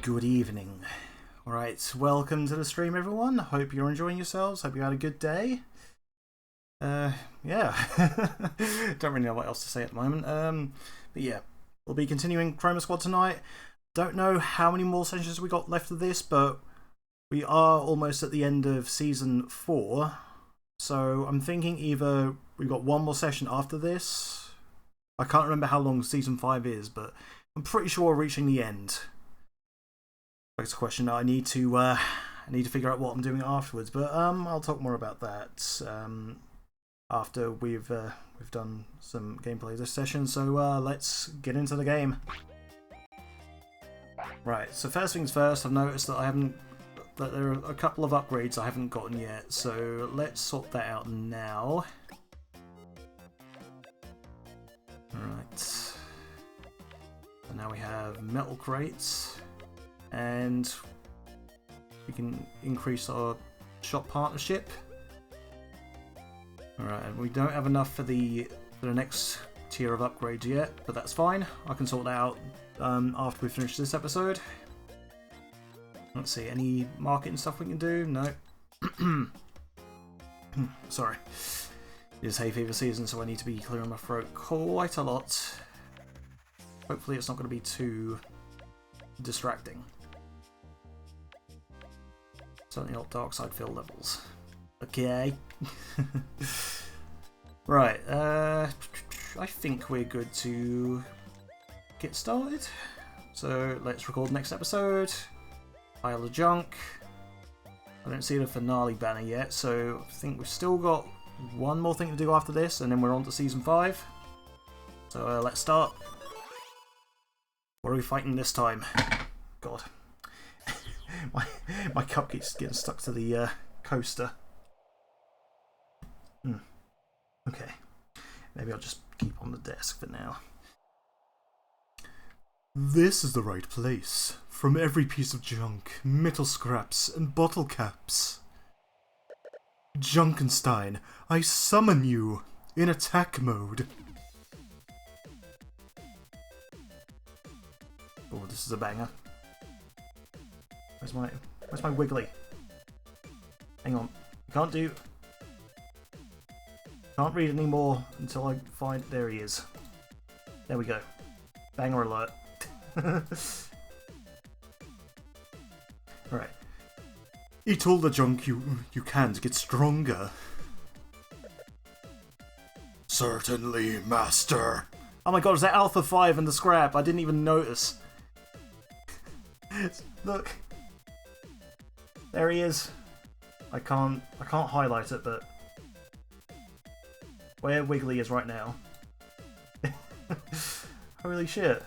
Good evening. Alright, welcome to the stream, everyone. Hope you're enjoying yourselves. Hope you had a good day. Yeah. Don't really know what else to say at the moment. But yeah, we'll be continuing Chroma Squad tonight. Don't know how many more sessions we got left of this, but we are almost at the end of Season 4. So I'm thinking either we've got one more session after this. I can't remember how long Season 5 is, but I'm pretty sure we're reaching the end. That's a question that I need to figure out what I'm doing afterwards, but I'll talk more about that after we've done some gameplay this session. So let's get into the game. Right. So first things first, I've noticed that there are a couple of upgrades I haven't gotten yet. So let's sort that out now. Right. So now we have metal crates. And we can increase our shop partnership. Alright, and we don't have enough for the next tier of upgrades yet, but that's fine. I can sort that out after we finish this episode. Let's see, any marketing stuff we can do? No. Sorry. It is hay fever season, so I need to be clearing my throat quite a lot. Hopefully it's not going to be too distracting. Certainly not dark side fill levels. Okay. Right, I think we're good to get started. So let's record next episode. Pile of junk. I don't see the finale banner yet, so I think we've still got one more thing to do after this, and then we're on to Season 5. So let's start. What are we fighting this time? God. My cup keeps getting stuck to the coaster. Okay. Maybe I'll just keep on the desk for now. This is the right place. From every piece of junk, metal scraps, and bottle caps. Junkenstein, I summon you in attack mode. Oh, this is a banger. Where's my Wiggly? Hang on. Can't read anymore until I find... There he is. There we go. Banger alert. Alright. Eat all the junk you can to get stronger. Certainly, Master. Oh my god, is that Alpha 5 and the scrap? I didn't even notice. Look. There he is. I can't highlight it, but where Wiggly is right now. Holy shit.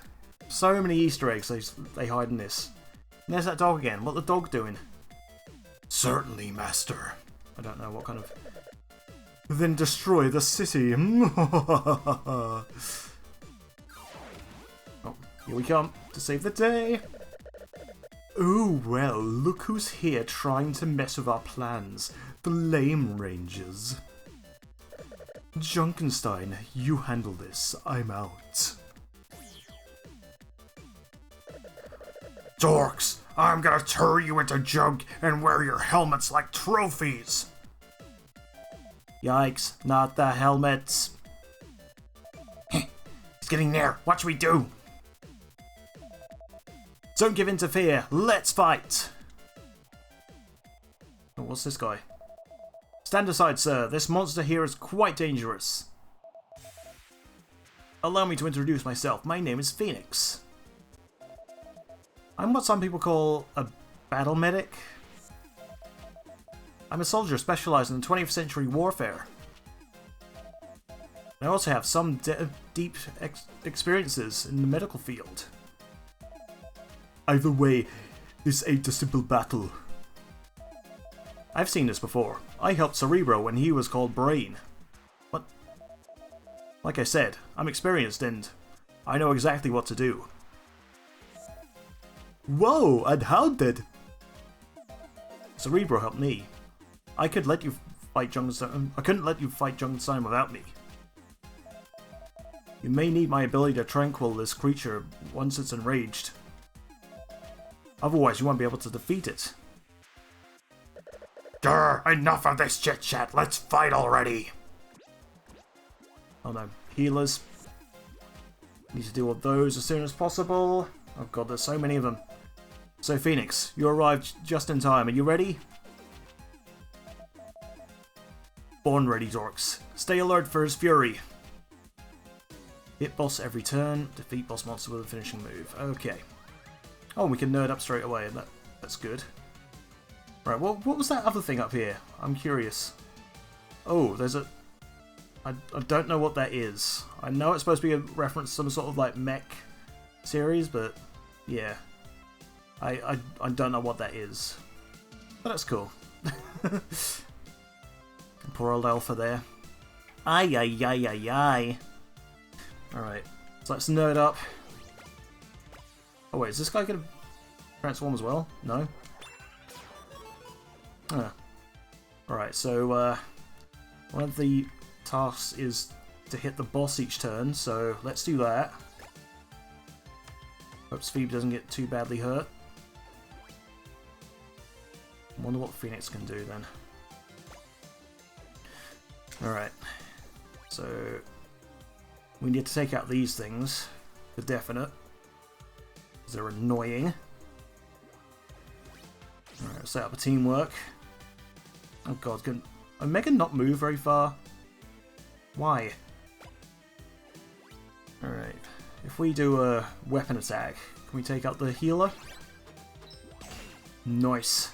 So many Easter eggs they hide in this. And there's that dog again. What the dog doing? Certainly, Master. I don't know what kind of... Then destroy the city. Oh, here we come to save the day. Oh well, look who's here trying to mess with our plans. The lame rangers. Junkenstein, you handle this. I'm out. Dorks, I'm gonna turn you into junk and wear your helmets like trophies. Yikes, not the helmets. He's getting near. Watch me do. Don't give in to fear. Let's fight. Oh, what's this guy? Stand aside, sir. This monster here is quite dangerous. Allow me to introduce myself. My name is Phoenix. I'm what some people call a battle medic. I'm a soldier specialized in 20th century warfare. I also have some deep experiences in the medical field. Either way, this ain't a simple battle. I've seen this before. I helped Cerebro when he was called Brain. What? Like I said, I'm experienced and I know exactly what to do. Whoa, and how did? Cerebro helped me. I couldn't let you fight Junkenstein without me. You may need my ability to tranquil this creature once it's enraged. Otherwise, you won't be able to defeat it. Grr, enough of this chit-chat. Let's fight already. Oh no. Healers. Need to deal with those as soon as possible. Oh god, there's so many of them. So, Phoenix, you arrived just in time. Are you ready? Born ready, Dorks. Stay alert for his fury. Hit boss every turn. Defeat boss monster with a finishing move. Okay. Oh, we can nerd up straight away. That's good. Right, what was that other thing up here? I'm curious. Oh, there's a... I don't know what that is. I know it's supposed to be a reference to some sort of, like, mech series, but... yeah. I don't know what that is. But that's cool. Poor old Alpha there. Ay, ay, ay, ay, ay. Alright, so let's nerd up. Oh wait, is this guy gonna transform as well? No? Ah. Alright, so one of the tasks is to hit the boss each turn, so let's do that. Hope Phoebe doesn't get too badly hurt. I wonder what Phoenix can do then. Alright, so we need to take out these things for definite, because they're annoying. Alright, set up a teamwork. Oh god, can Omega not move very far? Why? Alright, if we do a weapon attack, can we take out the healer? Nice.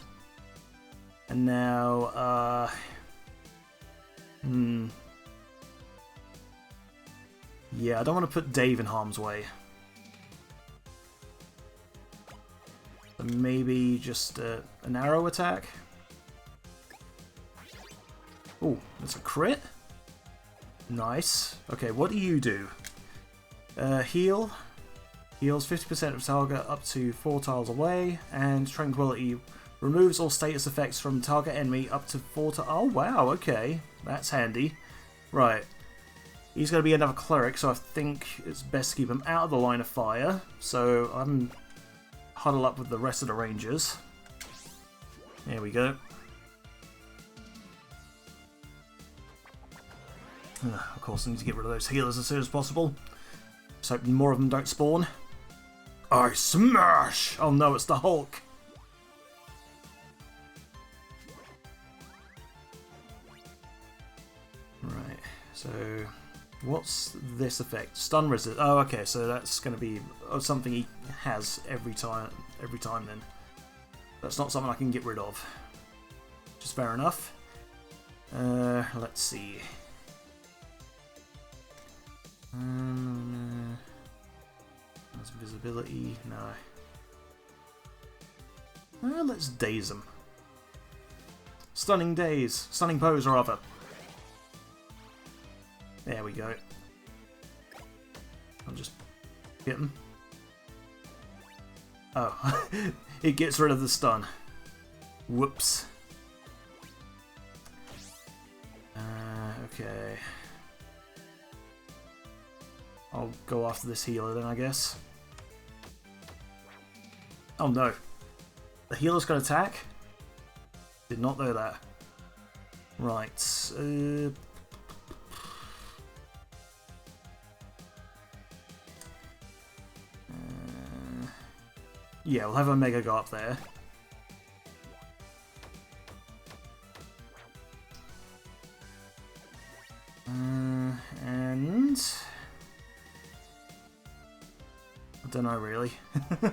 And now, yeah, I don't want to put Dave in harm's way. So maybe just an arrow attack? Oh, that's a crit? Nice. Okay, what do you do? Heal. Heals 50% of target up to 4 tiles away. And Tranquility removes all status effects from target enemy up to 4 tiles. Oh, wow, okay. That's handy. Right. He's going to be another cleric, so I think it's best to keep him out of the line of fire. So I'm huddle up with the rest of the rangers. There we go. Of course, I need to get rid of those healers as soon as possible. Just hoping more of them don't spawn. I smash! Oh no, it's the Hulk. Right, so what's this effect? Stun resist. Oh, okay, so that's going to be something he has every time then. That's not something I can get rid of. Which is fair enough. Let's see. That's visibility. No. Let's daze him. Stunning daze. Stunning pose, rather. There we go. I'll just hit him. Oh, it gets rid of the stun. Whoops. Okay. I'll go after this healer then, I guess. Oh no. The healer's got attack? Did not know that. Right. Yeah, we'll have Omega go up there. And I don't know really. I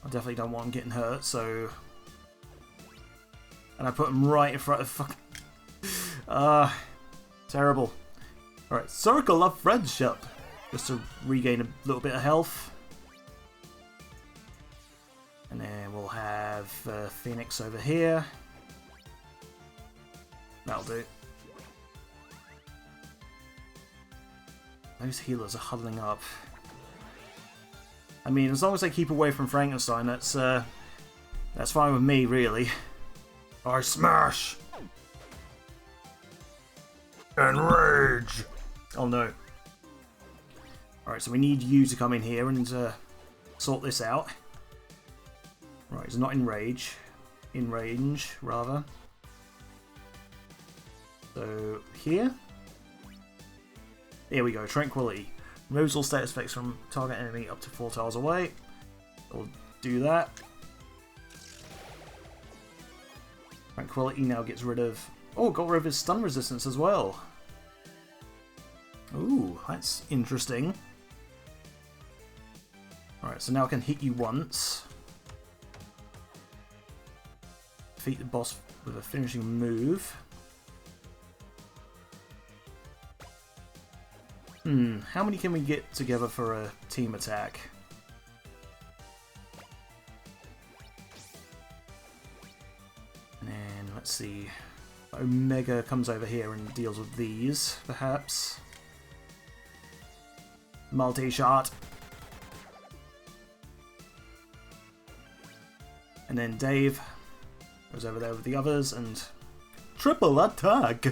definitely don't want him getting hurt, so. And I put him right in front of fucking. Terrible. Alright, Circle of Friendship. Just to regain a little bit of health. And then we'll have Phoenix over here. That'll do. Those healers are huddling up. I mean, as long as they keep away from Frankenstein, that's fine with me, really. I smash! Enrage! Oh no. Alright, Alright, so we need you to come in here and sort this out. Right, he's not in rage. In range, rather. So, here. Here we go, Tranquility. Removes all status effects from target enemy up to 4 tiles away. We'll do that. Tranquility now gets rid of... Oh, got rid of his stun resistance as well. Ooh, that's interesting. Alright, so now I can hit you once. Defeat the boss with a finishing move. How many can we get together for a team attack? And then, let's see. Omega comes over here and deals with these, perhaps. Multi-shot. And then Dave goes over there with the others and triple attack!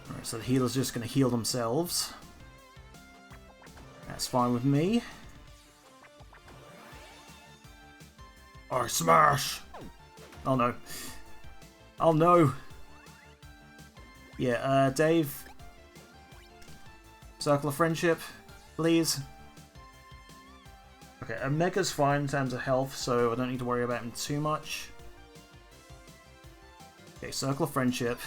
Alright, so the healer's just going to heal themselves. That's fine with me. Oh, smash! Oh no. Oh no! Yeah, Dave. Circle of Friendship, please. Okay, Omega's fine in terms of health, so I don't need to worry about him too much. Okay, Circle of Friendship.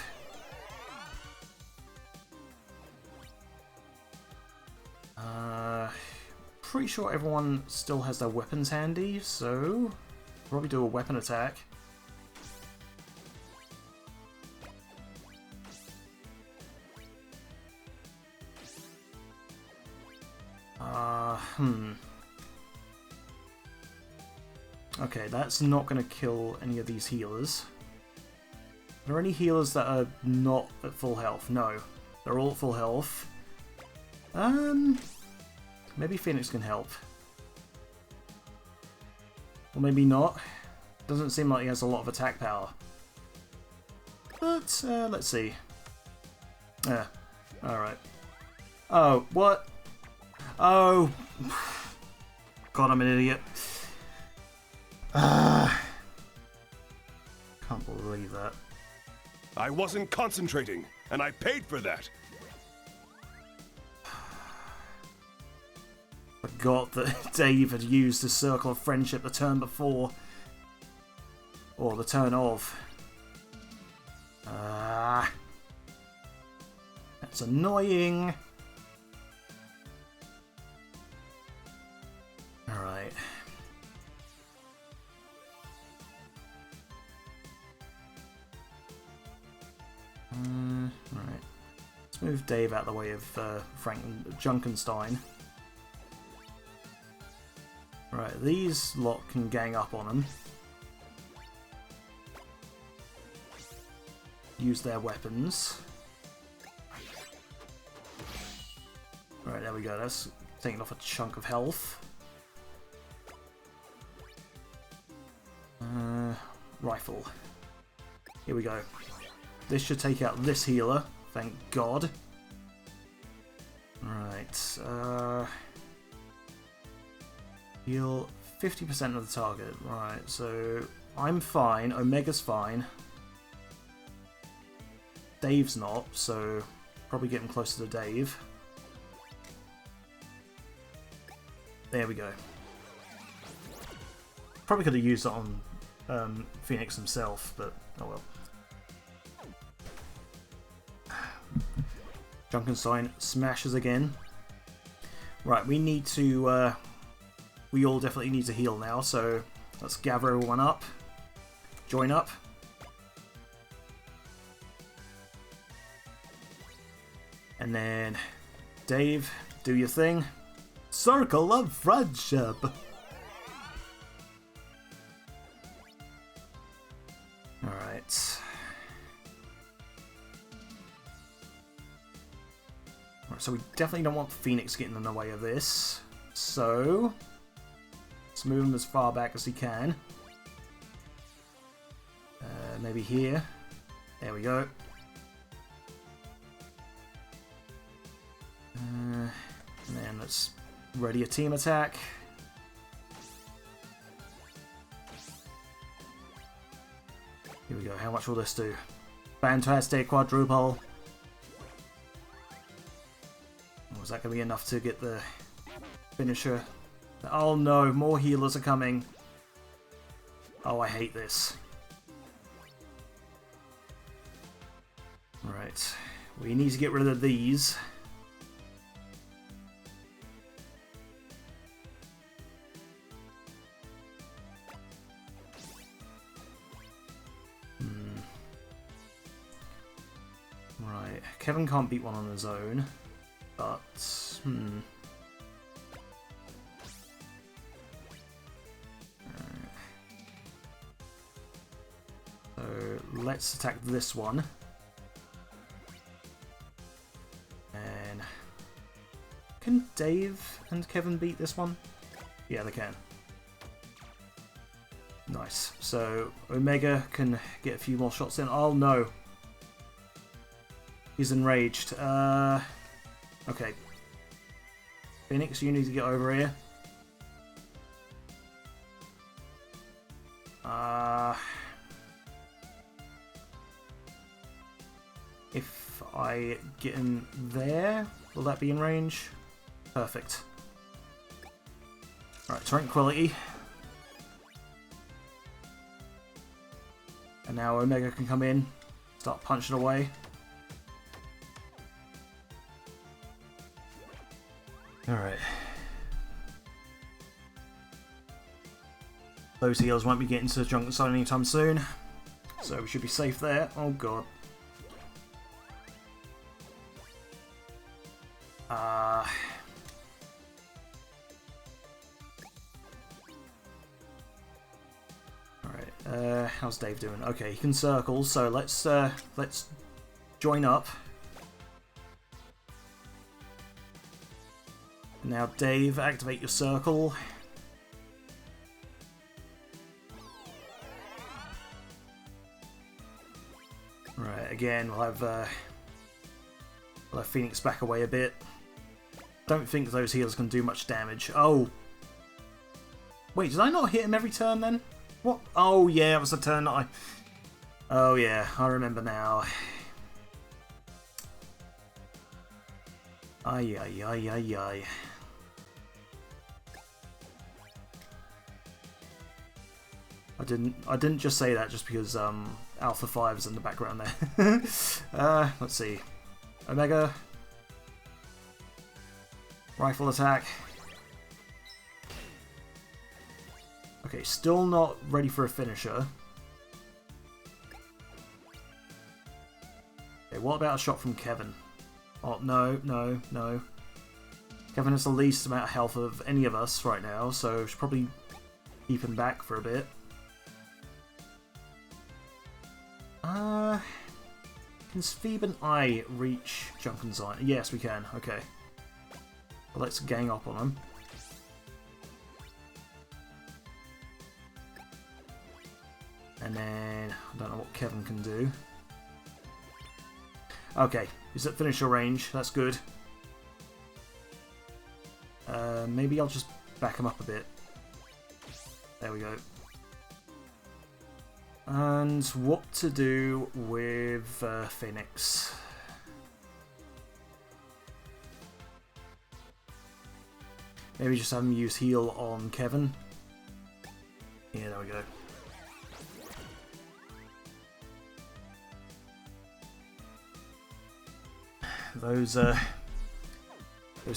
Pretty sure everyone still has their weapons handy, so probably do a weapon attack. Okay, that's not going to kill any of these healers. Are there any healers that are not at full health? No. They're all at full health. Maybe Phoenix can help. Or maybe not. Doesn't seem like he has a lot of attack power. But, let's see. Yeah, alright. Oh, what? Oh! God, I'm an idiot. Can't believe that. I wasn't concentrating, and I paid for that. Forgot that Dave had used the Circle of Friendship the turn before. Or the turn of. That's annoying. Alright. Right. Let's move Dave out of the way of Frank Junkenstein. Right, these lot can gang up on him. Use their weapons. Right, there we go. That's taking off a chunk of health. Rifle. Here we go. This should take out this healer, thank God. Right, heal 50% of the target. Right, so I'm fine, Omega's fine. Dave's not, so probably get him closer to Dave. There we go. Probably could have used it on Phoenix himself, but oh well. Junkenstein smashes again. Right, we need to... we all definitely need to heal now, so let's gather everyone up. Join up. And then, Dave, do your thing. Circle of Friendship! Alright. So we definitely don't want Phoenix getting in the way of this. So, let's move him as far back as he can. Maybe here. There we go. let's ready a team attack. Here we go. How much will this do? Fantastic quadruple. Was that going to be enough to get the finisher? Oh no, more healers are coming. Oh, I hate this. Right, we need to get rid of these. Right, Kevin can't beat one on his own, but So let's attack this one. And can Dave and Kevin beat this one? Yeah, they can. Nice. So Omega can get a few more shots in. Oh no. He's enraged. Okay. Phoenix, you need to get over here. If I get in there, will that be in range? Perfect. Alright, Tranquility. And now Omega can come in, start punching away. Alright. Those healers won't be getting to the Jungle Zone anytime soon, so we should be safe there. Oh god. Alright, how's Dave doing? Okay, he can circle, so let's join up. Now Dave, activate your circle. Right, again, we'll have Phoenix back away a bit. Don't think those healers can do much damage. Oh! Wait, did I not hit him every turn then? What? Oh yeah, it was the turn that I... Oh yeah, I remember now. Ay ay ay ay ay. I didn't just say that just because Alpha 5 is in the background there. Let's see. Omega. Rifle attack. Okay, still not ready for a finisher. Okay, what about a shot from Kevin? Oh, no, no, no. Kevin has the least amount of health of any of us right now, so should probably keep him back for a bit. Can Speeb and I reach Jungle Zone? Yes, we can. Okay. Well, let's gang up on him. And then, I don't know what Kevin can do. Okay, he's at finisher range. That's good. Maybe I'll just back him up a bit. There we go. And what to do with Phoenix? Maybe just have him use heal on Kevin. Yeah, there we go. Those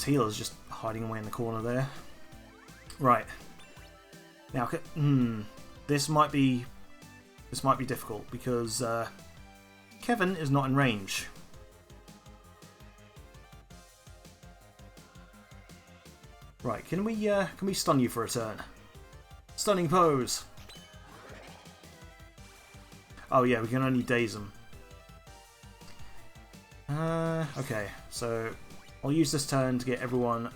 healers just hiding away in the corner there. Right. Now, this might be difficult because Kevin is not in range. Right, can we stun you for a turn? Stunning pose. Oh yeah, we can only daze them. Okay, so I'll use this turn to get everyone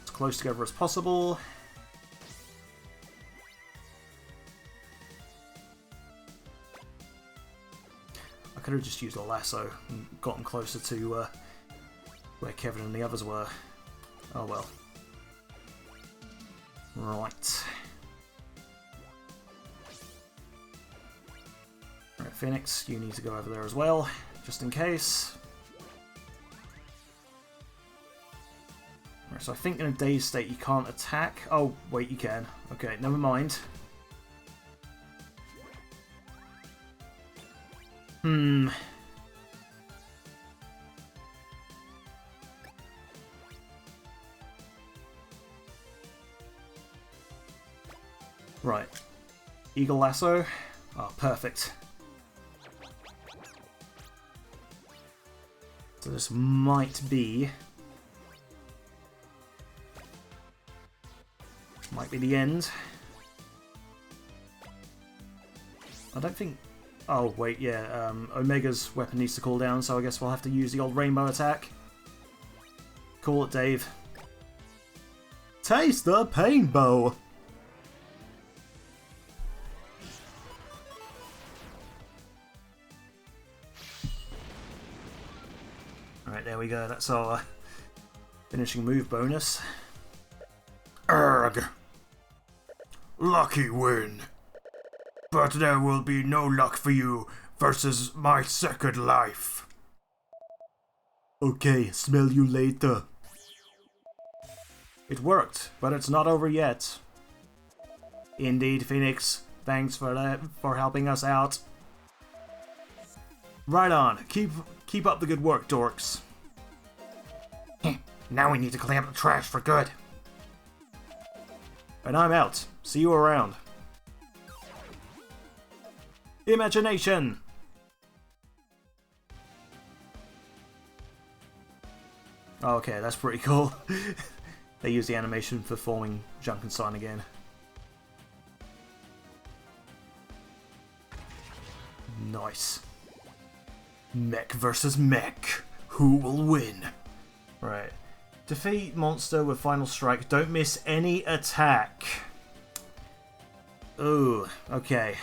as close together as possible. I could have just used a lasso and got them closer to where Kevin and the others were. Oh well. Right. Right, Phoenix, you need to go over there as well, just in case. Right, so I think in a dazed state you can't attack. Oh, wait, you can. Okay, never mind. Right. Eagle Lasso. Oh, perfect. So this might be the end. I don't think... Oh, wait, yeah. Omega's weapon needs to cool down, so I guess we'll have to use the old rainbow attack. Call it, Dave. Taste the painbow! Alright, there we go. That's our finishing move bonus. Urgh. Lucky win. But there will be no luck for you versus my second life. Okay, smell you later. It worked, but it's not over yet. Indeed, Phoenix. Thanks for helping us out. Right on. Keep up the good work, dorks. Now we need to clean up the trash for good. And I'm out. See you around. Imagination! Okay, that's pretty cool. They use the animation for forming Junkenstein again. Nice. Mech versus mech. Who will win? Right. Defeat monster with final strike. Don't miss any attack. Ooh, okay.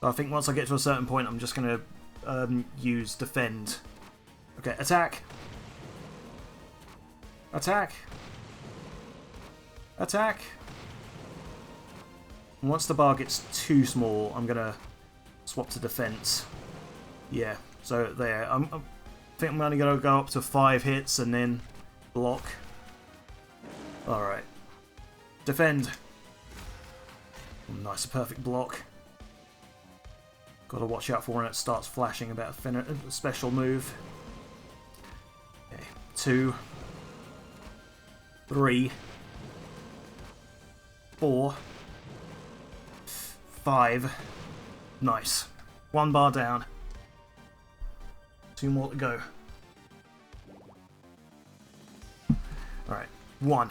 I think once I get to a certain point, I'm just going to use defend. Okay, attack. Attack. Attack. And once the bar gets too small, I'm going to swap to defense. Yeah, so there. I think I'm only going to go up to 5 hits and then block. Alright. Defend. Oh, nice, a perfect block. Gotta watch out for when it starts flashing about a special move. Okay, 2, 3, 4, 5. Nice. 1 bar down. 2 more to go. Alright. 1,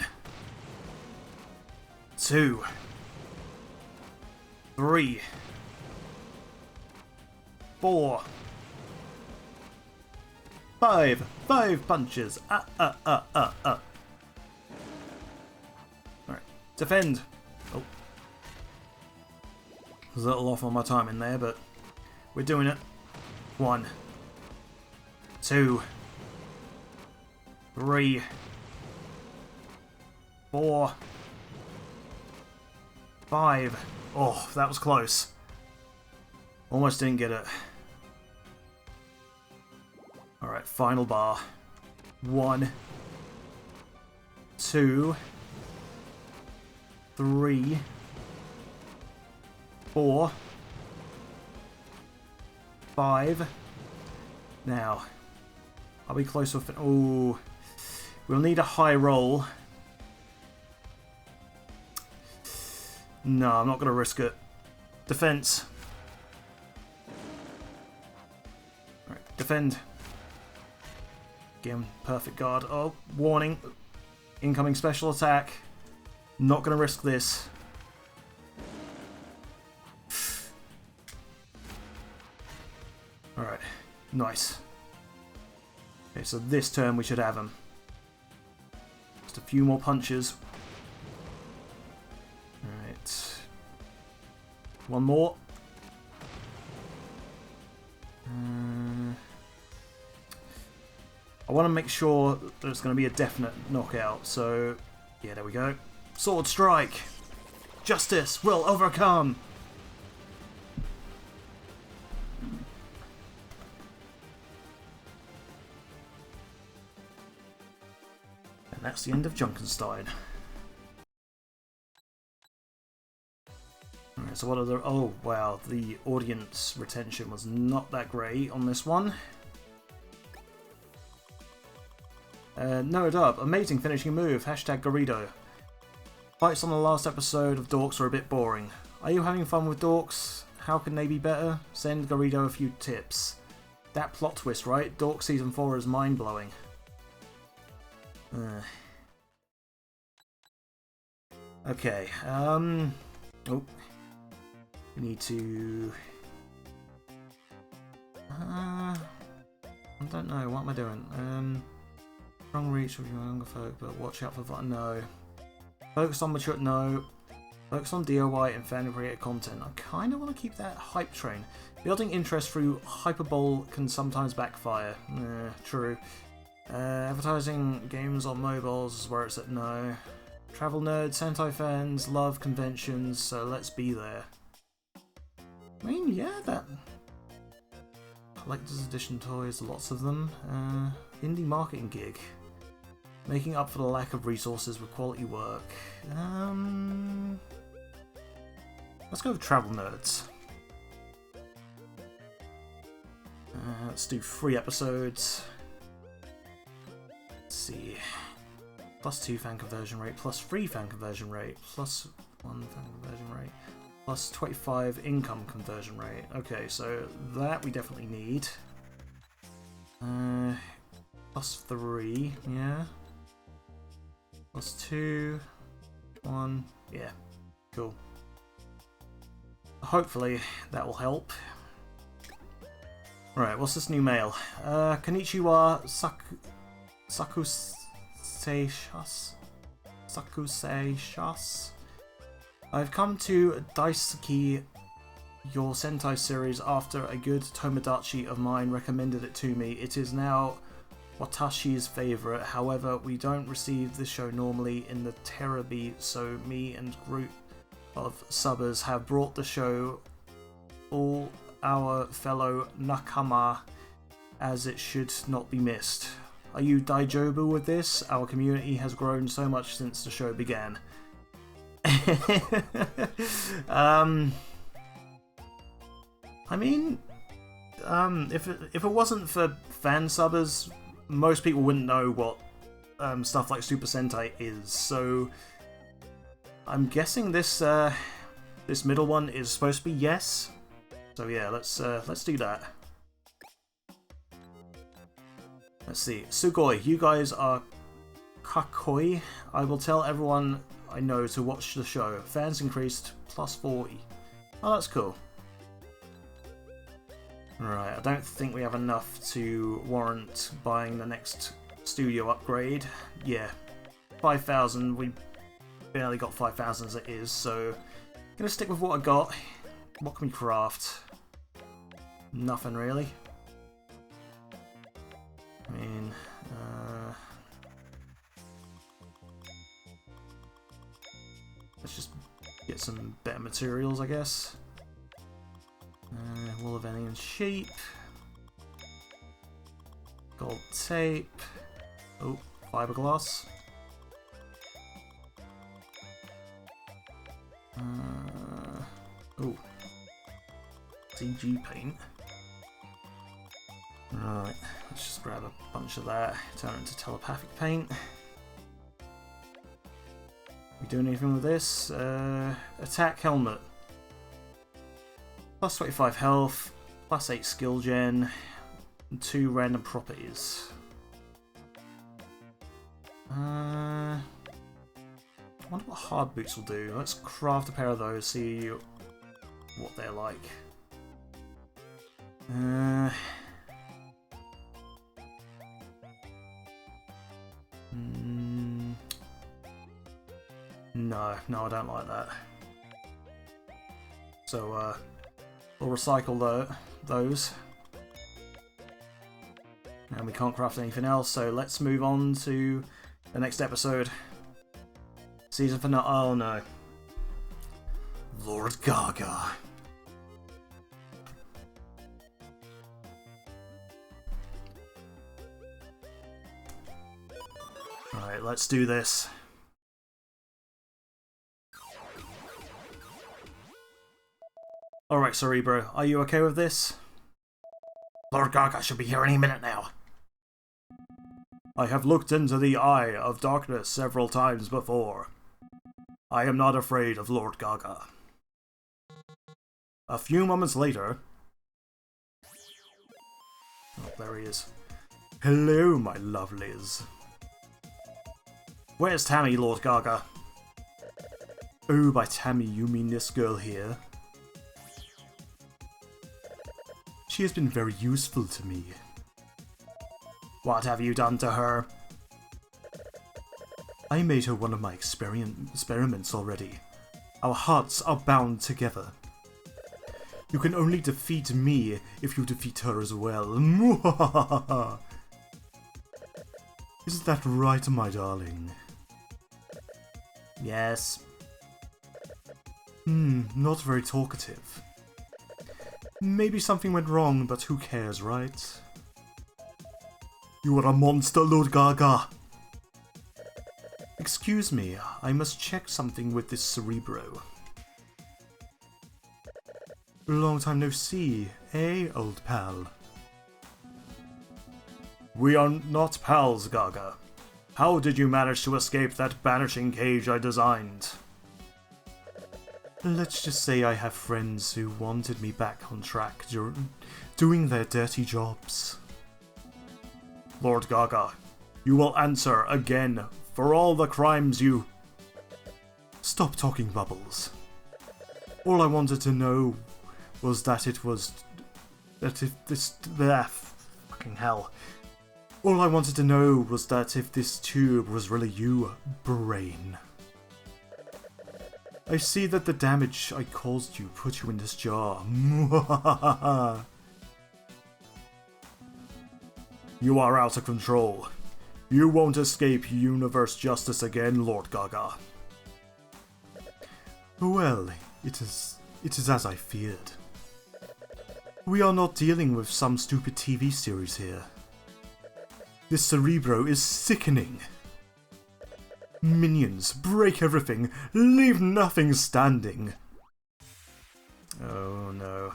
2, 3, 4, 5. 5 punches. Alright. Defend. Oh. I was a little off on my timing there, but we're doing it. 1, 2, 3, 4, 5. Oh, that was close. Almost didn't get it. Alright, final bar. 1, 2, 3, 4, 5. Now, I'll be close with it. Oh, we'll need a high roll. No, I'm not going to risk it. Defense. Alright, defend. Again, perfect guard. Oh, warning. Incoming special attack. Not going to risk this. Alright, nice. Okay, so this turn we should have him. Just a few more punches. Alright. 1 more. I want to make sure that it's going to be a definite knockout, so yeah, there we go. Sword strike! Justice will overcome! And that's the end of Junkenstein. Alright, so what are the... Oh, wow, the audience retention was not that great on this one. No dub, amazing finishing move, hashtag Garrido. Fights on the last episode of Dorks were a bit boring. Are you having fun with Dorks? How can they be better? Send Garrido a few tips. That plot twist, right? Dork Season 4 is mind-blowing. Okay, oh. We need to... I don't know, what am I doing? Strong reach with your younger folk, but watch out for... No. Focus on mature... No. Focus on DIY and fan-created content. I kind of want to keep that hype train. Building interest through hyperbole can sometimes backfire. True. Advertising games on mobiles is where it's at. No. Travel nerds, Sentai fans, love conventions, so let's be there. I mean, yeah, that... Collector's edition toys, lots of them. Indie marketing gig. Making up for the lack of resources with quality work. Let's go with travel nerds. Let's do 3 episodes. Let's see. +2 fan conversion rate, +3 fan conversion rate, +1 fan conversion rate, +25 income conversion rate. Okay, so that we definitely need. +3, yeah. +2, 1, yeah, cool. Hopefully that will help. Right, what's this new mail? Konnichiwa Sakuseishas. I've come to Daisuki, your Sentai series, after a good Tomodachi of mine recommended it to me. It is now Watashi's favourite. However, we don't receive this show normally in the Terebi, so me and group of subbers have brought the show all our fellow nakama, as it should not be missed. Are you daijobu with this? Our community has grown so much since the show began. I mean, if it wasn't for fan subbers, most people wouldn't know what stuff like Super Sentai is. So I'm guessing this this middle one is supposed to be yes. So yeah, let's do that. Let's see. Sugoi, you guys are kakoi. I will tell everyone I know to watch the show. Fans increased +40. Oh, that's cool. Right, I don't think we have enough to warrant buying the next studio upgrade. Yeah, 5,000. We barely got 5,000 as it is, so gonna stick with what I got. What can we craft? Nothing really. I mean, let's just get some better materials, I guess. Wool of alien sheep. Gold tape. Oh, fiberglass. Oh, CG paint. Right, let's just grab a bunch of that, turn it into telepathic paint. We doing anything with this? Attack helmet. +25 health, +8 skill gen, and 2 random properties. I wonder what hard boots will do. Let's craft a pair of those, see what they're like. No, I don't like that. So, we'll recycle those. And we can't craft anything else, so let's move on to the next episode. Season finale. Oh no. Lord Gaga. Alright, let's do this. Alright, Cerebro, are you okay with this? Lord Gaga should be here any minute now. I have looked into the Eye of Darkness several times before. I am not afraid of Lord Gaga. A few moments later... Oh, there he is. Hello, my lovelies. Where's Tammy, Lord Gaga? Oh, by Tammy, you mean this girl here? She has been very useful to me. What have you done to her? I made her one of my experiments already. Our hearts are bound together. You can only defeat me if you defeat her as well. Isn't that right, my darling? Yes. Not very talkative. Maybe something went wrong, but who cares, right? You are a monster, Lord Gaga! Excuse me, I must check something with this Cerebro. Long time no see, eh, old pal? We are not pals, Gaga. How did you manage to escape that banishing cage I designed? Let's just say I have friends who wanted me back on track doing their dirty jobs. Lord Gaga, you will answer again for all the crimes you... Stop talking, Bubbles. All I wanted to know was that it was... fucking hell. All I wanted to know was that if this tube was really you, Brain. I see that the damage I caused you put you in this jar. You are out of control. You won't escape universe justice again, Lord Gaga. Well, it is as I feared. We are not dealing with some stupid TV series here. This Cerebro is sickening. Minions, break everything, leave nothing standing. Oh no.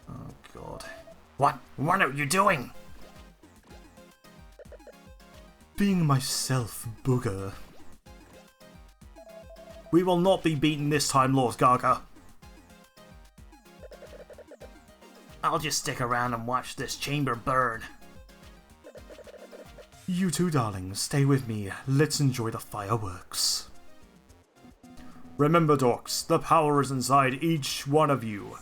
Oh god. What are you doing? Being myself, booger. We will not be beaten this time, Lord Gaga. I'll just stick around and watch this chamber burn. You too, darling. Stay with me. Let's enjoy the fireworks. Remember, Dorks, the power is inside each one of you.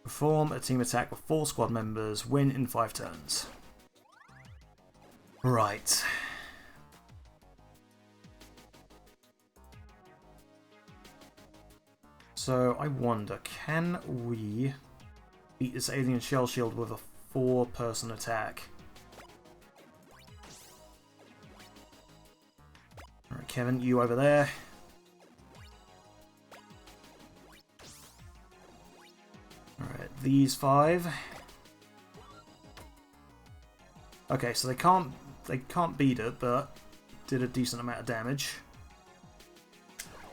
Perform a team attack with 4 squad members. Win in 5 turns. Right. So, I wonder, can we beat this alien shell shield with a 4-person attack? Alright, Kevin, you over there. Alright, these 5. Okay, so they can't beat it, but did a decent amount of damage.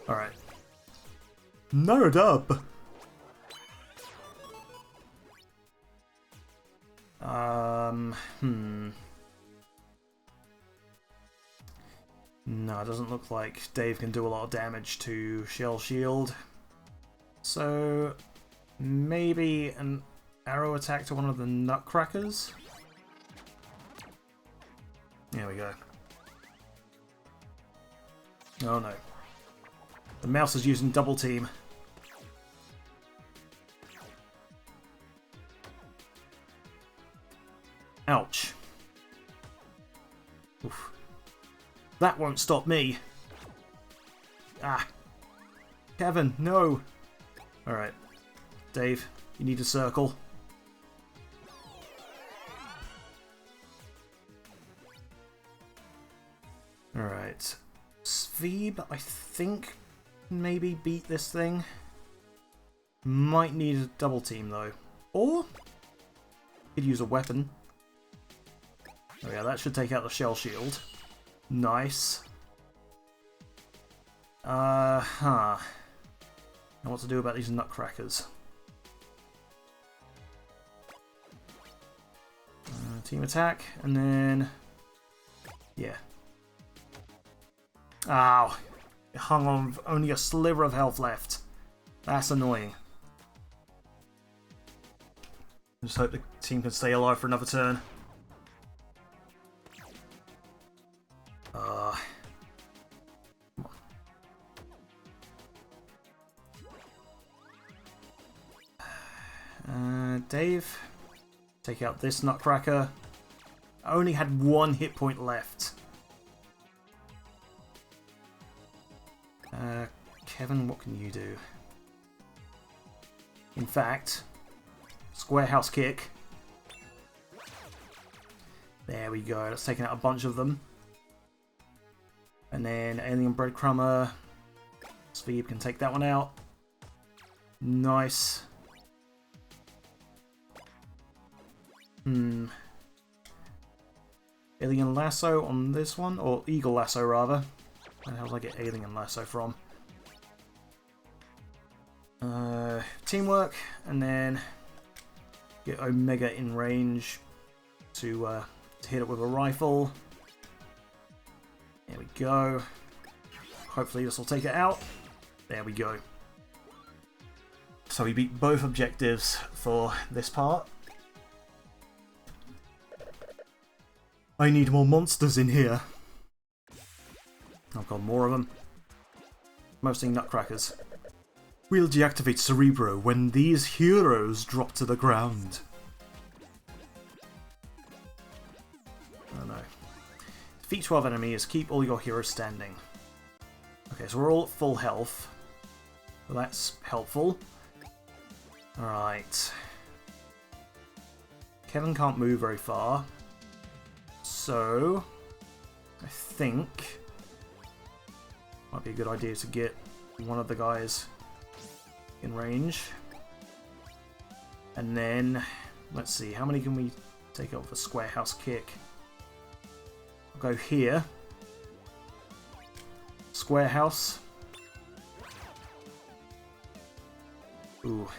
Alright. Nerd up! No, it doesn't look like Dave can do a lot of damage to Shell Shield. So, maybe an arrow attack to one of the Nutcrackers? There we go. Oh no. The mouse is using double team. Ouch. Oof. That won't stop me. Ah. Kevin, no. Alright. Dave, you need a circle. Sveeb, I think, maybe beat this thing. Might need a double team though. Or could use a weapon. Oh yeah, that should take out the shell shield. Nice. Now what to do about these nutcrackers? Team attack, and then... yeah. Ow! It hung on with only a sliver of health left. That's annoying. Just hope the team can stay alive for another turn. Dave, take out this nutcracker. I only had 1 hit point left. Kevin, what can you do? In fact, square house kick. There we go. That's taken out a bunch of them. And then alien breadcrumber. Sveeb can take that one out. Nice. Alien lasso on this one, or eagle lasso rather. Where the hell did I get alien lasso from? Teamwork, and then get Omega in range to hit it with a rifle. There we go. Hopefully this will take it out. There we go. So we beat both objectives for this part. I need more monsters in here. I've got more of them. Mostly nutcrackers. We'll deactivate Cerebro when these heroes drop to the ground. Oh no. Defeat 12 enemies, keep all your heroes standing. Okay, so we're all at full health. Well, that's helpful. Alright. Kevin can't move very far. So, I think might be a good idea to get one of the guys in range. And then, let's see, how many can we take out with a square house kick? I'll go here. Square house. Ooh.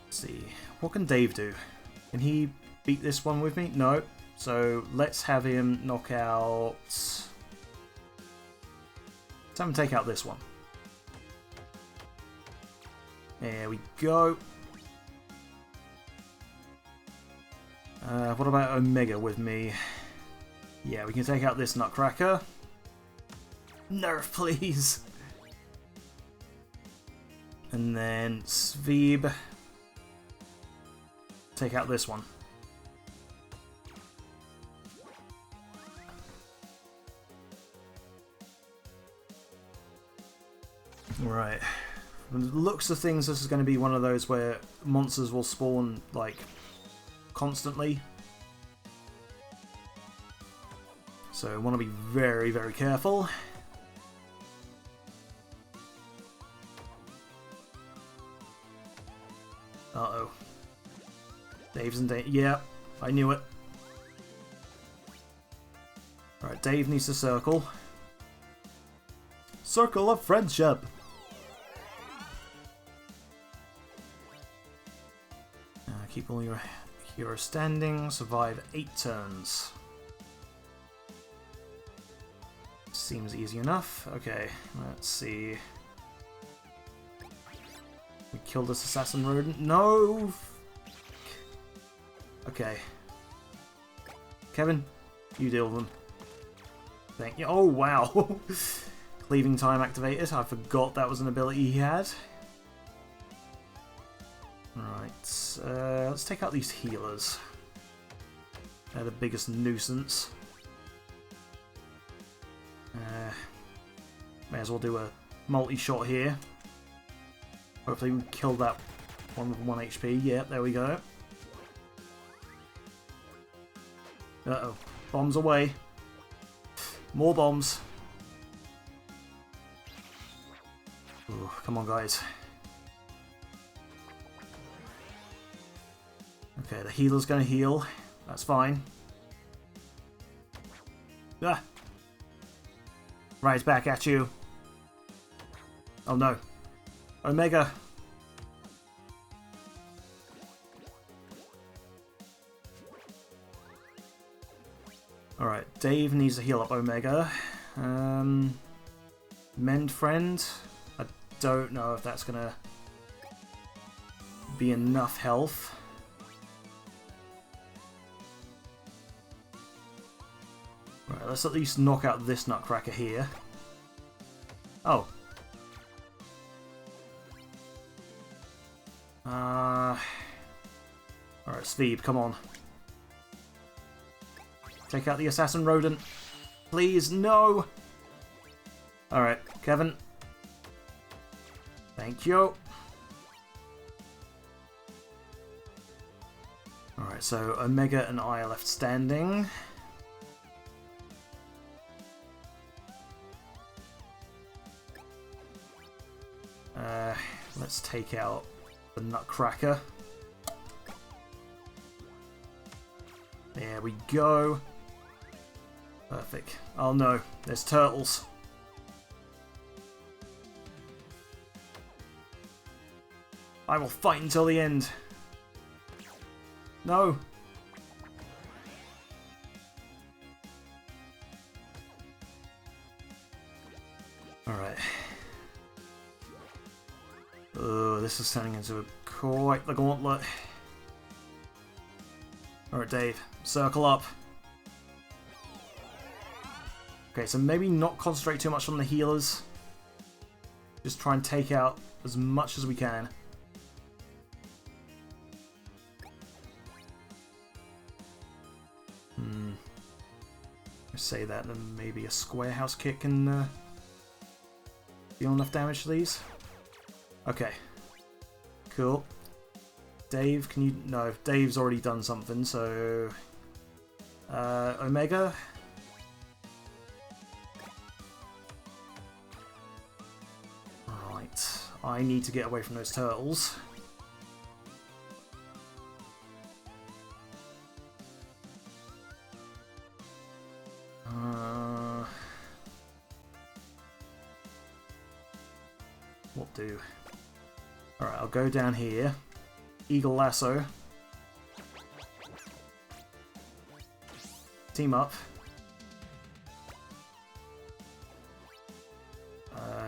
Let's see. What can Dave do? Can he beat this one with me? No. So let's have him knock out... let's have him take out this one. There we go. What about Omega with me? Yeah, we can take out this nutcracker. Nerf, please! And then Sveeb. Take out this one. Right. From the looks of things, this is going to be one of those where monsters will spawn, like, constantly. So I want to be very, very careful. Uh-oh. Dave's in danger. Yeah, I knew it. Alright, Dave needs to circle. Circle of friendship! Keep all your heroes standing. Survive 8 turns. Seems easy enough. Okay, let's see. We killed this assassin rodent. No! Okay. Kevin, you deal with them. Thank you. Oh, wow! Cleaving time activated. I forgot that was an ability he had. Right, let's take out these healers. They're the biggest nuisance. May as well do a multi-shot here. Hopefully we kill that One with 1 HP. Yep, there we go. Uh-oh. Bombs away. More bombs. Ooh, come on, guys. Okay, the healer's gonna heal. That's fine. Ah! Right back at you. Oh no. Omega. Alright, Dave needs to heal up Omega. Mend Friend. I don't know if that's gonna be enough health. Right, let's at least knock out this Nutcracker here. Oh. Alright, Sveeb, come on. Take out the Assassin Rodent. Please, no! Alright, Kevin. Thank you. Alright, so Omega and I are left standing. Let's take out the Nutcracker. There we go. Perfect. Oh no, there's turtles. I will fight until the end. No. Alright. Oh, this is turning into quite the gauntlet. Alright, Dave. Circle up. Okay, so maybe not concentrate too much on the healers. Just try and take out as much as we can. Say that, then maybe a square house kick can deal enough damage to these. Okay. Cool. Dave, can you... No, Dave's already done something, so... Omega? Right. I need to get away from those turtles. What do? Alright, I'll go down here. Eagle Lasso. Team up.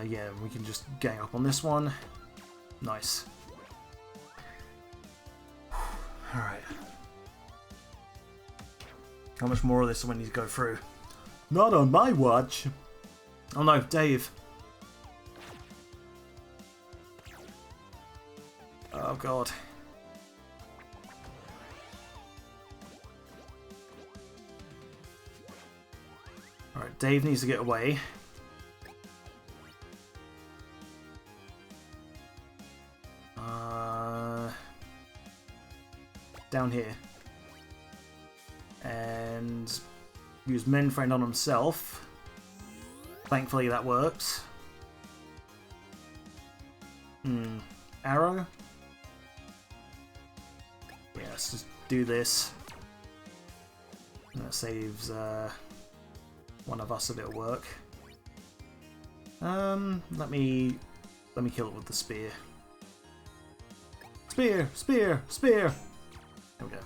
Yeah, we can just gang up on this one. Nice. Alright. How much more of this do I need to go through? Not on my watch! Oh no, Dave. Oh god. Alright, Dave needs to get away. Down here. And use Mend Friend on himself. Thankfully that works. Arrow? Yeah, let's just do this. That saves one of us a bit of work. Let me kill it with the spear. Spear! Spear! Spear! There we go.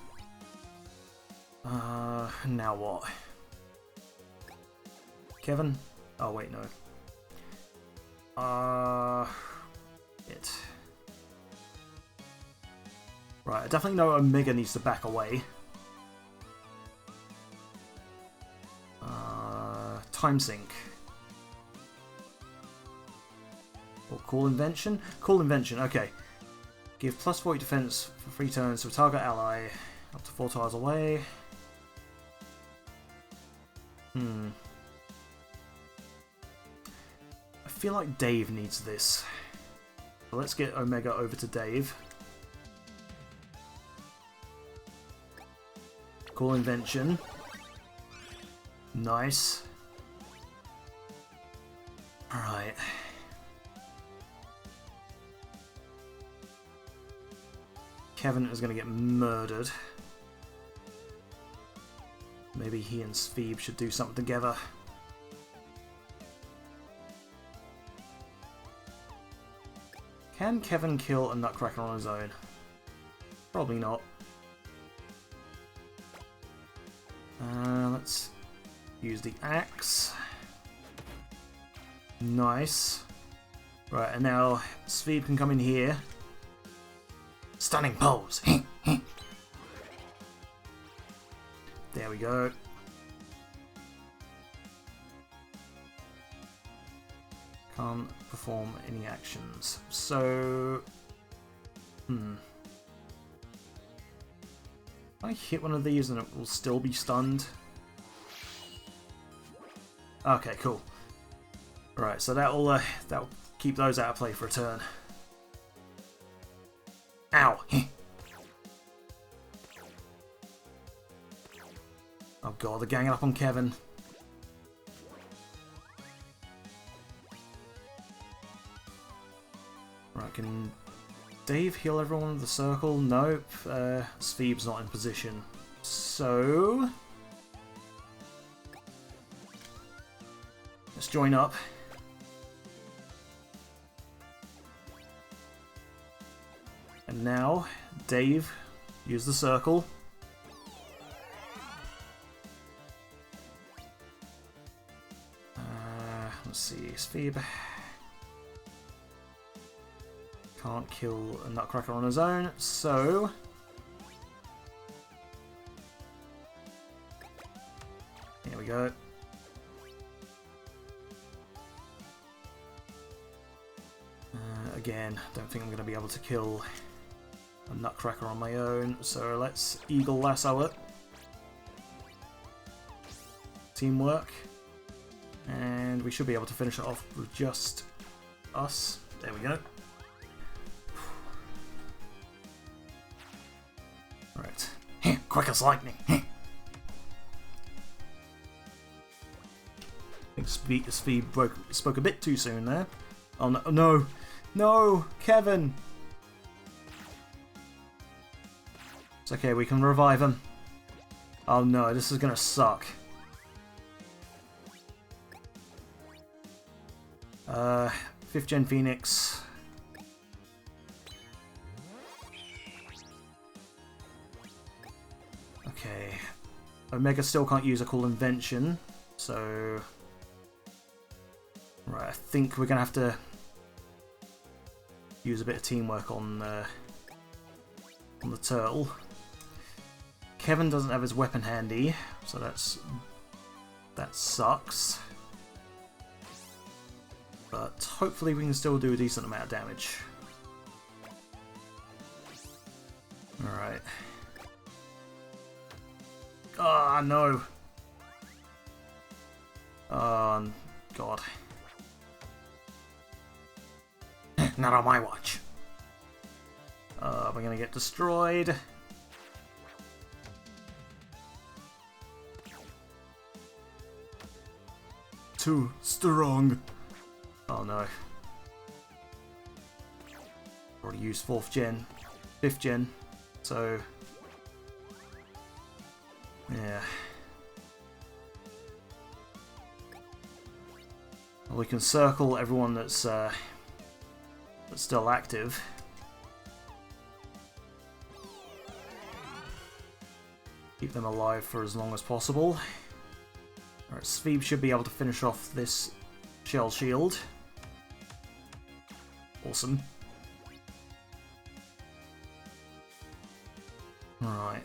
Now what? Kevin? Oh wait, no. It. Right, I definitely know Omega needs to back away. Time Sync. Or Cool Invention? Cool Invention, okay. Give plus 40 defense for 3 turns to a target ally up to 4 tiles away. I feel like Dave needs this. So let's get Omega over to Dave. Cool invention. Nice. Alright. Kevin is going to get murdered. Maybe he and Sveeb should do something together. Can Kevin kill a Nutcracker on his own? Probably not. Let's use the axe. Nice. Right, and now Sveeb can come in here. Stunning pose. There we go. Can't perform any actions. So... I hit one of these and it will still be stunned. Okay, cool. Right, so that'll keep those out of play for a turn. Ow! Oh god, they're ganging up on Kevin. Right, can Dave heal everyone in the circle? Nope. Sveeb's not in position. So... let's join up. And now, Dave, use the circle. Let's see, Sveeb can't kill a Nutcracker on his own, so... here we go. Again, don't think I'm going to be able to kill a Nutcracker on my own, so let's Eagle Lasso it. Teamwork. And we should be able to finish it off with just us. There we go. Right. Quick as lightning. I think Speed spoke a bit too soon there. Oh no, no! No! Kevin! It's okay, we can revive him. Oh no, this is gonna suck. 5th Gen Phoenix. Okay. Omega still can't use a cool invention, so... right, I think we're gonna have to use a bit of teamwork on the turtle. Kevin doesn't have his weapon handy, so that sucks. But hopefully we can still do a decent amount of damage. Alright. Ah, no! Oh, God. Not on my watch. We're gonna get destroyed. Too strong. Oh no. Already used 4th Gen. 5th Gen. So... yeah. Well, we can circle everyone that's still active. Keep them alive for as long as possible. Alright, Sveeb should be able to finish off this shell shield. Awesome. Alright.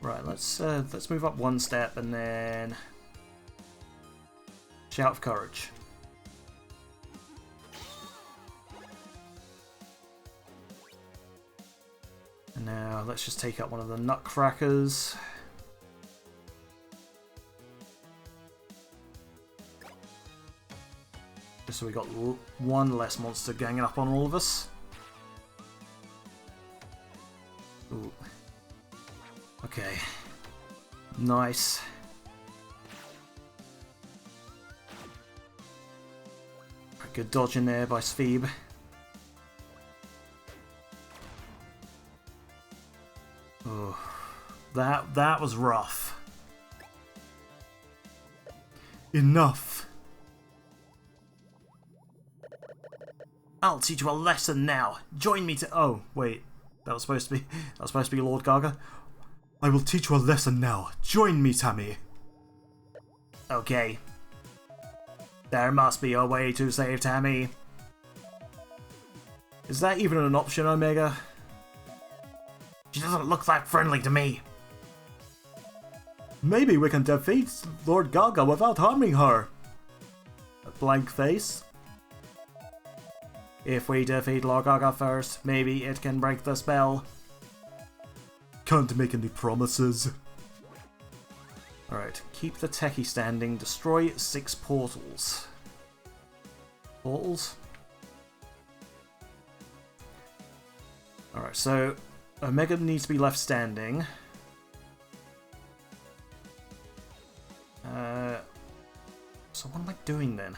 Right, let's move up one step and then shout of courage. And now Let's just take out one of the nutcrackers. Just so we got one less monster ganging up on all of us. Ooh. Okay. Nice. Good dodge in there by Spheeb. Oh, that was rough. Enough. I'll teach you a lesson now. Join me to. Oh wait, that was supposed to be Lord Gaga. I will teach you a lesson now. Join me, Tammy. Okay. There must be a way to save Tammy. Is that even an option, Omega? She doesn't look that friendly to me. Maybe we can defeat Lord Gaga without harming her. A blank face. If we defeat Lord Gaga first, maybe it can break the spell. Can't make any promises. Alright, keep the techie standing. Destroy 6 portals. Portals? Alright, so Omega needs to be left standing. So what am I doing then?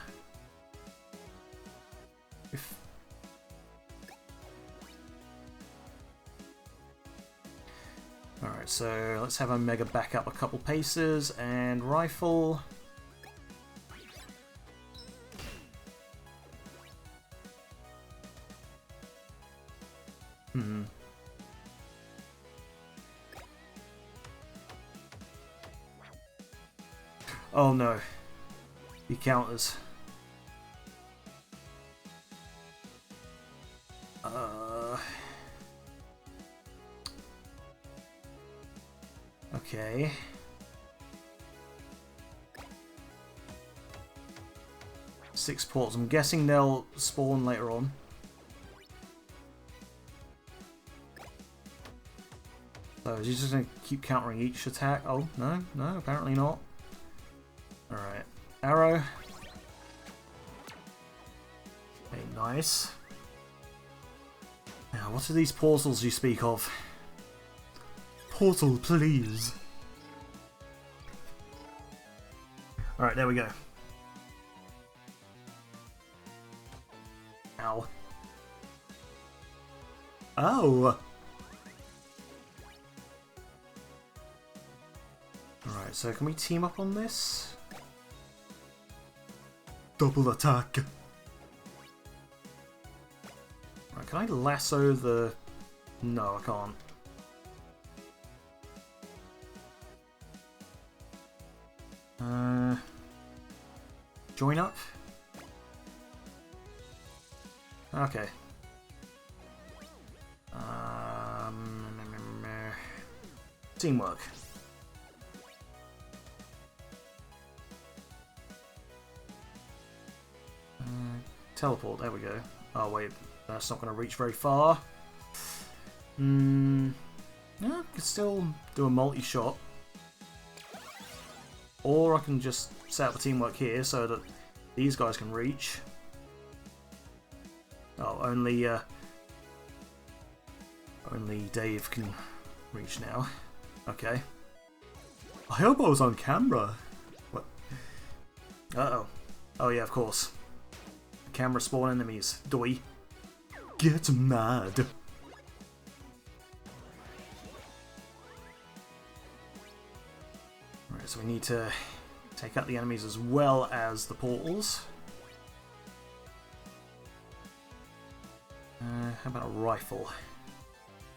Alright, so let's have Omega back up a couple paces and rifle. Oh no. He counters. Okay. Six portals. I'm guessing they'll spawn later on. So is he just going to keep countering each attack? Oh, no, apparently not. Alright. Arrow. Okay, nice. Now, what are these portals you speak of? Portal, please. Alright, there we go. Ow. Oh! Alright, so can we team up on this? Double attack! Right, can I lasso the... No, I can't. Join up? Okay. Teamwork. Teleport, there we go. Oh wait, that's not going to reach very far. Yeah, I can still do a multi-shot. Or I can just set up a teamwork here so that these guys can reach. Oh, only Dave can reach now. Okay. I hope I was on camera. What? Uh-oh. Oh yeah, of course. Camera spawn enemies. Doi. Get mad. Alright, so we need to take out the enemies as well as the portals. How about a rifle?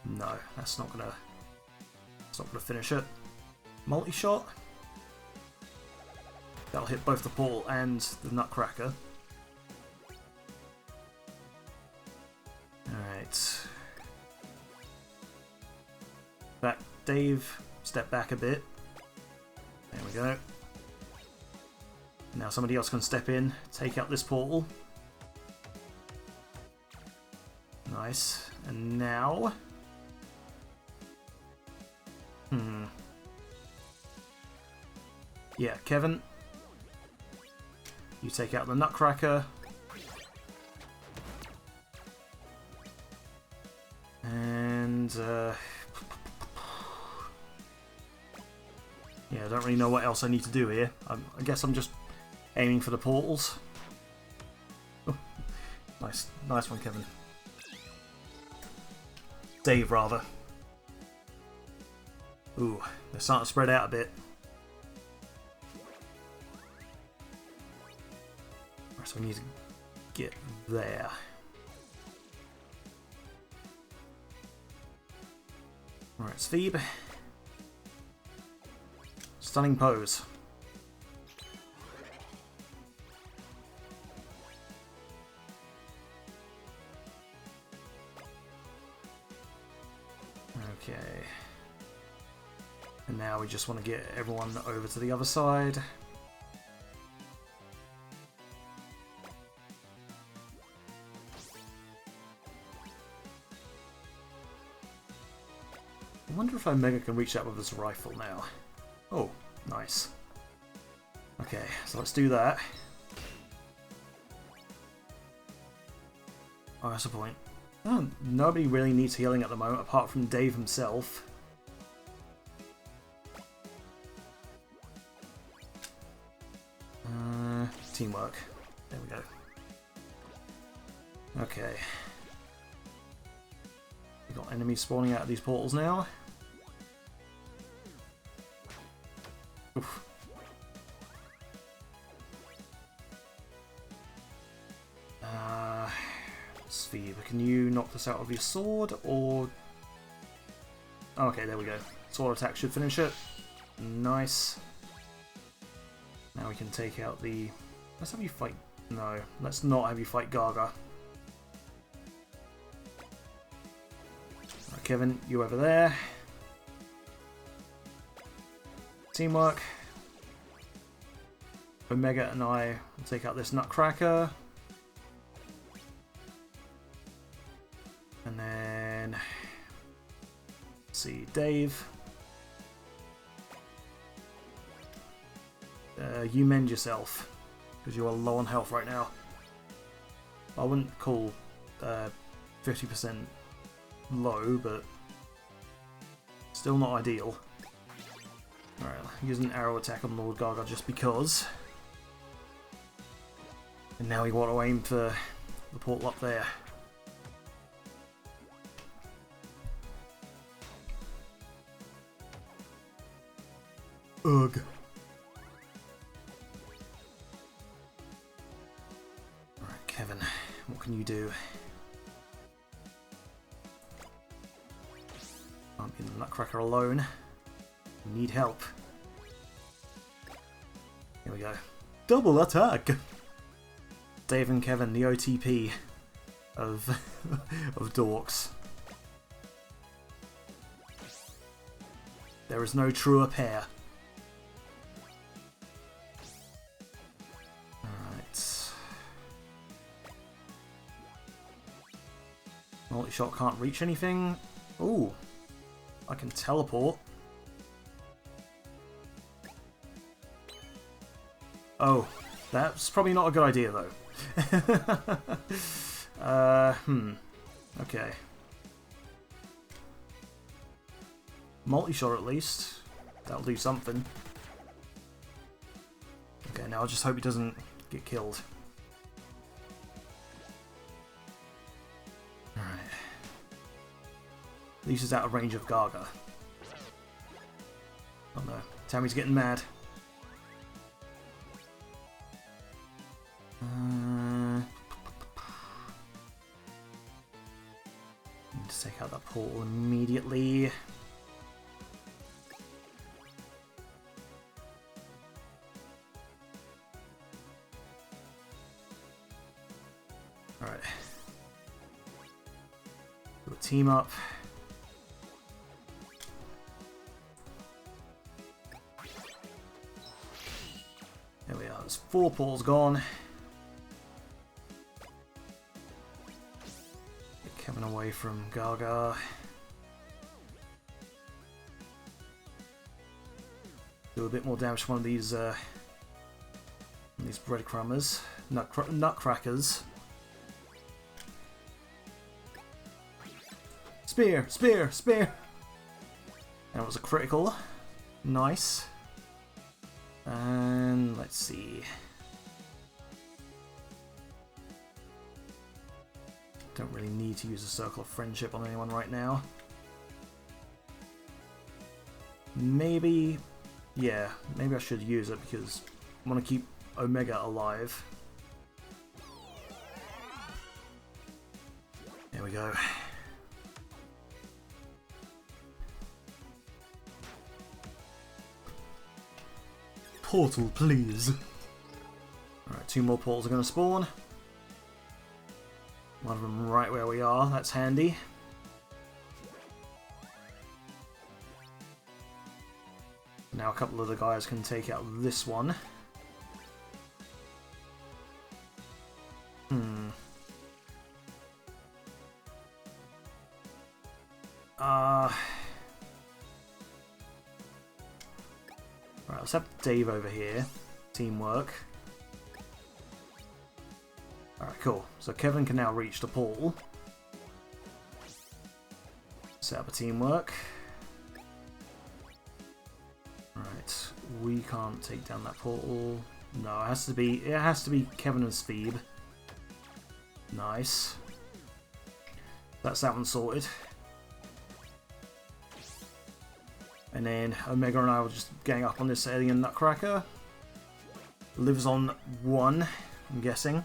No, that's not gonna finish it. Multi-shot? That'll hit both the portal and the nutcracker. Alright. Back, Dave, step back a bit. There we go. Now somebody else can step in, take out this portal. Nice. And now... Yeah, Kevin. You take out the Nutcracker. And, yeah, I don't really know what else I need to do here. I guess I'm just aiming for the portals. Oh, nice one, Kevin. Dave, rather. Ooh, they're starting to spread out a bit. Right, so we need to get there. Alright, Sveeb. Stunning pose. Okay. And now we just want to get everyone over to the other side. I wonder if Omega can reach that with his rifle now. Oh, nice. Okay, so let's do that. Oh, that's a point. Oh, nobody really needs healing at the moment, apart from Dave himself. Teamwork. There we go. Okay. We've got enemies spawning out of these portals now. Oof. Sveeb, can you knock this out with your sword, or... Okay, there we go. Sword attack should finish it. Nice. Now we can take out the... Let's have you fight... No, let's not have you fight Gaga. Right, Kevin, you over there. Teamwork. Omega and I will take out this Nutcracker. And then... Let's see, Dave. You mend yourself, because you are low on health right now. I wouldn't call 50% low, but still not ideal. Alright, use an arrow attack on Lord Gaga just because. And now we want to aim for the portal up there. Ugh. Alright, Kevin, what can you do? I'm in the Nutcracker alone. Need help. Here we go. Double attack! Dave and Kevin, the OTP of of Dorks. There is no truer pair. Alright. Multi-shot can't reach anything. Ooh. I can teleport. Oh, that's probably not a good idea, though. Okay. Multi-shot, at least. That'll do something. Okay, now I just hope he doesn't get killed. Alright. At least he's out of range of Gaga. Oh no, Tammy's getting mad. Need to take out that portal immediately. Alright. Do a team up. There we are, there's 4 portals gone. Kevin away from Gaga. do a bit more damage to one of these breadcrumbers, nutcrackers. Spear, spear, spear. That was a critical. Nice. And let's see. Don't really need to use a Circle of Friendship on anyone right now. Maybe, yeah, maybe I should use it because I want to keep Omega alive. There we go. Portal, please. Alright, 2 more portals are going to spawn. One of them right where we are, that's handy. Now a couple of the guys can take out this one. Right, let's have Dave over here. Teamwork. Alright, cool. So Kevin can now reach the portal. Set up a teamwork. Right, we can't take down that portal. No, it has to be Kevin and Speed. Nice. That's that one sorted. And then Omega and I will just gang up on this alien nutcracker. Lives on 1, I'm guessing.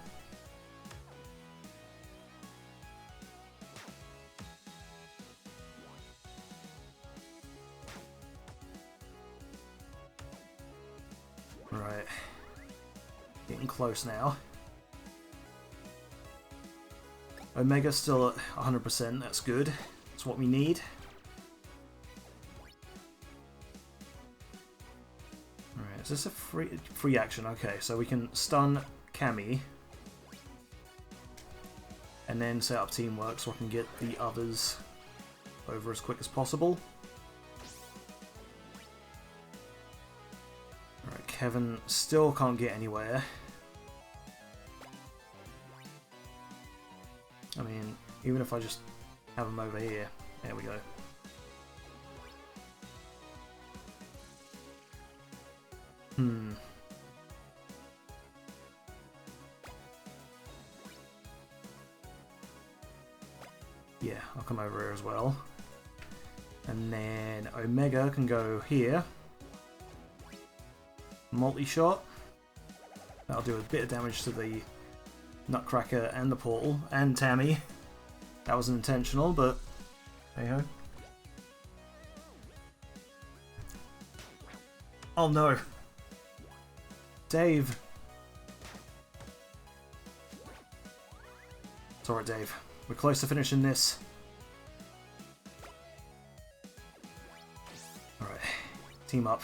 Right. Getting close now. Omega's still at 100%, that's good. That's what we need. Alright, is this a free action? Okay, so we can stun Cammy. And then set up teamwork so I can get the others over as quick as possible. Alright, Kevin still can't get anywhere. I mean, even if I just have him over here. There we go. Yeah, I'll come over here as well. And then Omega can go here. Multi-shot. That'll do a bit of damage to the Nutcracker and the portal, and Tammy. That wasn't intentional, but hey-ho. Oh no! Dave! It's alright, Dave. We're close to finishing this. Alright, team up.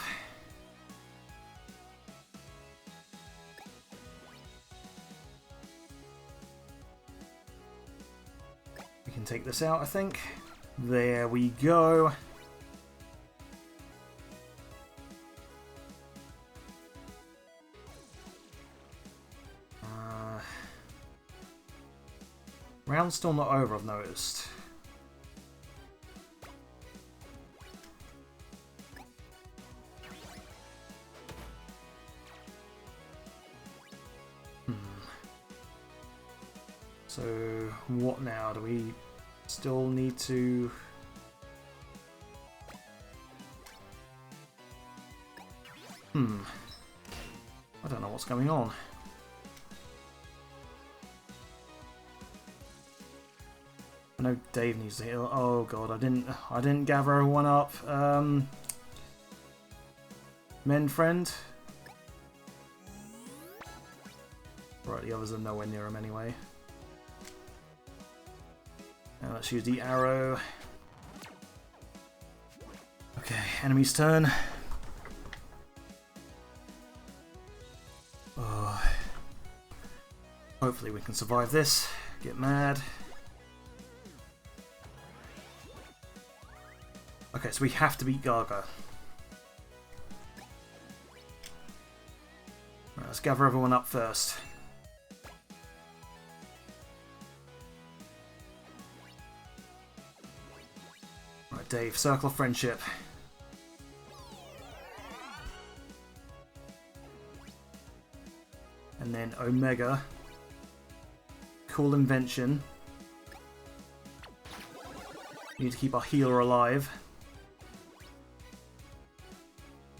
We can take this out, I think. There we go. Round's still not over, I've noticed. So, what now? Do we still need to... I don't know what's going on. I know Dave needs to heal. Oh god, I didn't gather everyone up. Men friend. Right, the others are nowhere near him anyway. Now let's use the arrow. Okay, enemy's turn. Oh. Hopefully we can survive this. Get mad. Okay, so we have to beat Gaga. Let's gather everyone up first. Right, Dave, Circle of Friendship. And then Omega. Cool Invention. We need to keep our healer alive.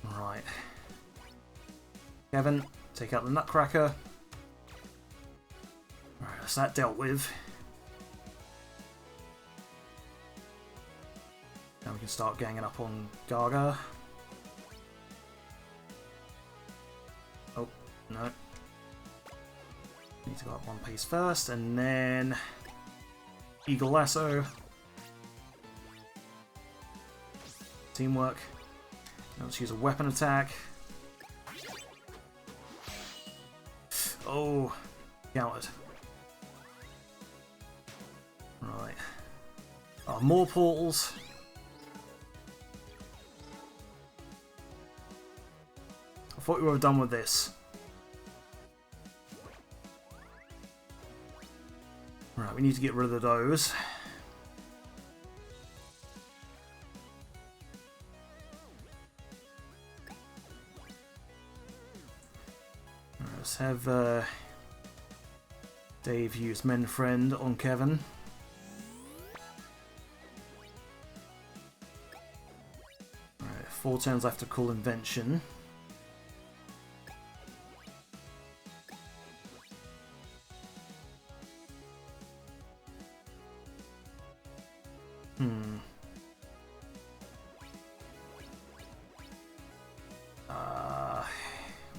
Right. Kevin, take out the Nutcracker. Right, that's that dealt with. Now we can start ganging up on Gaga. Oh, no. Need to go up one piece first, and then Eagle Lasso. Teamwork. Now let's use a weapon attack. Oh, countered. Right. Oh, more portals. I thought we were done with this. Right, we need to get rid of those. Right, let's have Dave use Mend Friend on Kevin. Right, 4 turns left to Cool Invention.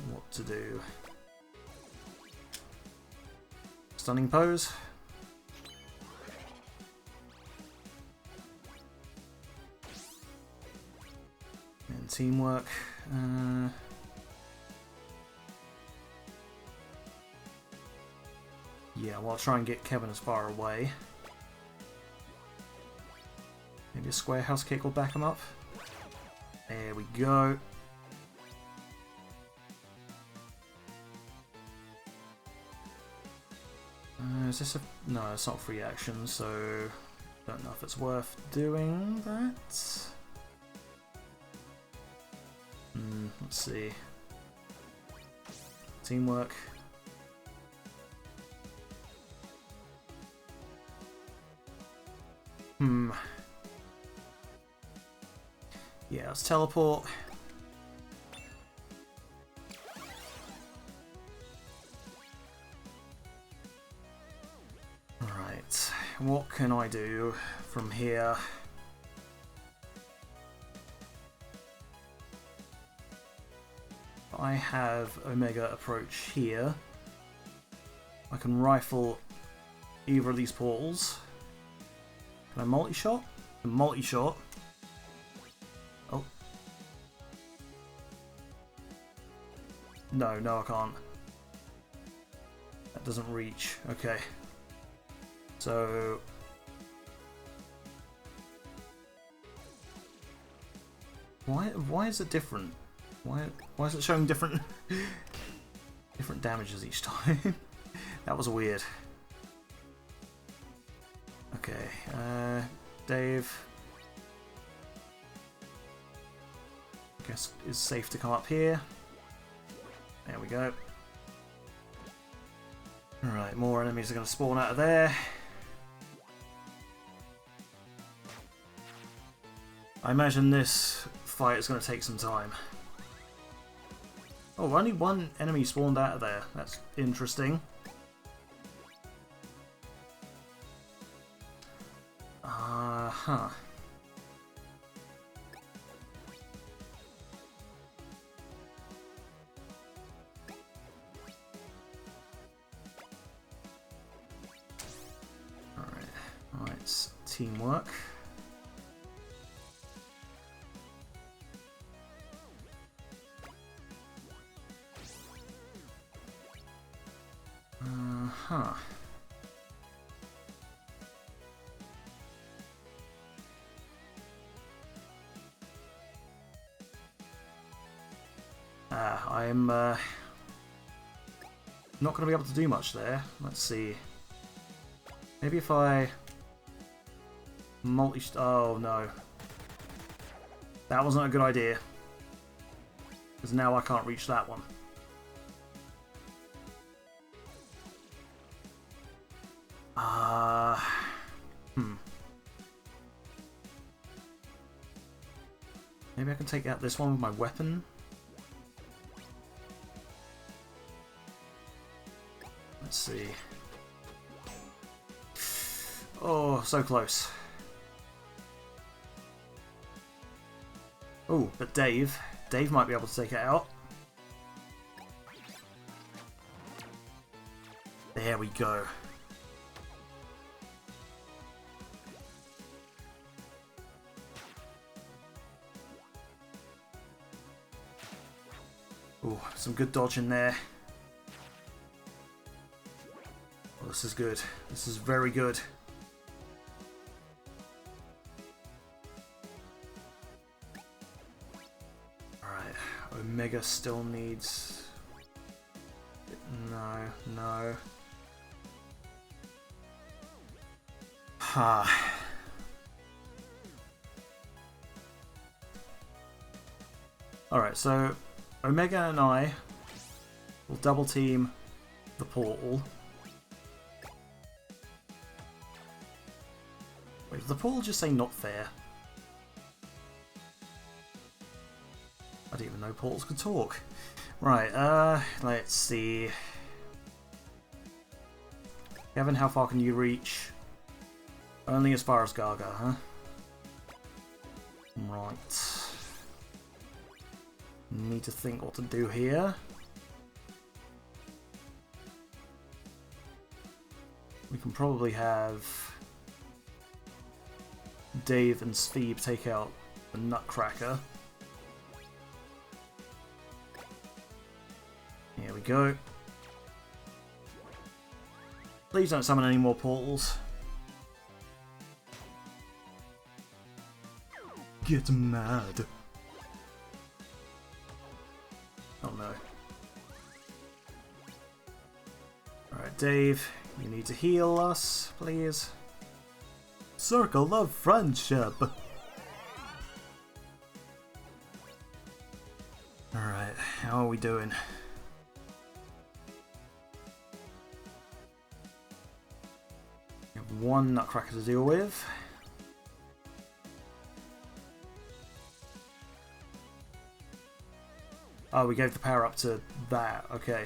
What to do? Stunning pose. And teamwork. Yeah, well, I'll try and get Kevin as far away. Maybe a square house kick will back him up. There we go. Is this a... No, it's not free action, so... Don't know if it's worth doing that. Let's see. Teamwork. Yeah, let's teleport. Right, what can I do from here? I have Omega approach here. I can rifle either of these portals. Can I multi-shot? Multi-shot. Oh. No, I can't. That doesn't reach. Okay. So... Why is it different? Why is it showing different different damages each time? That was weird. Okay, Dave. I guess it's safe to come up here. There we go. Alright, more enemies are going to spawn out of there. I imagine this fight is going to take some time. Oh, only one enemy spawned out of there. That's interesting. Huh. Alright, it's teamwork. Huh. I'm not going to be able to do much there. Let's see. Maybe if I oh no. That wasn't a good idea. Because now I can't reach that one. Maybe I can take out this one with my weapon. Let's see. Oh, so close. Oh, but Dave might be able to take it out. There we go. Oh, some good dodge in there. Oh, this is good. This is very good. Alright, Omega still needs... No. Ha. Alright, so Omega and I will double team the portal. Wait, did the portal just say not fair? I didn't even know portals could talk. Right, let's see. Kevin, how far can you reach? Only as far as Gaga, huh? Right. Need to think what to do here. We can probably have Dave and Steve take out the Nutcracker. Here we go. Please don't summon any more portals. Get mad. Oh no. Alright, Dave, you need to heal us, please. Circle of friendship. Alright, how are we doing? We have one Nutcracker to deal with. Oh, we gave the power up to that. Okay.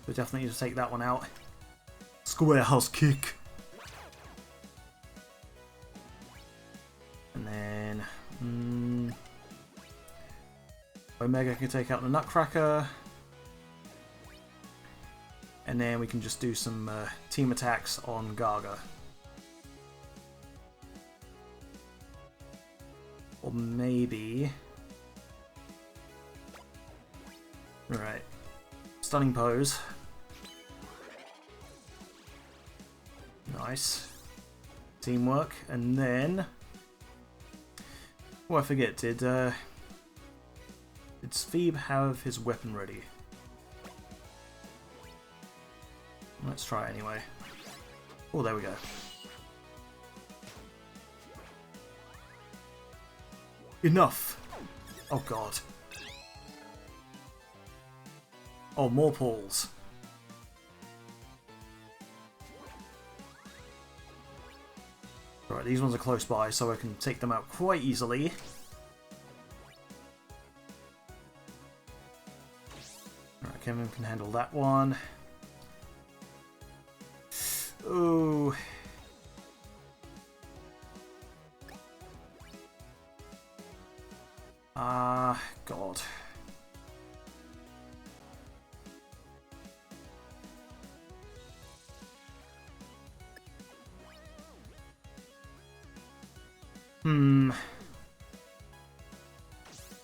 We definitely need to take that one out. Square house kick. And then... Omega can take out the Nutcracker. And then we can just do some team attacks on Gaga. Or maybe... Right. Stunning pose. Nice. Teamwork. And then... Oh, I forget. Did Phoebe have his weapon ready? Let's try it anyway. Oh, there we go. Enough! Oh god. Oh, more pools. Right, these ones are close by, so I can take them out quite easily. Alright, Kevin can handle that one. Ooh. God.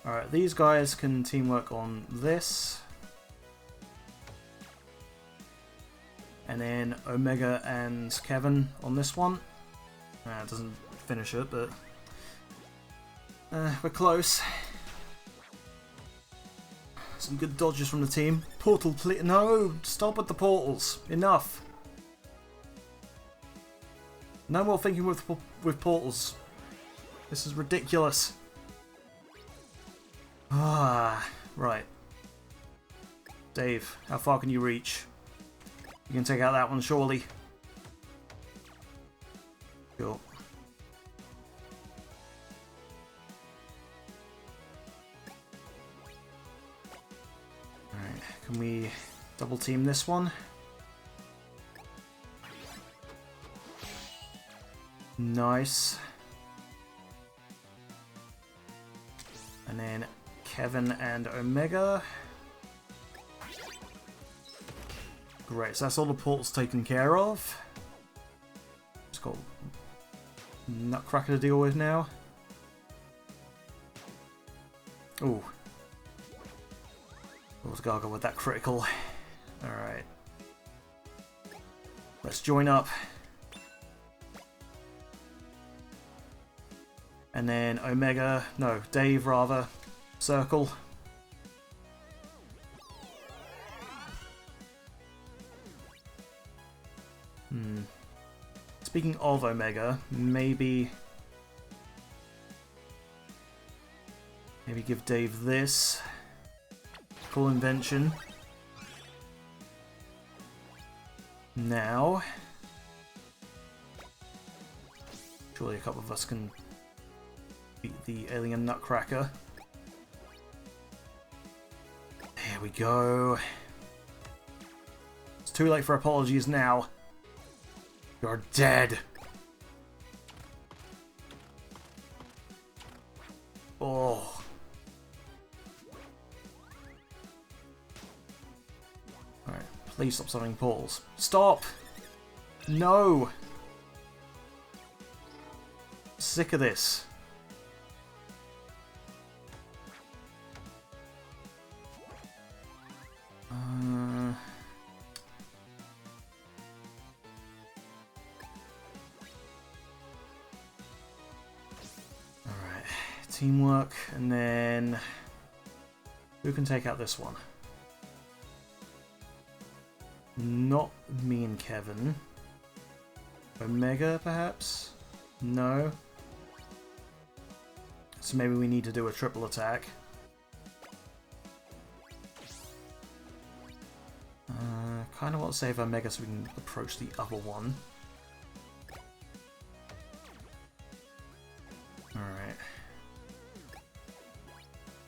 Alright, these guys can teamwork on this. And then Omega and Kevin on this one. It doesn't finish it, but we're close. Some good dodges from the team. Portal, please. No! Stop with the portals. Enough. No more thinking with portals. This is ridiculous. Ah, right. Dave, how far can you reach? You can take out that one, surely. Sure. Alright, can we double team this one? Nice. And then Kevin and Omega. Great, so that's all the portals taken care of. Just got Nutcracker to deal with now. Ooh. Let's go with that critical. Alright. Let's join up. And then Omega, no, Dave rather, circle. Speaking of Omega, maybe give Dave this. Cool invention. Now, surely a couple of us can beat the alien Nutcracker. There we go. It's too late for apologies now. You're dead. Oh. Alright, please stop summoning portals. Stop! No! Sick of this. Teamwork, and then who can take out this one? Not me and Kevin. Omega, perhaps? No. So maybe we need to do a triple attack. Kind of want to save Omega so we can approach the other one. Alright.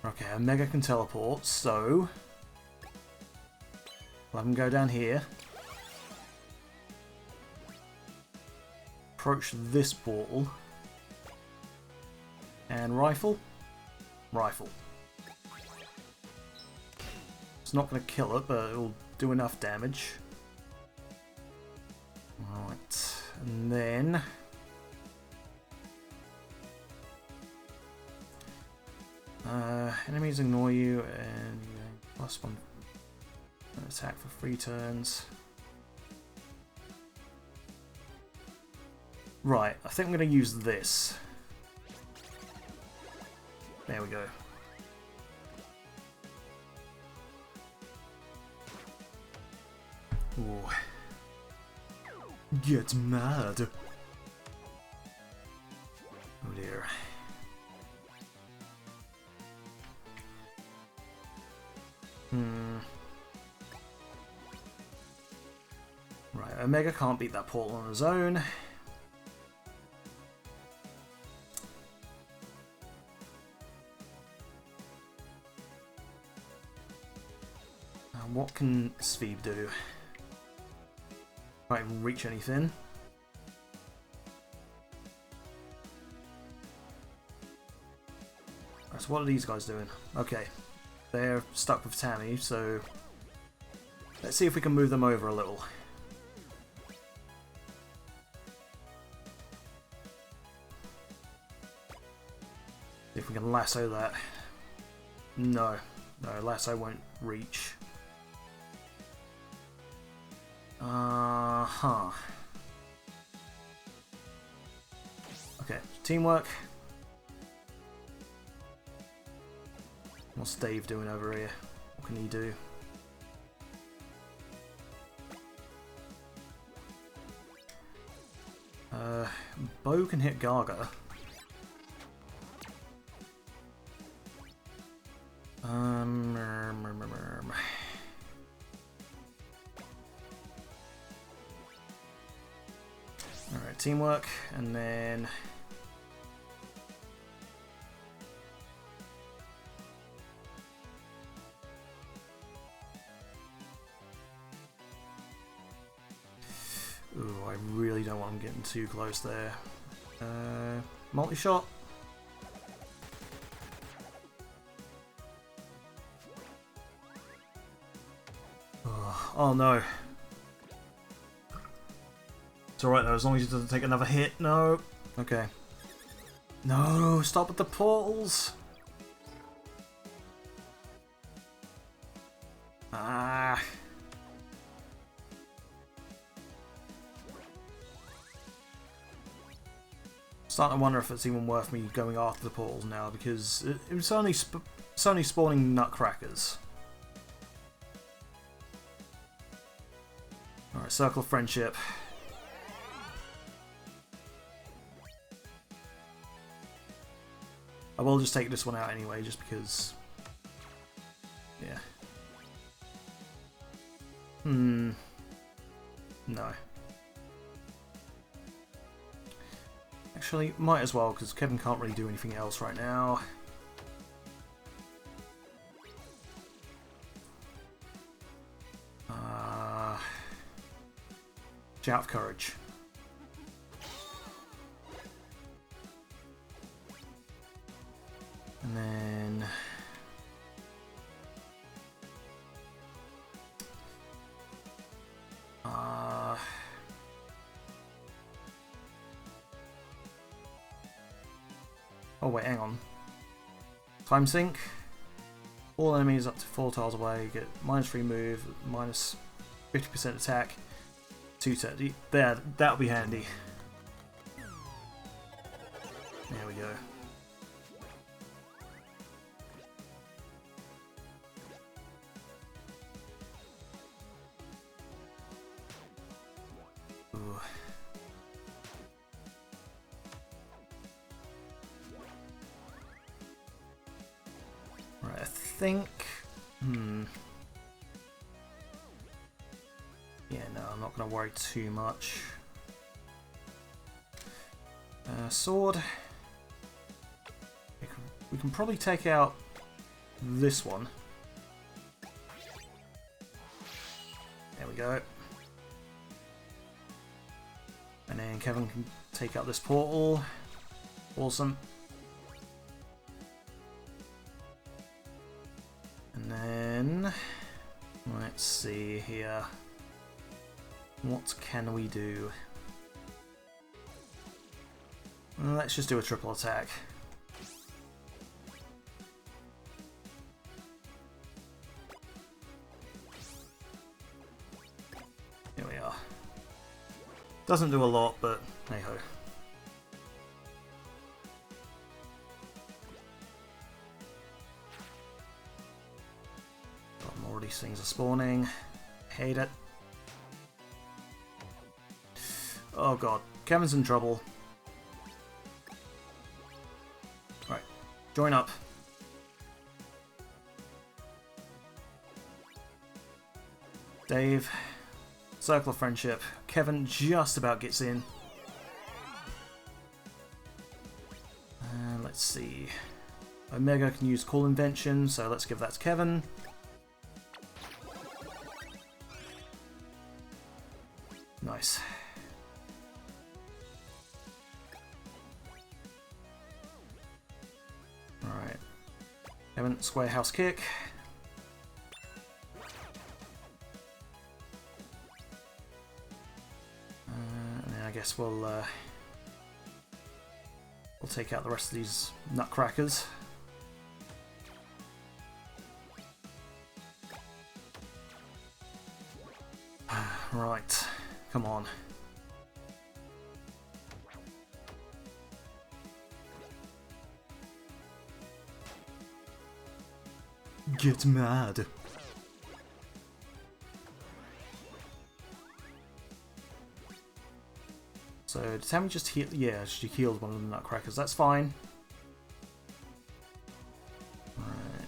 Okay, Omega can teleport, so let him go down here. Approach this portal. And rifle. Rifle. It's not going to kill it, but it will do enough damage. Right, and then enemies ignore you, and you gain +1 attack for 3 turns. Right, I think I'm going to use this. There we go. Ooh. Get mad. Oh dear. Right, Omega can't beat that portal on his own. What can Sveeb do? Can't even reach anything. Right, so what are these guys doing? Okay, they're stuck with Tammy, so let's see if we can move them over a little. See if we can lasso that. No, lasso won't reach. Okay, teamwork. What's Dave doing over here? What can he do? Bo can hit Gaga. Alright, teamwork, and then... Ooh, I really don't want him getting too close there. Multi-shot. Oh no. It's alright though, as long as he doesn't take another hit. No. Okay. No, stop with the portals. Ah. Starting to wonder if it's even worth me going after the portals now, because it's only spawning nutcrackers. Alright, Circle of Friendship. I will just take this one out anyway, just because... Yeah. No. Actually, might as well, because Kevin can't really do anything else right now. Shout of Courage. And then... Oh wait, hang on. Time Sink. All enemies up to 4 tiles away get -3 move, -50% attack, 2 turn. There, that'll be handy. There we go. Ooh. Right, I think... Yeah, no, I'm not going to worry too much. Sword. We can probably take out this one. There we go. And then Kevin can take out this portal. Awesome. And then... Let's see here. What can we do? Let's just do a triple attack. Here we are. Doesn't do a lot, but hey ho. God, more of these things are spawning. Hate it. Oh god, Kevin's in trouble. Right, join up. Dave, Circle of Friendship. Kevin just about gets in. Let's see. Omega can use Call Invention, so let's give that to Kevin. Nice. Alright. Kevin, Square House Kick. And then I guess we'll take out the rest of these nutcrackers. Right, come on. Get mad. So, did Tammy just heal? Yeah, she healed one of the nutcrackers. That's fine. Alright.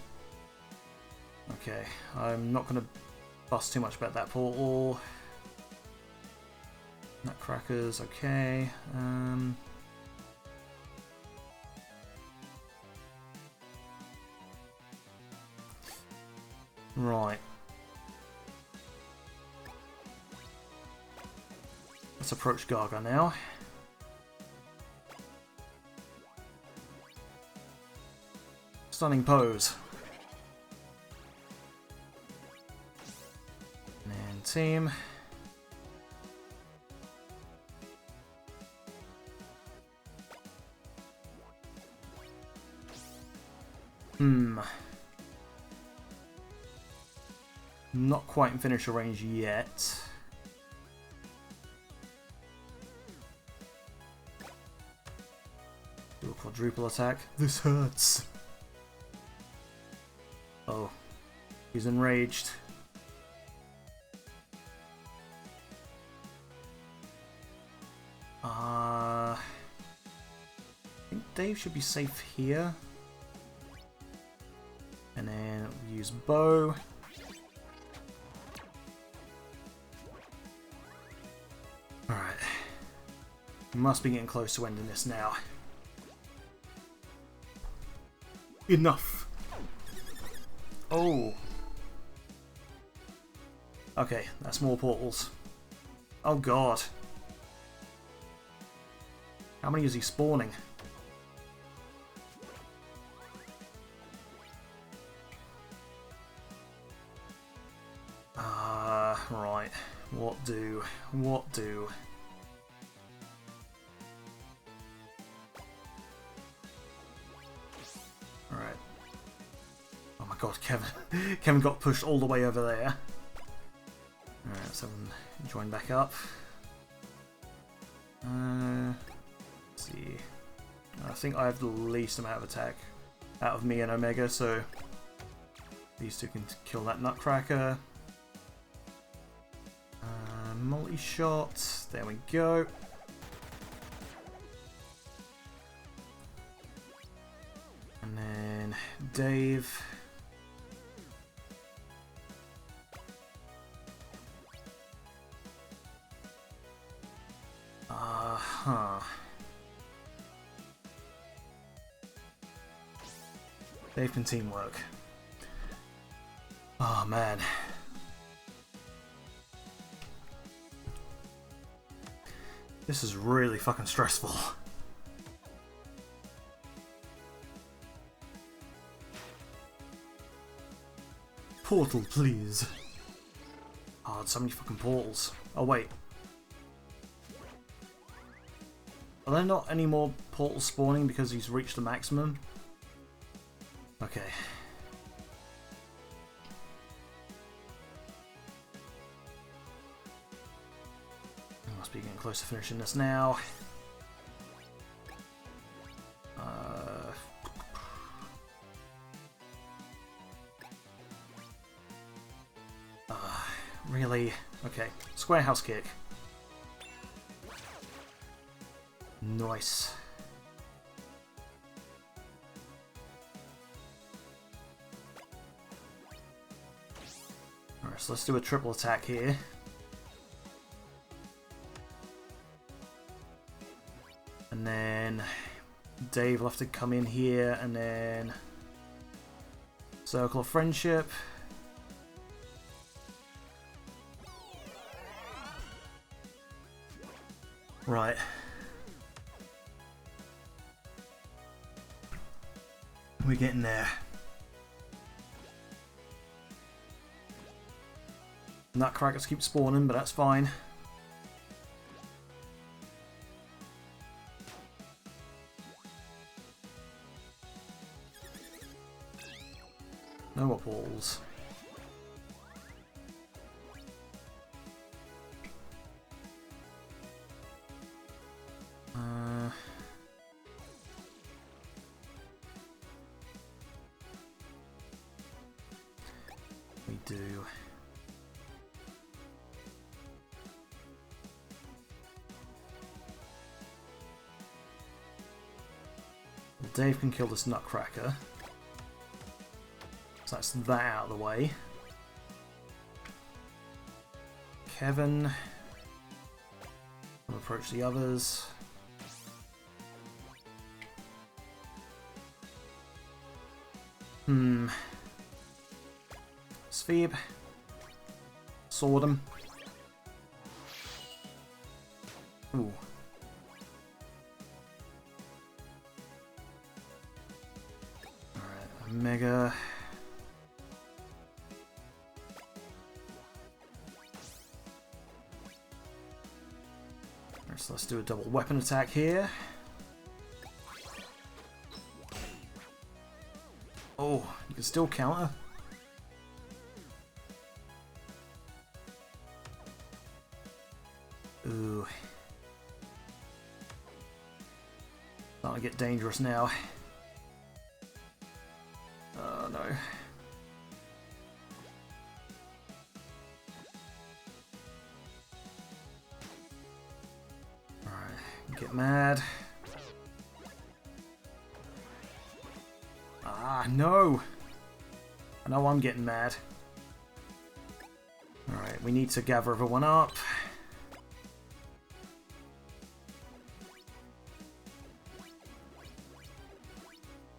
Okay, I'm not going to fuss too much about that portal. Nutcrackers, okay. Right. Let's approach Gaga now. Stunning pose. And team. Not quite in finisher range yet. Do a quadruple attack. This hurts. Oh, he's enraged. I think Dave should be safe here. And then we'll use bow. Alright. Must be getting close to ending this now. Enough! Oh! Okay, that's more portals. Oh god. How many is he spawning? Right. What do? What do? Alright. Oh my god, Kevin. Kevin got pushed all the way over there. Alright, so join back up. Let's see. I think I have the least amount of attack out of me and Omega, so these two can kill that Nutcracker. Multi-shot. There we go. And then Dave. Dave can teamwork. Oh man. This is really fucking stressful. Portal, please. Oh, so many fucking portals. Oh, wait. Are there not any more portals spawning because he's reached the maximum? Okay. Must be getting close to finishing this now. Really? Okay. Square house kick. Nice. Alright, so let's do a triple attack here. And then Dave will have to come in here and then Circle of Friendship. Right. We're getting there. Nutcrackers keep spawning, but that's fine. No more balls. do? Well, Dave can kill this Nutcracker. So that's that out of the way. Kevin will approach the others. Spheeb. Sword him. Ooh. Alright, Omega. So let's do a double weapon attack here. Oh, you can still counter. Ooh. Starting to get dangerous now. Oh no. Alright, get mad. Ah, no! I know I'm getting mad. Alright, we need to gather everyone up.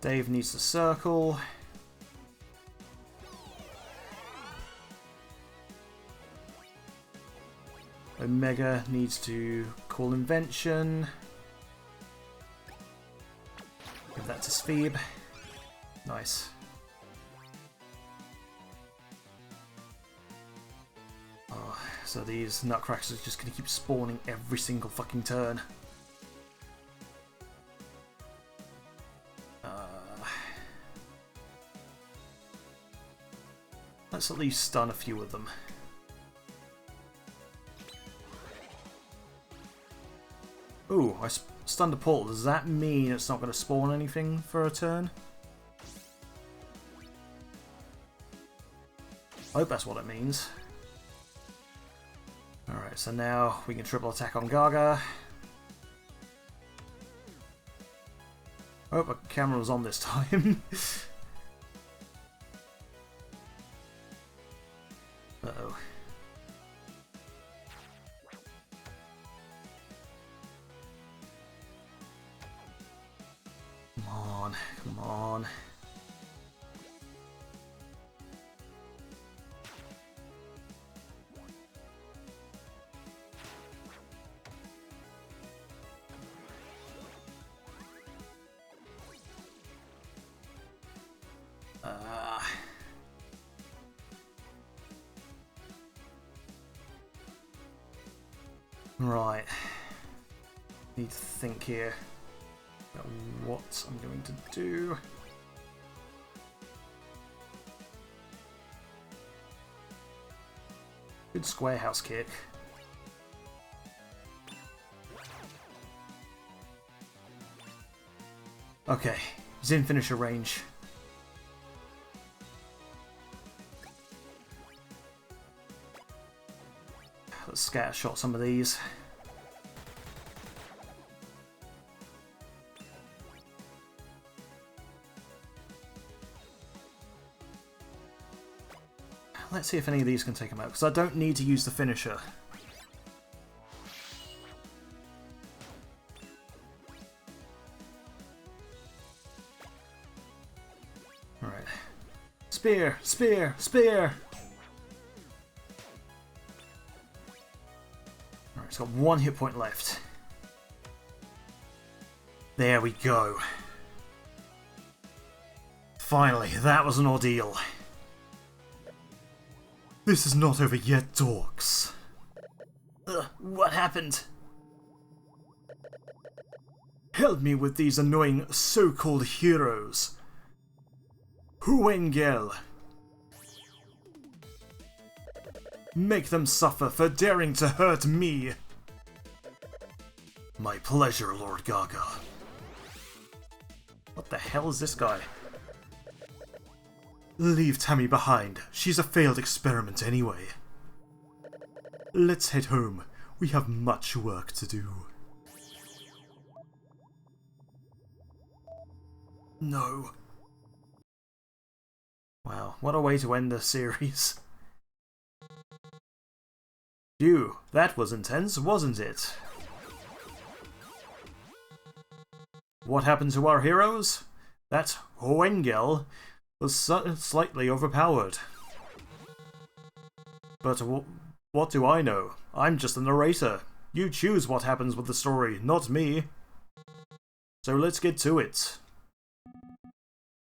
Dave needs to circle. Omega needs to call invention. Give that to Spheeb. Nice. Oh, so these Nutcrackers are just going to keep spawning every single fucking turn. Let's at least stun a few of them. Ooh, I stunned a portal. Does that mean it's not going to spawn anything for a turn? I hope that's what it means. Alright, so now we can triple attack on Gaga. I hope my camera was on this time. Uh-oh. Come on, come on. Right. Need to think here about what I'm going to do. Good square house kick. Okay, he's in finisher range. Let's scatter shot some of these. Let's see if any of these can take him out, because I don't need to use the finisher. Alright. Spear! Spear! Spear! Alright, it's got one hit point left. There we go. Finally, that was an ordeal. This is not over yet, dorks. What happened? Help me with these annoying so-called heroes. Huengel. Make them suffer for daring to hurt me. My pleasure, Lord Gaga. What the hell is this guy? Leave Tammy behind. She's a failed experiment anyway. Let's head home. We have much work to do. No. Wow, what a way to end the series. Phew, that was intense, wasn't it? What happened to our heroes? That Hoengel was slightly overpowered. But what do I know? I'm just a narrator. You choose what happens with the story, not me. So let's get to it.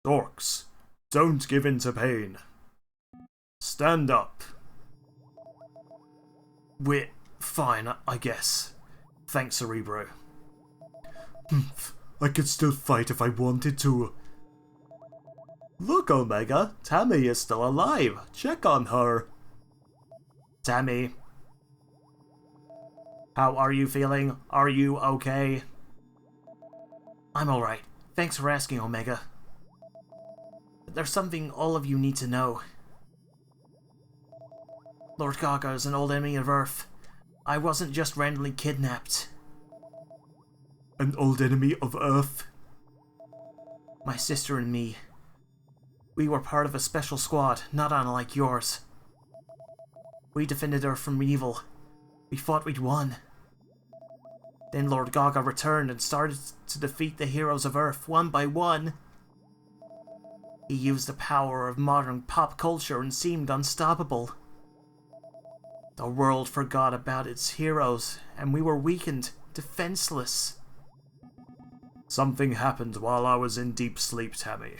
Dorks, don't give in to pain. Stand up. We're fine, I guess. Thanks, Cerebro. I could still fight if I wanted to. Look, Omega, Tammy is still alive. Check on her. Tammy. How are you feeling? Are you okay? I'm alright. Thanks for asking, Omega. But there's something all of you need to know. Lord Gaga is an old enemy of Earth. I wasn't just randomly kidnapped. An old enemy of Earth? My sister and me. We were part of a special squad, not unlike yours. We defended Earth from evil. We thought we'd won. Then Lord Gaga returned and started to defeat the heroes of Earth one by one. He used the power of modern pop culture and seemed unstoppable. The world forgot about its heroes, and we were weakened, defenseless. Something happened while I was in deep sleep, Tammy.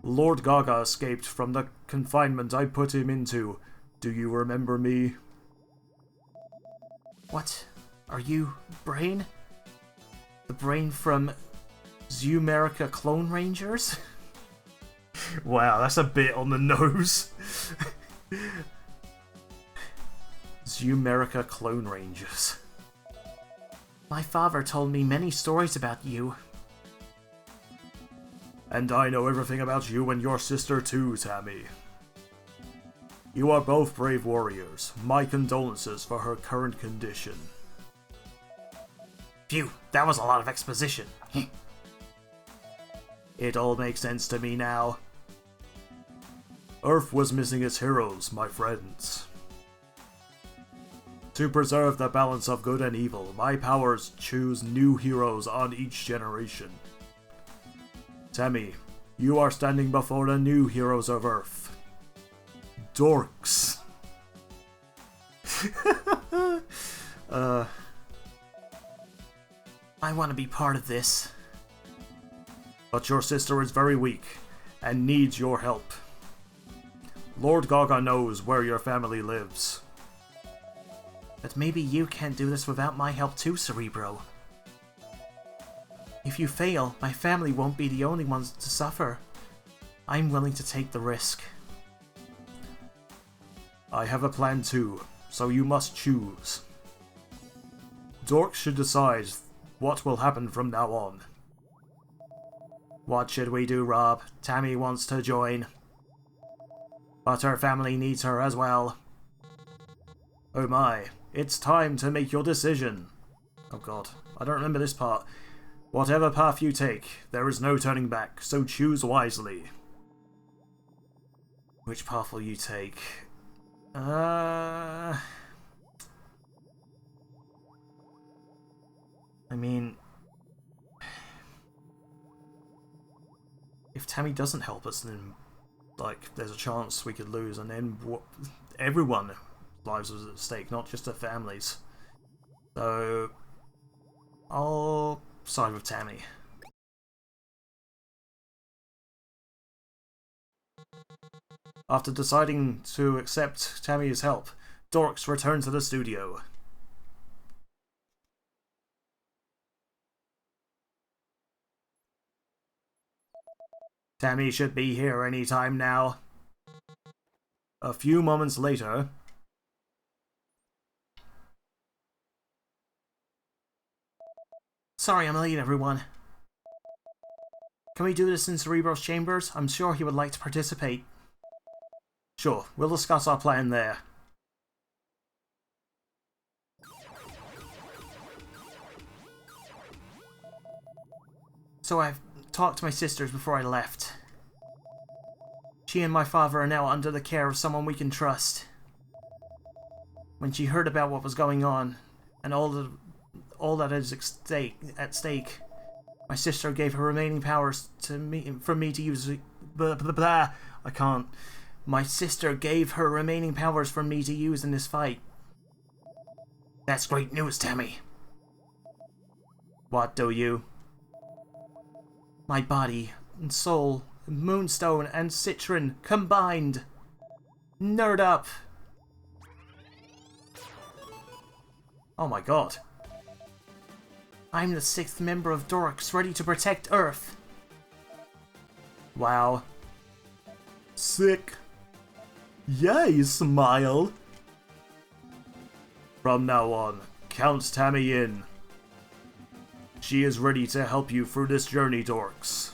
Lord Gaga escaped from the confinement I put him into. Do you remember me? What? Are you Brain? The Brain from Zoomerica Clone Rangers? Wow, that's a bit on the nose. Zoomerica Clone Rangers. My father told me many stories about you. And I know everything about you and your sister too, Tammy. You are both brave warriors. My condolences for her current condition. Phew, that was a lot of exposition. It all makes sense to me now. Earth was missing its heroes, my friends. To preserve the balance of good and evil, my powers choose new heroes on each generation. Tammy, you are standing before the new heroes of Earth. Dorks. I want to be part of this. But your sister is very weak, and needs your help. Lord Gaga knows where your family lives. But maybe you can't do this without my help too, Cerebro. If you fail, my family won't be the only ones to suffer. I'm willing to take the risk. I have a plan too, so you must choose. Dork should decide what will happen from now on. What should we do, Rob? Tammy wants to join. But her family needs her as well. Oh my, it's time to make your decision. Oh god, I don't remember this part. Whatever path you take, there is no turning back, so choose wisely. Which path will you take? I mean, if Tammy doesn't help us, then like there's a chance we could lose, and then everyone's lives was at stake, not just their families. So I'll side with Tammy. After deciding to accept Tammy's help, Dorks returned to the studio. Tammy should be here any time now. A few moments later... Sorry I'm late, everyone. Can we do this in Cerebro's chambers? I'm sure he would like to participate. Sure, we'll discuss our plan there. So I've talked to my sisters before I left. She and my father are now under the care of someone we can trust. When she heard about what was going on, and all that is at stake, my sister gave her remaining powers to me for me to use. I can't. My sister gave her remaining powers for me to use in this fight. That's great news, Tammy. What do you? My body and soul, Moonstone and Citron combined. Nerd up. Oh my god. I'm the 6th member of Dorks, ready to protect Earth. Wow. Sick. Yay, smile. From now on, count Tammy in. She is ready to help you through this journey, Dorks.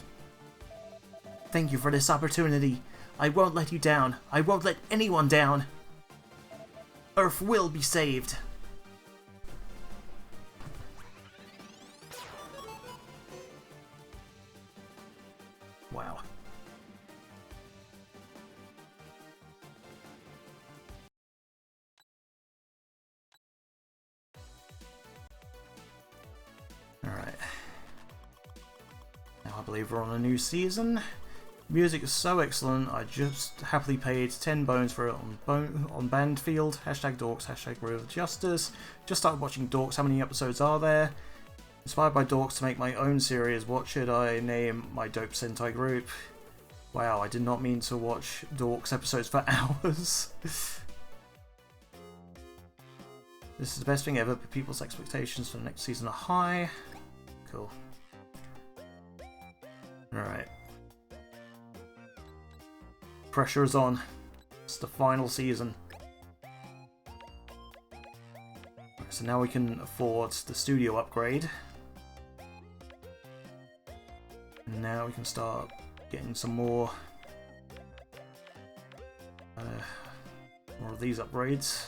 Thank you for this opportunity. I won't let you down. I won't let anyone down. Earth will be saved. Wow. Alright. Now I believe we're on a new season. Music is so excellent, I just happily paid 10 bones for it on Bandfield. Hashtag Dorks, hashtag Real Justice. Just started watching Dorks. How many episodes are there? Inspired by Dorks to make my own series. What should I name my dope Sentai group? Wow, I did not mean to watch Dorks episodes for hours. This is the best thing ever, but people's expectations for the next season are high. Cool. Alright. Pressure is on. It's the final season. So now we can afford the studio upgrade. And now we can start getting some more of these upgrades.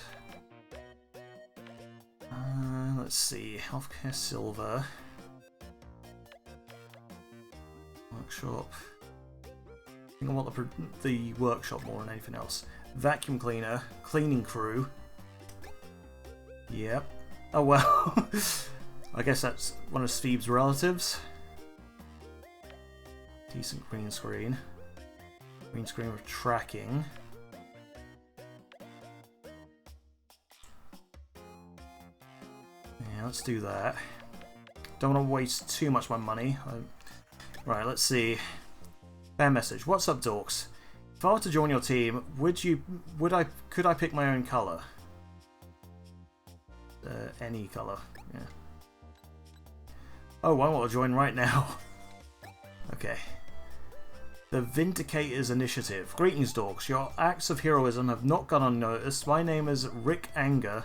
Let's see, healthcare silver, workshop. I think I want the workshop more than anything else. Vacuum cleaner, cleaning crew. Yep. Oh well. I guess that's one of Steve's relatives. Decent green screen. Green screen with tracking. Yeah, let's do that. Don't want to waste too much of my money. Right, let's see. Fan message. What's up, Dorks? If I were to join your team, could I pick my own colour? Any colour. Yeah. Oh, I want to join right now. Okay. The Vindicators Initiative. Greetings, Dorks. Your acts of heroism have not gone unnoticed. My name is Rick Anger,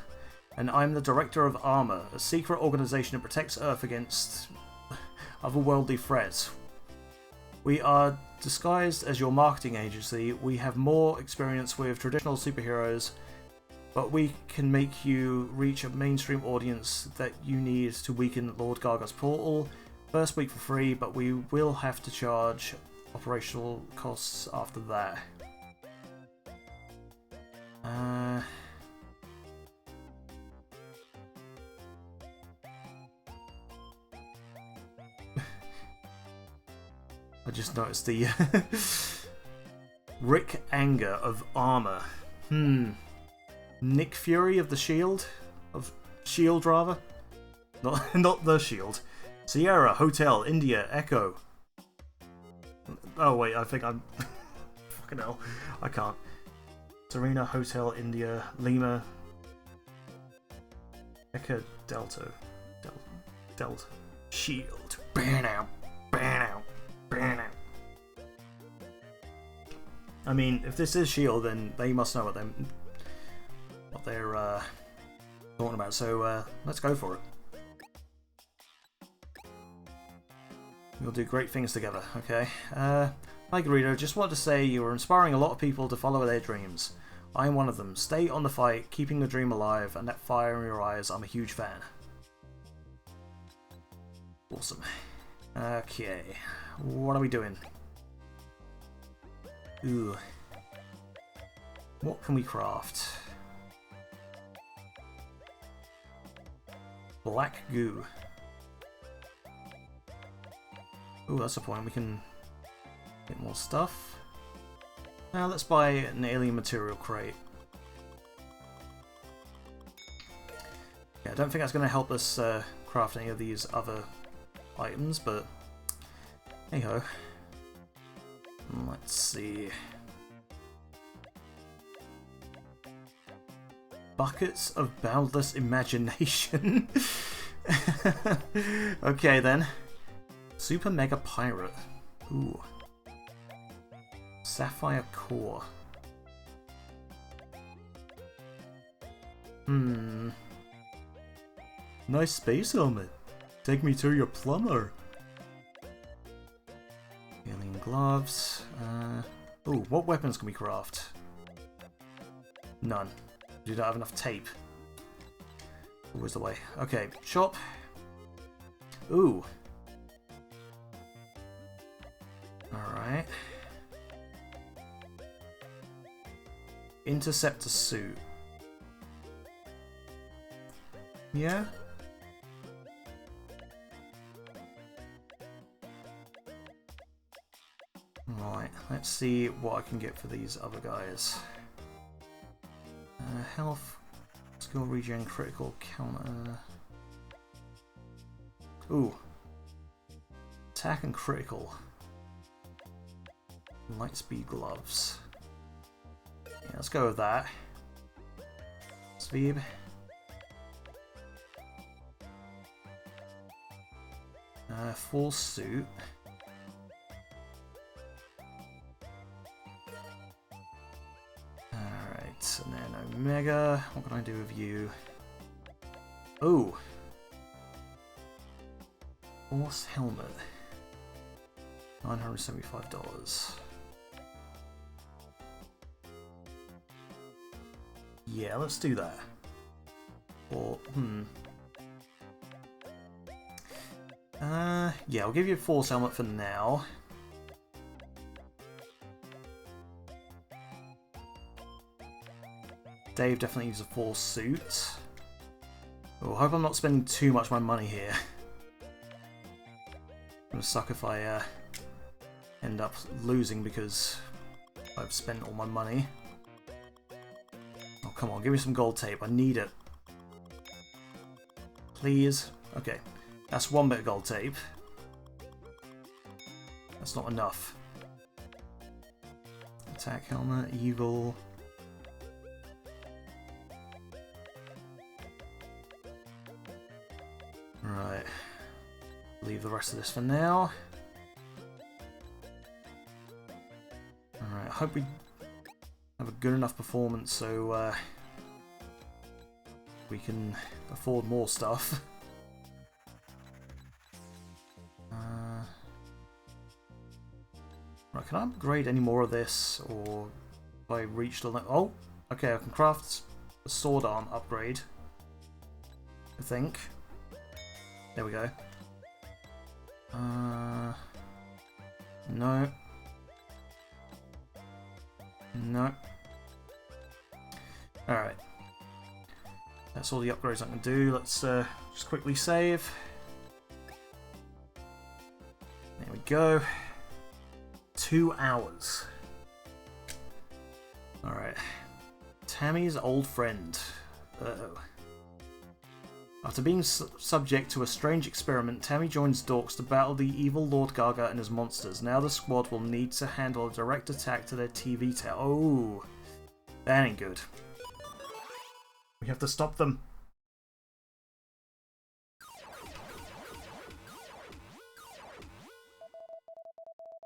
and I'm the Director of Armor, a secret organization that protects Earth against otherworldly threats. We are disguised as your marketing agency. We have more experience with traditional superheroes, but we can make you reach a mainstream audience that you need to weaken Lord Garga's portal. First week for free, but we will have to charge operational costs after that. I just noticed the Rick Anger of Armor. Nick Fury of the Shield? Of Shield, rather? Not the Shield. Sierra, Hotel, India, Echo. Oh wait, I think I'm... Fucking hell. I can't. Serena, Hotel, India, Lima. Echo, Delta. Delta. Shield. Ban out. Ban out. Ban out. I mean, if this is Shield, then they must know what they're talking about. So let's go for it. We'll do great things together, okay? Hi Greedo, just wanted to say you are inspiring a lot of people to follow their dreams. I am one of them. Stay on the fight, keeping the dream alive, and that fire in your eyes, I'm a huge fan. Awesome. Okay, what are we doing? Ooh. What can we craft? Black goo. Ooh, that's a point. We can get more stuff. Now let's buy an alien material crate. Yeah, I don't think that's going to help us craft any of these other items, but hey ho. Let's see. Buckets of boundless imagination. Okay then. Super Mega Pirate. Ooh. Sapphire Core. Nice space helmet. Take me to your plumber. Alien gloves. Ooh, what weapons can we craft? None. We don't have enough tape. Always the way. Okay, shop. Ooh. Alright. Interceptor suit. Yeah? Right, let's see what I can get for these other guys. Health, skill regen, critical counter. Ooh. Attack and critical. Light speed gloves. Yeah, let's go with that. Sveeb. Full suit. Alright, and then Omega. What can I do with you? Oh! Force helmet. $975. Yeah, let's do that. Or, yeah, I'll give you a Force helmet for now. Dave definitely needs a Force suit. Oh, I hope I'm not spending too much of my money here. I'm gonna suck if I end up losing because I've spent all my money. Oh, come on, give me some gold tape. I need it. Please. Okay, that's one bit of gold tape. That's not enough. Attack helmet, evil. Right. Leave the rest of this for now. Alright, I hope we have a good enough performance so we can afford more stuff. Right, can I upgrade any more of this, or have I reached the limit? Oh, okay, I can craft a sword arm upgrade, I think. There we go. No. No. Alright. That's all the upgrades I can do. Let's just quickly save. There we go. 2 hours. Alright. Tammy's old friend. Uh-oh. After being subject to a strange experiment, Tammy joins Dorks to battle the evil Lord Gaga and his monsters. Now the squad will need to handle a direct attack to their TV tower. Oh, that ain't good. We have to stop them.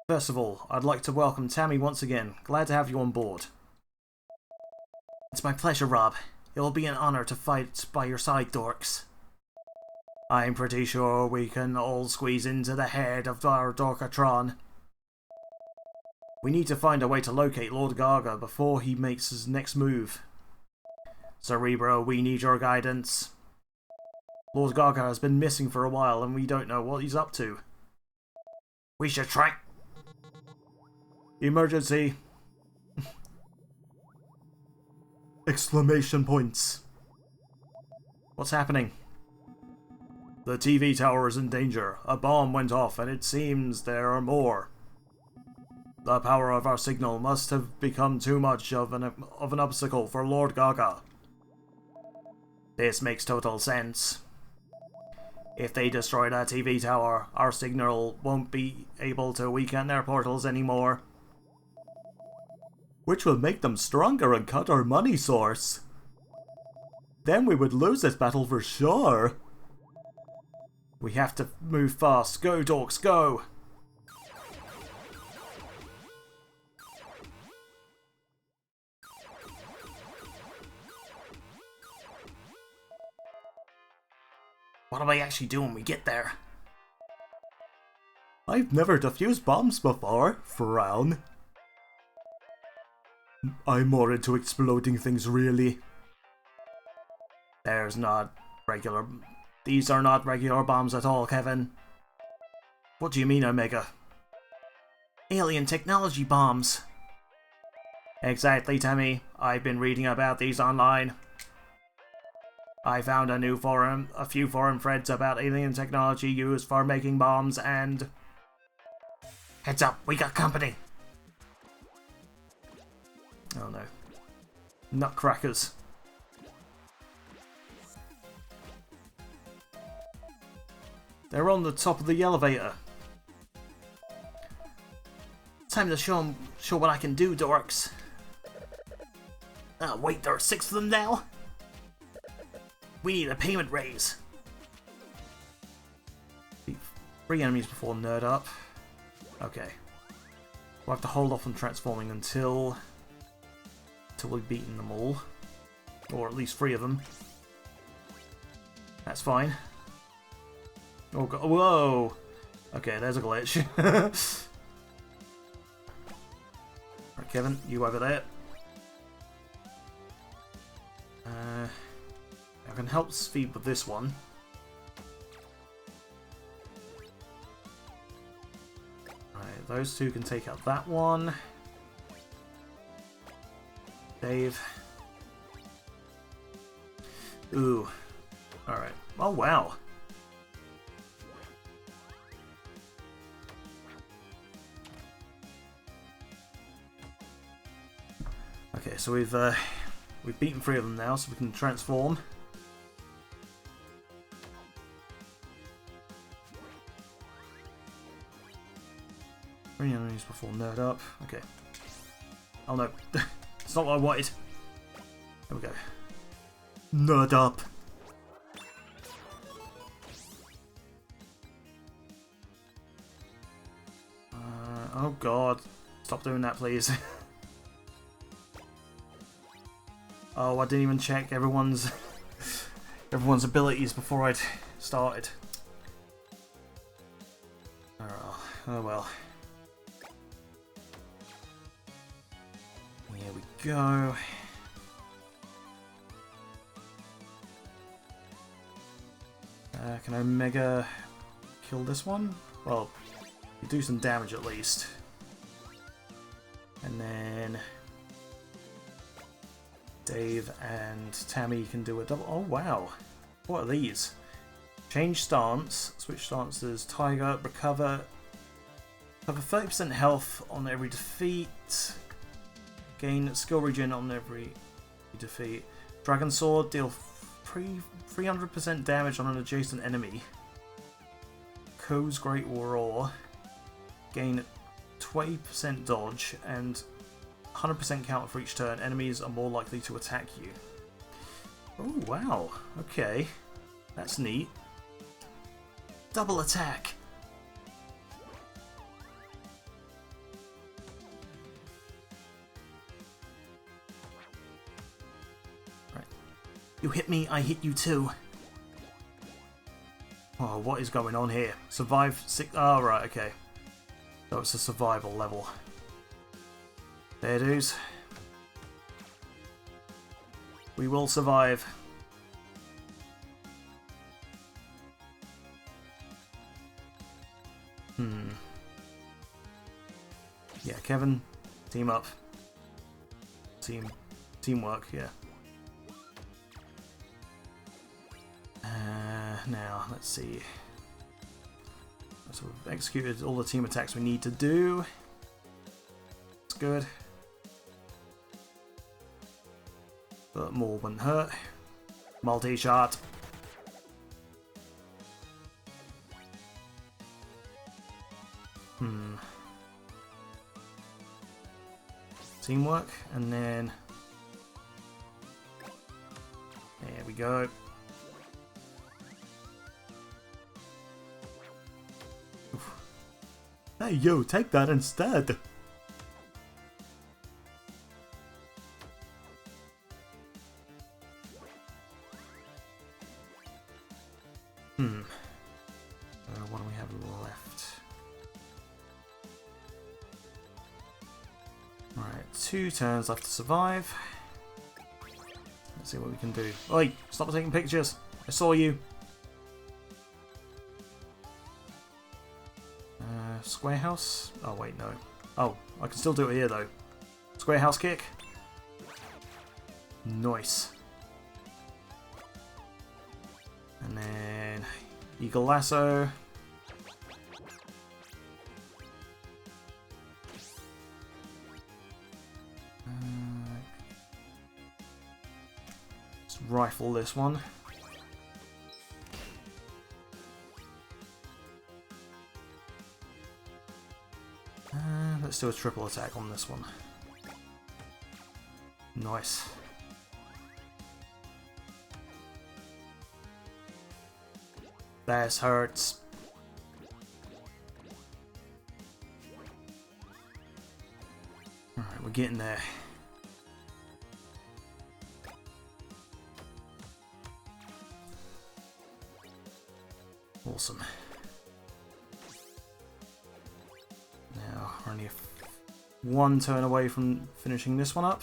First of all, I'd like to welcome Tammy once again. Glad to have you on board. It's my pleasure, Rob. It will be an honor to fight by your side, Dorks. I'm pretty sure we can all squeeze into the head of our Dorkatron. We need to find a way to locate Lord Gaga before he makes his next move. Cerebro, we need your guidance. Lord Gaga has been missing for a while and we don't know what he's up to. We should try... Emergency! Exclamation points. What's happening? The TV tower is in danger. A bomb went off and it seems there are more. The power of our signal must have become too much of an obstacle for Lord Gaga. This makes total sense. If they destroy that TV tower, our signal won't be able to weaken their portals anymore. Which will make them stronger and cut our money source. Then we would lose this battle for sure. We have to move fast. Go, Dorks, go! What do I actually do when we get there? I've never defused bombs before, frown. I'm more into exploding things, really. These are not regular bombs at all, Kevin. What do you mean, Omega? Alien technology bombs. Exactly, Tammy. I've been reading about these online. I found a few forum threads about alien technology used for making bombs and... Heads up, we got company! Oh no. Nutcrackers. They're on the top of the elevator. Time to show what I can do, Dorks. Oh wait, there are 6 of them now? We need a payment raise. 3 enemies before nerd up. Okay. We'll have to hold off on transforming until we've beaten them all. Or at least 3 of them. That's fine. Oh god, whoa! Okay, there's a glitch. Right, Kevin, you over there. I can help speed with this one. Right, those 2 can take out that one. Dave. Ooh. Alright. Oh, wow. Okay, so we've beaten 3 of them now, so we can transform. 3 enemies before nerd up. Okay. Oh no. It's not what I wanted. There we go. Nerd up. Oh god. Stop doing that, please. Oh, I didn't even check everyone's abilities before I'd started. Oh well. Here we go. Can Omega kill this one? Well, you do some damage at least. And then Dave and Tammy can do a double. Oh wow. What are these? Change stance, switch stances, Tiger, recover. Have a 30% health on every defeat. Gain skill regen on every defeat. Dragon Sword, deal 300% damage on an adjacent enemy. Ko's Great Roar. Gain 20% dodge and 100% counter for each turn. Enemies are more likely to attack you. Oh wow, okay. That's neat. Double attack! Right. You hit me, I hit you too. Oh, what is going on here? Survive 6. Oh, right, okay. So it's a survival level. There, dudes. We will survive. Yeah, Kevin, team up. Teamwork, yeah. Now, let's see. So we've executed all the team attacks we need to do. That's good. But more wouldn't hurt. Multi-shot. Teamwork, and then there we go. Oof. Hey yo, take that instead. What do we have left? Alright, 2 turns left to survive. Let's see what we can do. Oi! Stop taking pictures! I saw you! Square house? Oh wait, no. Oh, I can still do it here though. Square house kick. Nice. And then Eagle Lasso. Let's rifle this one. Let's do a triple attack on this one. Nice. That hurts. Alright, we're getting there. Awesome. Now, we're only one turn away from finishing this one up.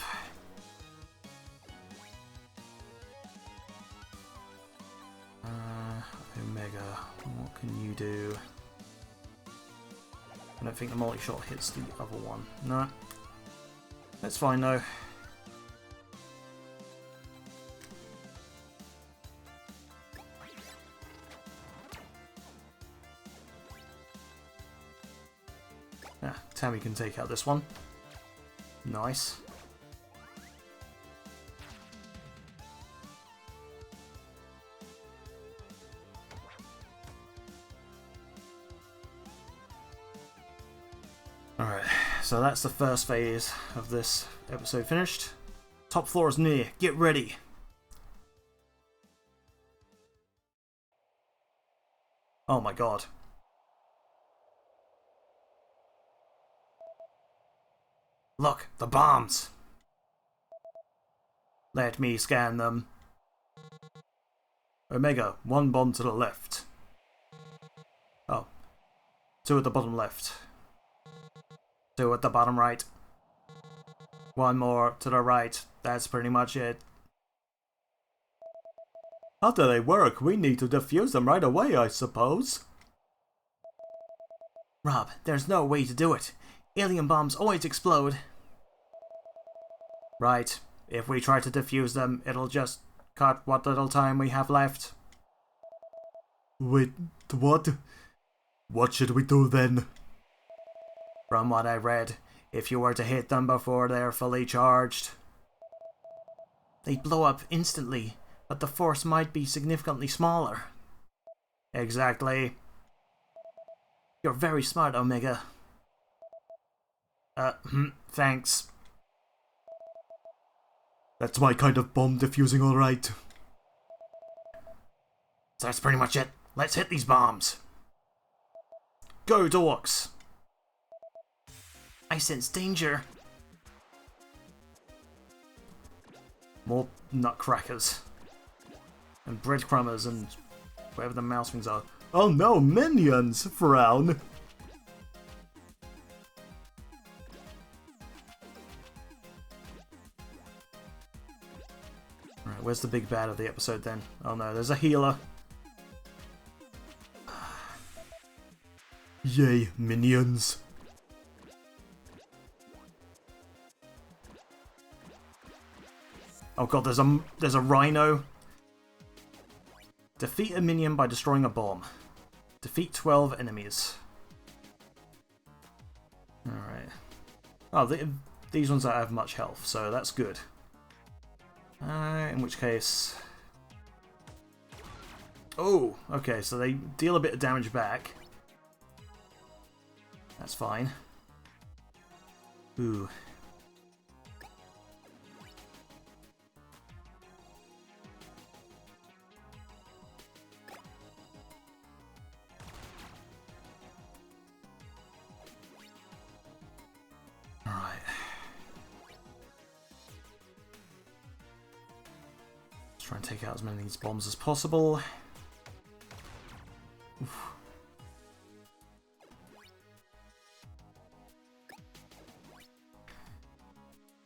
Omega, what can you do? I don't think the multi-shot hits the other one. No. That's fine though. Tammy can take out this one. Nice. Alright, so that's the first phase of this episode finished. Top floor is near. Get ready. Oh my god. Look, the bombs! Let me scan them. Omega, 1 bomb to the left. Oh. 2 at the bottom left. 2 at the bottom right. 1 more to the right. That's pretty much it. How do they work? We need to defuse them right away, I suppose. Rob, there's no way to do it. Alien bombs always explode. Right. If we try to defuse them, it'll just cut what little time we have left. Wait, what? What should we do then? From what I read, if you were to hit them before they're fully charged, they blow up instantly, but the force might be significantly smaller. Exactly. You're very smart, Omega. Thanks. That's my kind of bomb defusing, alright. So that's pretty much it. Let's hit these bombs. Go, Dorks! I sense danger. More nutcrackers. And breadcrumbers and whatever the mouse things are. Oh no, minions! Frown! Alright, where's the big bad of the episode then? Oh no, there's a healer. Yay, minions! Oh god, there's a rhino. Defeat a minion by destroying a bomb. Defeat 12 enemies. Alright. Oh, these ones don't have much health, so that's good. In which case... Oh, okay, so they deal a bit of damage back. That's fine. Ooh. Alright. Let's try and take out as many of these bombs as possible. Oof.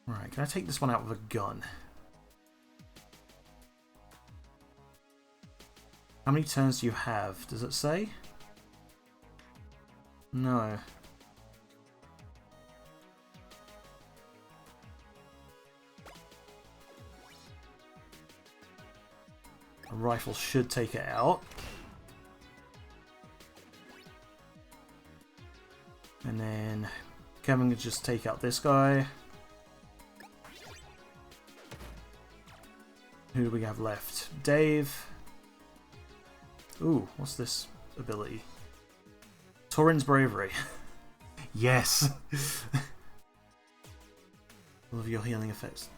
Alright, can I take this one out with a gun? How many turns do you have? Does it say? No. A rifle should take it out. And then Kevin can just take out this guy. Who do we have left? Dave. Ooh, what's this ability? Torin's Bravery. Yes! All of your healing effects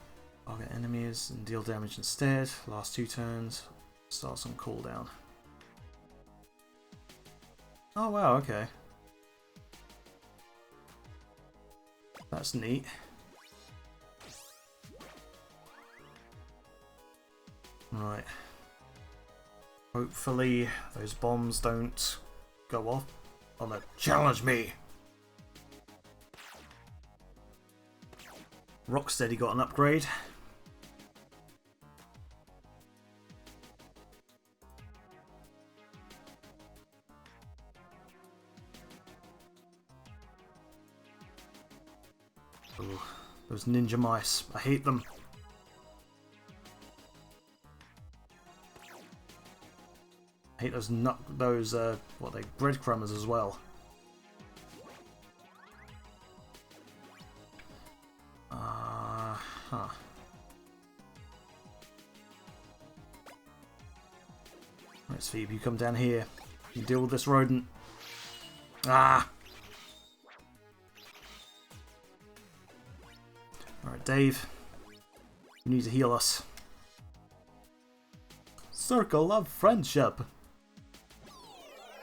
target enemies and deal damage instead. Last 2 turns. Starts on cooldown. Oh wow, okay. That's neat. Right. Hopefully those bombs don't go off. Oh no, challenge me! Rocksteady got an upgrade. Ooh, those ninja mice. I hate them. I hate those what are they, breadcrumbers as well. Huh. Right, Phoebe, you come down here. You deal with this rodent. Ah! Alright, Dave. You need to heal us. Circle of friendship.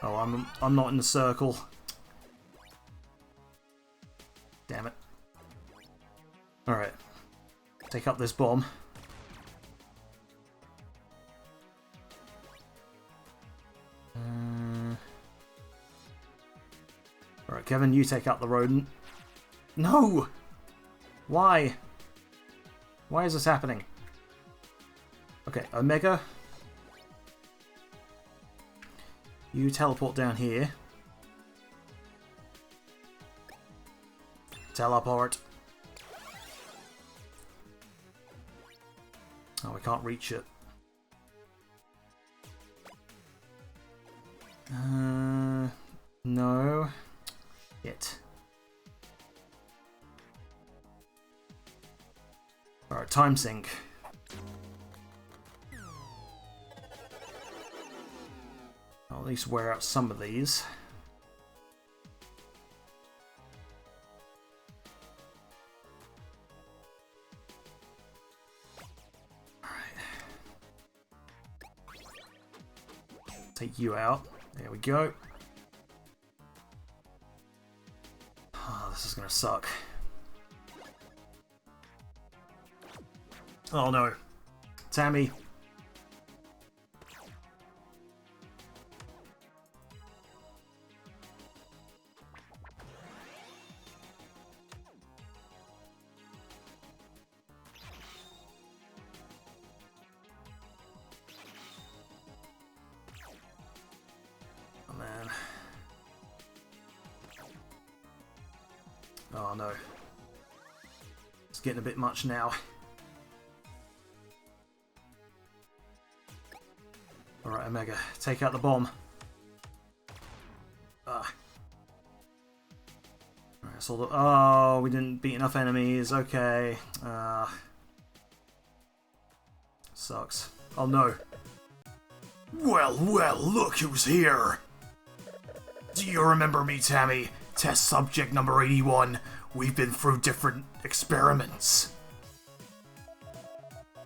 Oh, I'm not in the circle. Damn it. Alright. Take up this bomb. Alright, Kevin, you take out the rodent. No! Why? Why is this happening? Okay, Omega. You teleport down here. Teleport. Oh, we can't reach it. No. It. Alright, time sync. I'll at least wear out some of these. Take you out. There we go. Oh, this is gonna suck. Oh no. Tammy. Oh no. It's getting a bit much now. Alright, Omega, take out the bomb. Ah. Alright, so the... Oh, we didn't beat enough enemies. Okay. Sucks. Oh no. Well, well, look who's here! Do you remember me, Tammy? Test subject number 81. We've been through different experiments.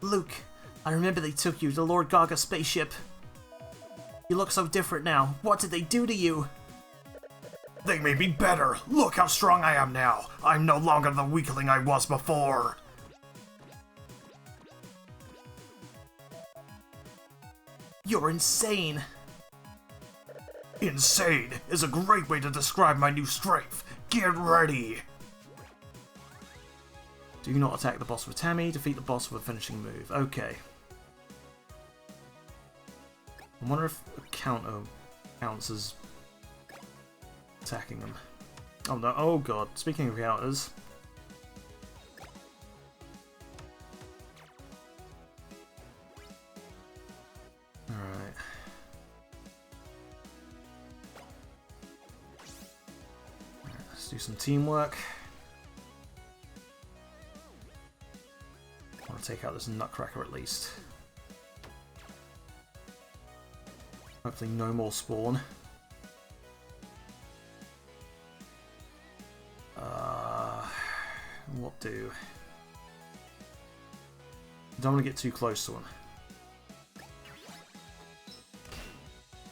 Luke, I remember they took you to Lord Gaga's spaceship. You look so different now. What did they do to you? They made me better. Look how strong I am now. I'm no longer the weakling I was before. You're insane. Insane is a great way to describe my new strength. Get ready. Do not attack the boss with Tammy. Defeat the boss with a finishing move. Okay. I wonder if a counter counts as attacking them. Oh no, oh god. Speaking of counters. Alright. Let's do some teamwork. I want to take out this nutcracker at least. Hopefully no more spawn. What do? Don't want to get too close to him.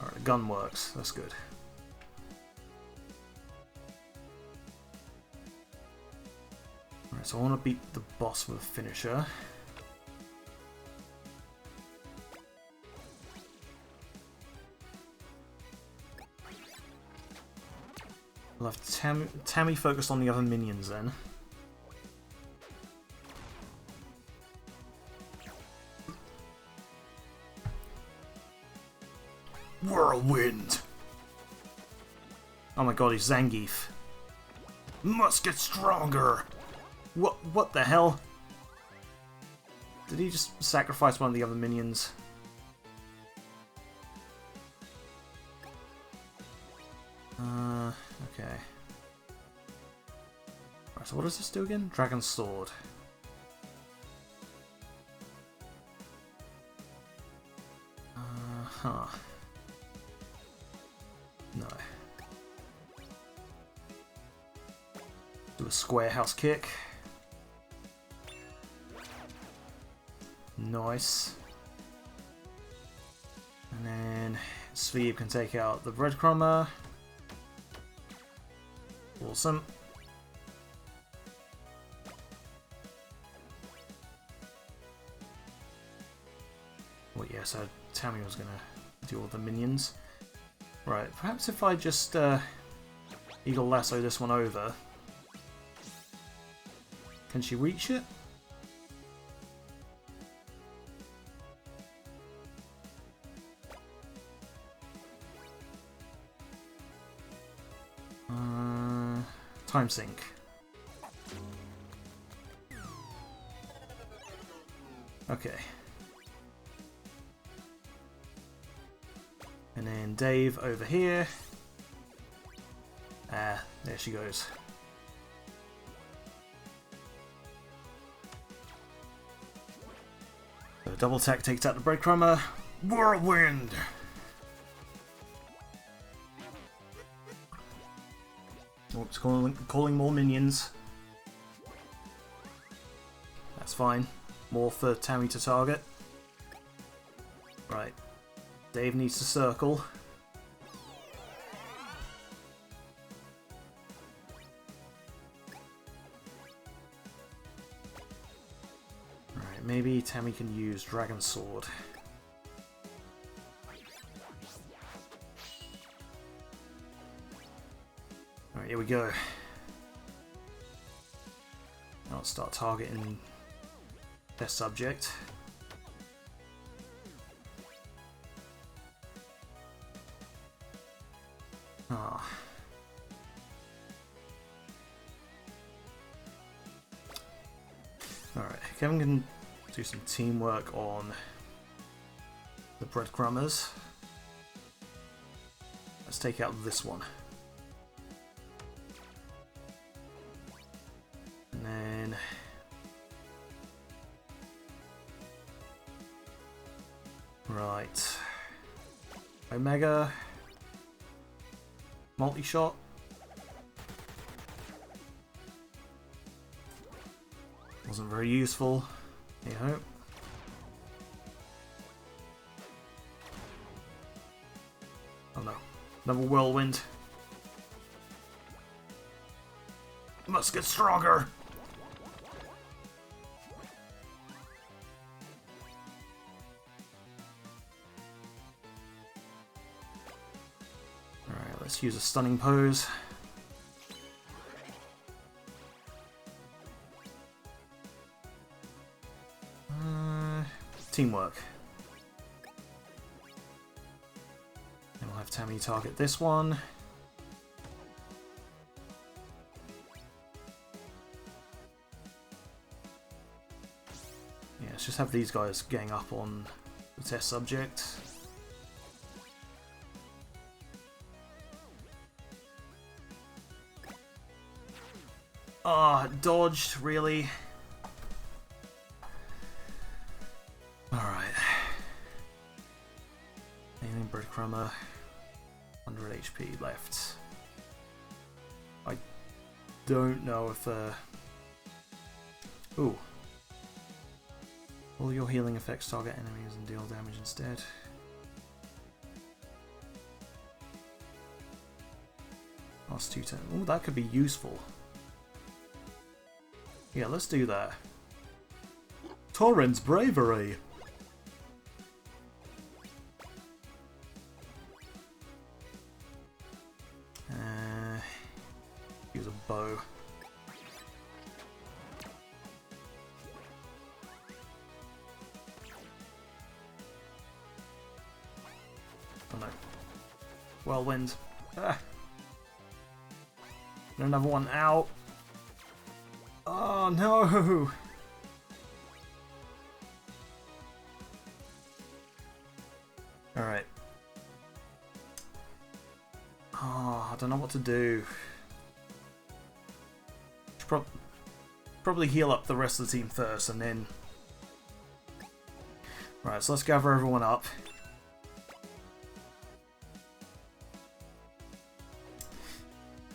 Alright, the gun works. That's good. Alright, so I want to beat the boss with a finisher. I'll have Tammy focused on the other minions then. Whirlwind. Oh my god, he's Zangief. Must get stronger. What the hell? Did he just sacrifice one of the other minions? Okay. Right, so what does this do again? Dragon Sword. Huh. No. Do a square house kick. Nice. And then Sveeb can take out the breadcrumber. Awesome. Well, yeah, so Tammy was gonna do all the minions. Right, perhaps if I just Eagle Lasso this one over. Can she reach it? Time sink. Okay. And then Dave over here. Ah, there she goes. So double attack takes out the breadcrumber. Whirlwind. Oops, calling more minions. That's fine. More for Tammy to target. Right. Dave needs to circle. Right, maybe Tammy can use Dragon Sword. Alright, here we go. Now let's start targeting their subject. Ah. Kevin can do some teamwork on the breadcrumbers. Let's take out this one. And then... Right. Omega. Multi-shot. Wasn't very useful. Hey ho. Oh no. Another whirlwind. Must get stronger. Alright, let's use a stunning pose. Teamwork. And we'll have Tammy target this one. Yeah, let's just have these guys gang up on the test subject. Ah, dodged, really? Alright. Alien breadcrumber. 100 HP left. I don't know if Ooh. All your healing effects target enemies and deal damage instead. Last 2 turns. Ooh, that could be useful. Yeah, let's do that. Torrent's bravery! Use a bow. Oh no. Whirlwind. Ah. Another one out. Oh no! Alright. Oh, I don't know what to do. Should probably heal up the rest of the team first and then... Right, so let's gather everyone up.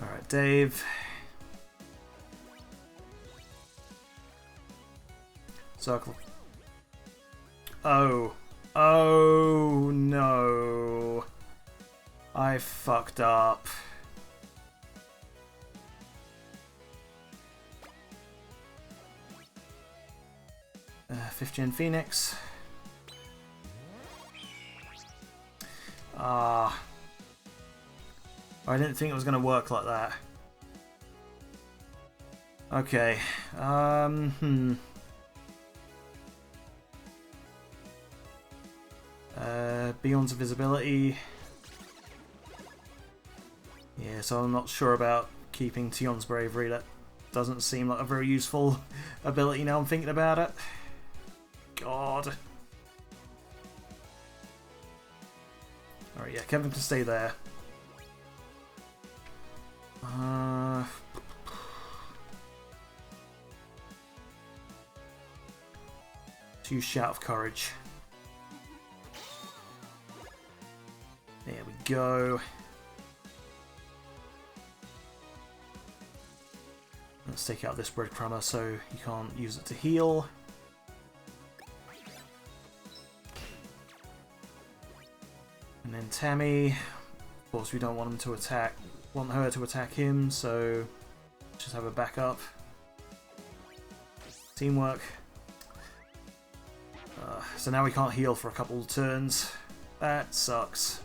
Alright, Dave. Circle. Oh. Oh no. I fucked up. Fifth Gen Phoenix. I didn't think it was going to work like that. Okay. Beyond's invisibility. Yeah, so I'm not sure about keeping Tion's bravery. That doesn't seem like a very useful ability now I'm thinking about it. God. Alright, yeah, Kevin can stay there. To use Shout of Courage. There we go. Let's take out this breadcrumber so you can't use it to heal. And then Tammy. Of course, we don't want him to attack. Want her to attack him, so just have a backup. Teamwork. So now we can't heal for a couple of turns. That sucks.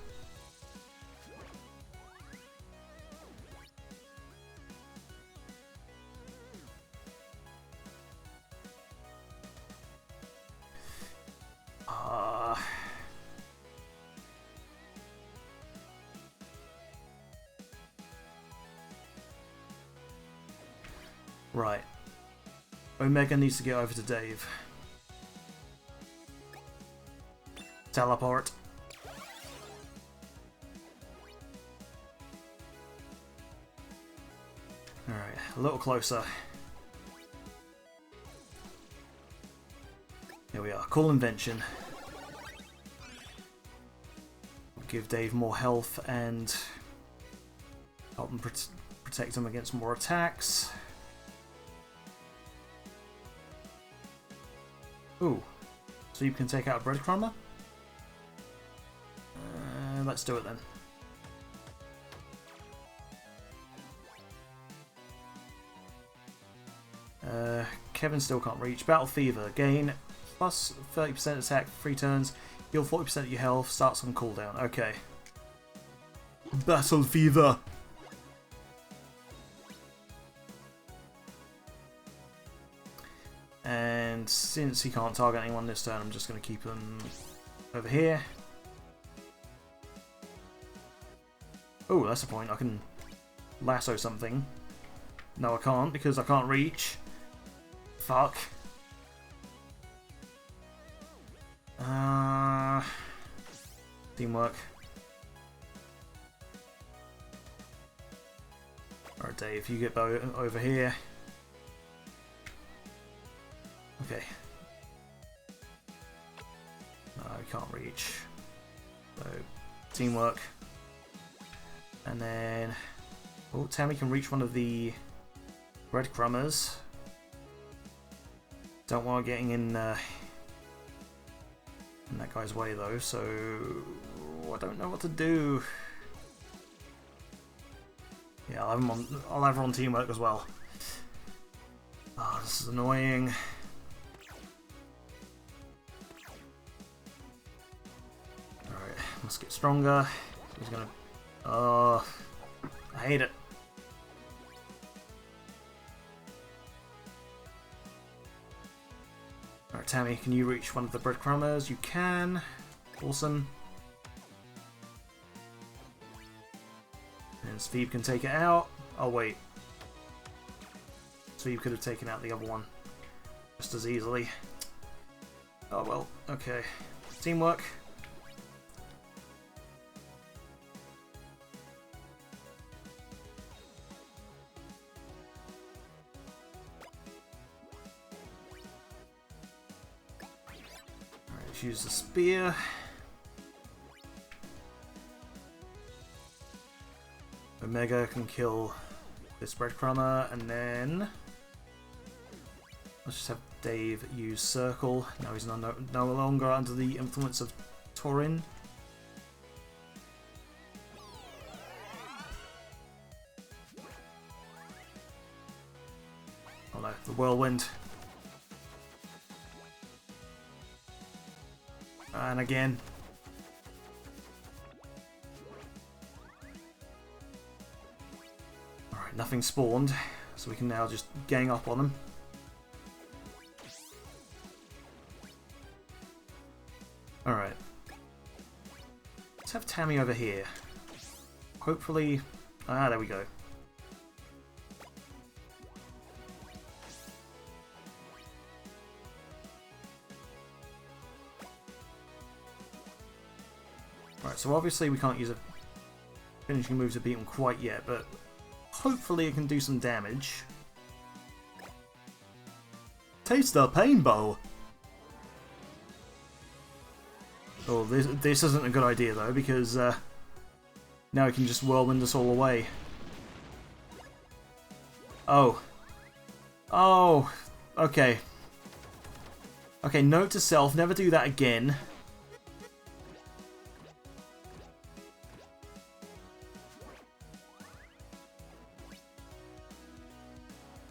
Right. Omega needs to get over to Dave. Teleport. Alright, a little closer. Here we are. Cool invention. Give Dave more health and help him protect him against more attacks. Ooh. So you can take out a breadcrumber? Let's do it then. Kevin still can't reach. Battle Fever. Gain plus 30% attack for 3 turns. Heal 40% of your health. Starts on cooldown. Okay. Battle Fever. And since he can't target anyone this turn, I'm just going to keep him over here. Oh, that's the point. I can lasso something. No, I can't because I can't reach. Fuck. Teamwork. Alright, Dave, you get over here. Okay. No, I can't reach. So, teamwork. And then... Oh, Tammy can reach one of the breadcrumbers. Don't want getting in that guy's way though, so I don't know what to do. Yeah, I'll have her on teamwork as well. Oh, this is annoying. Alright, must get stronger. He's gonna... Oh, I hate it. Alright, Tammy, can you reach one of the breadcrumbers? You can. Awesome. And Steve can take it out. Oh, wait. Steve could have taken out the other one just as easily. Oh, well. Okay. Teamwork. Let's use the spear. Omega can kill this breadcrumber, and then let's just have Dave use Circle. Now he's no longer under the influence of Taurin. Oh no, the Whirlwind. And again. Alright, nothing spawned, so we can now just gang up on them. Alright. Let's have Tammy over here. Hopefully... Ah, there we go. Right, so obviously we can't use a finishing move to beat him quite yet, but hopefully it can do some damage. Taste the painbow! Oh, this isn't a good idea though, because now he can just whirlwind us all away. Oh. Oh, okay. Okay, note to self, never do that again.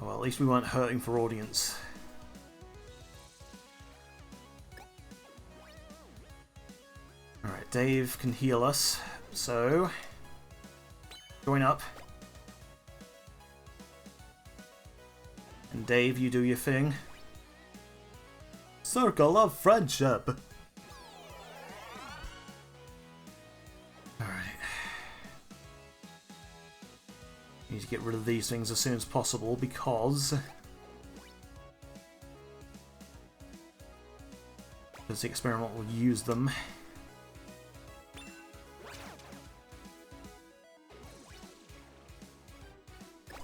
Oh, well, at least we weren't hurting for audience. Alright, Dave can heal us, so join up. And Dave, you do your thing. Circle of friendship! Alright. Need to get rid of these things as soon as possible because because the experiment will use them.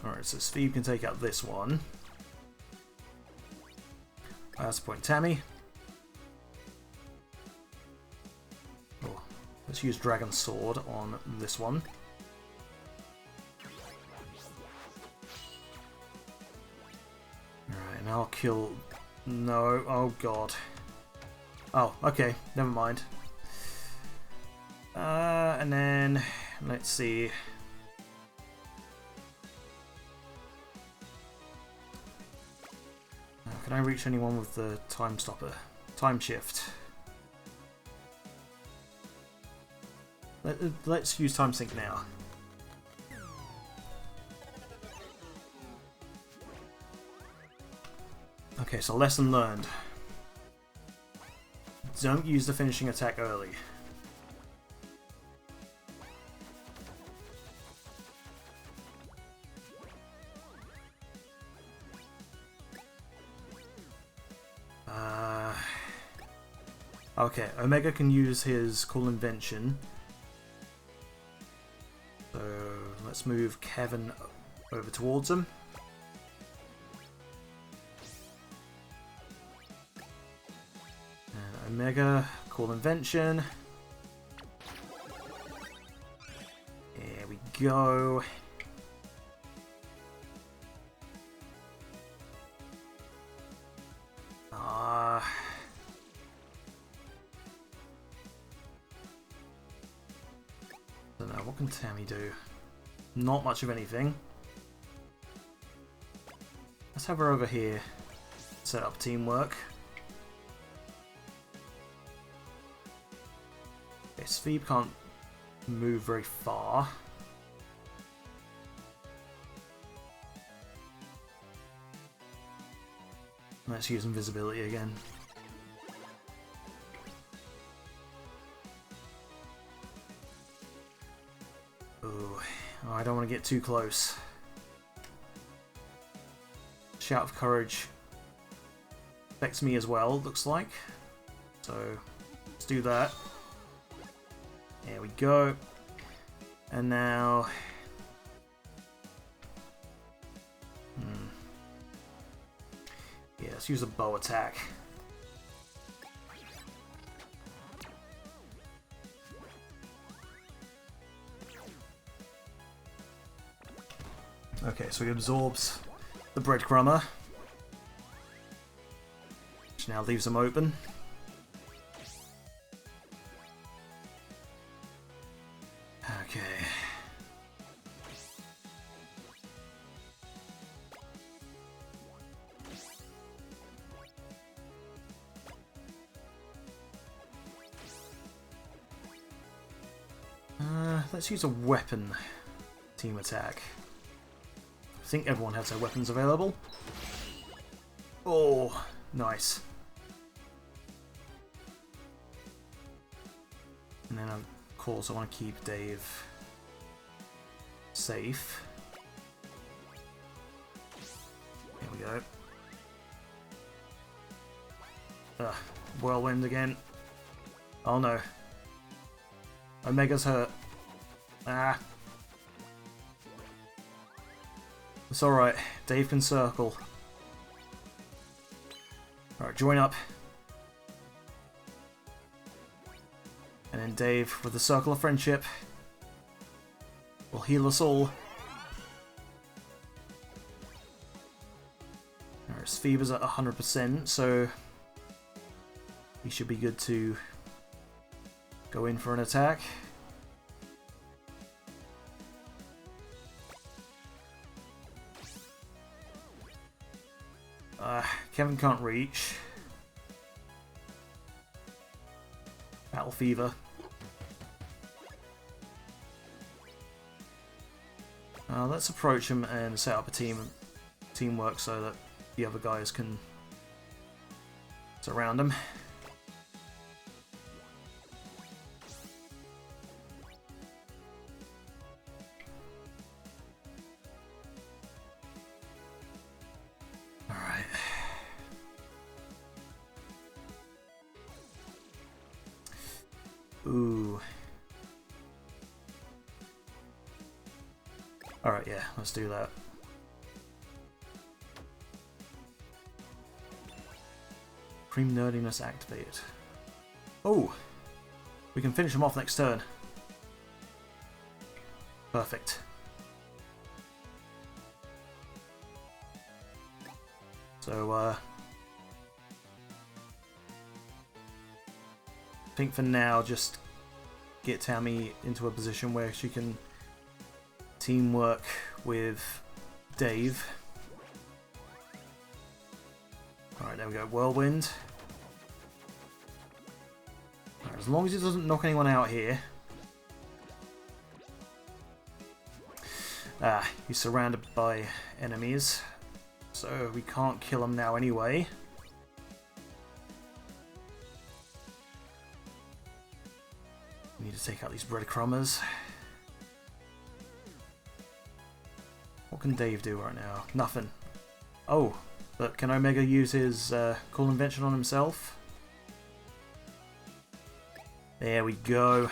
Alright, so Steve can take out this one. That's the point, Tammy. Oh, let's use Dragon Sword on this one. Alright, and I'll kill... No, oh god. Oh, okay, never mind. And then, let's see. Can I reach anyone with the time stopper? Time shift. Let's use time sync now. Okay, so lesson learned. Don't use the finishing attack early. Okay, Omega can use his cool invention. So let's move Kevin over towards him. And Omega, cool invention. There we go. What can Tammy do? Not much of anything. Let's have her over here. Set up teamwork. Okay, Sveeb can't move very far. Let's use invisibility again. Oh, I don't want to get too close. Shout of Courage affects me as well, looks like. So, let's do that. There we go. And now... Yeah, let's use a bow attack. Okay, so he absorbs the breadcrumber, which now leaves him open. Okay. Let's use a weapon team attack. I think everyone has their weapons available. Oh, nice. And then of course I want to keep Dave safe. Here we go. Whirlwind again. Oh no. Omega's hurt. Ah. It's alright. Dave can circle. Alright, join up. And then Dave, with the circle of friendship, will heal us all. Alright, Fever's at 100%, so he should be good to go in for an attack. Kevin can't reach. Battle Fever. Let's approach him and set up a teamwork so that the other guys can surround him. Ooh. Alright, yeah, let's do that. Cream Nerdiness activated. Oh! We can finish them off next turn. Perfect. So, I think for now, just get Tammy into a position where she can teamwork with Dave. Alright, there we go. Whirlwind. Right, as long as it doesn't knock anyone out here. Ah, he's surrounded by enemies, so we can't kill him now anyway. We need to take out these breadcrumbers. What can Dave do right now? Nothing. Oh, but can Omega use his cool invention on himself? There we go.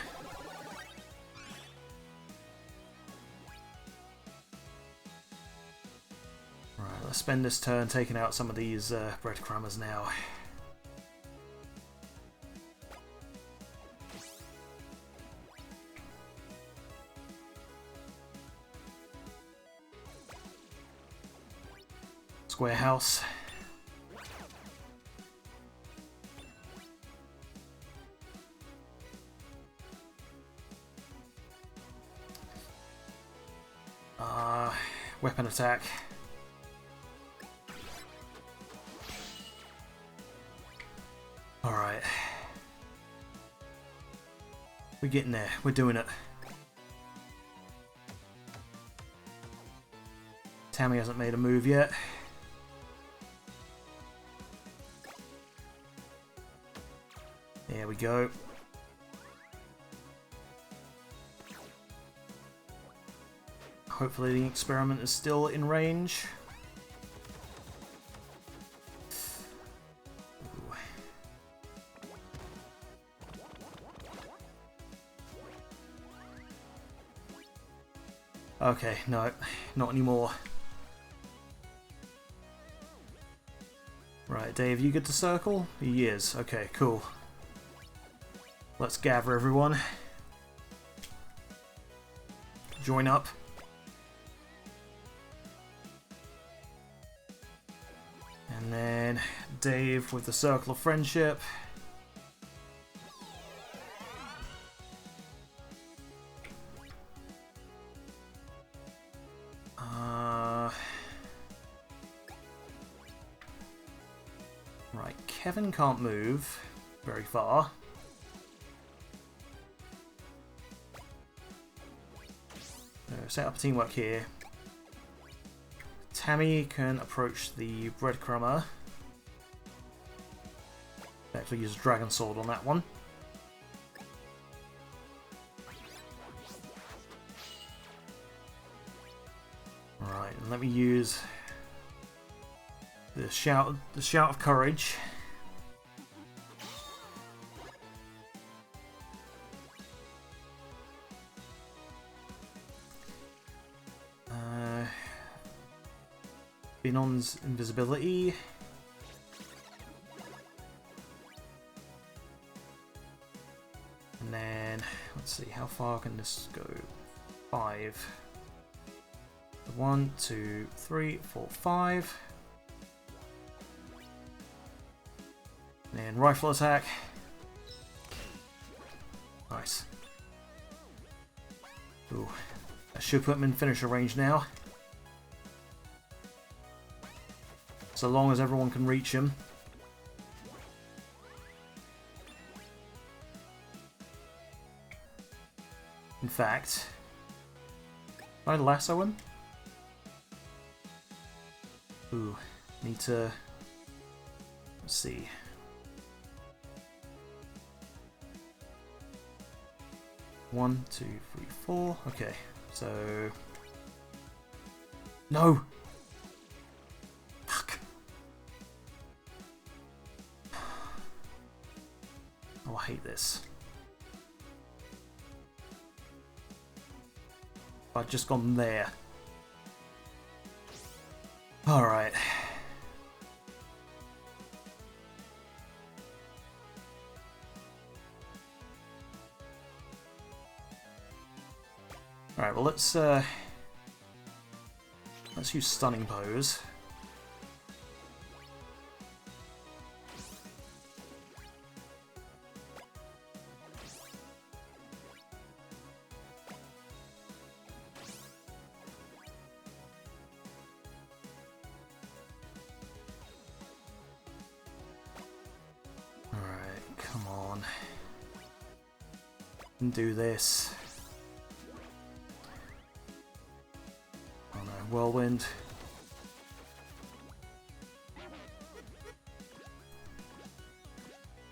Right, let's spend this turn taking out some of these breadcrumbers now. Square house. Weapon attack. Alright. We're getting there. We're doing it. Tammy hasn't made a move yet. There we go. Hopefully the experiment is still in range. Ooh. Okay, no, not anymore. Right, Dave, you get to circle? He is. Okay, cool. Let's gather everyone. Join up. And then Dave with the Circle of Friendship. Right, Kevin can't move very far. Set up a teamwork here. Tammy can approach the breadcrumber. Actually use a dragon sword on that one. Alright, and let me use the shout of courage. Binon's invisibility. And then, let's see, how far can this go? 5. 1, 2, 3, 4, 5. And then rifle attack. Nice. Ooh, that should put him in finisher range now. So long as everyone can reach him. In fact, can I lasso him? Ooh, need to... Let's see. One, two, three, 4. Okay, so... No! Fuck! Oh, I hate this. I'd just gone there. Alright. Alright, well let's use Stunning Pose. Alright, come on. And do this. Whirlwind.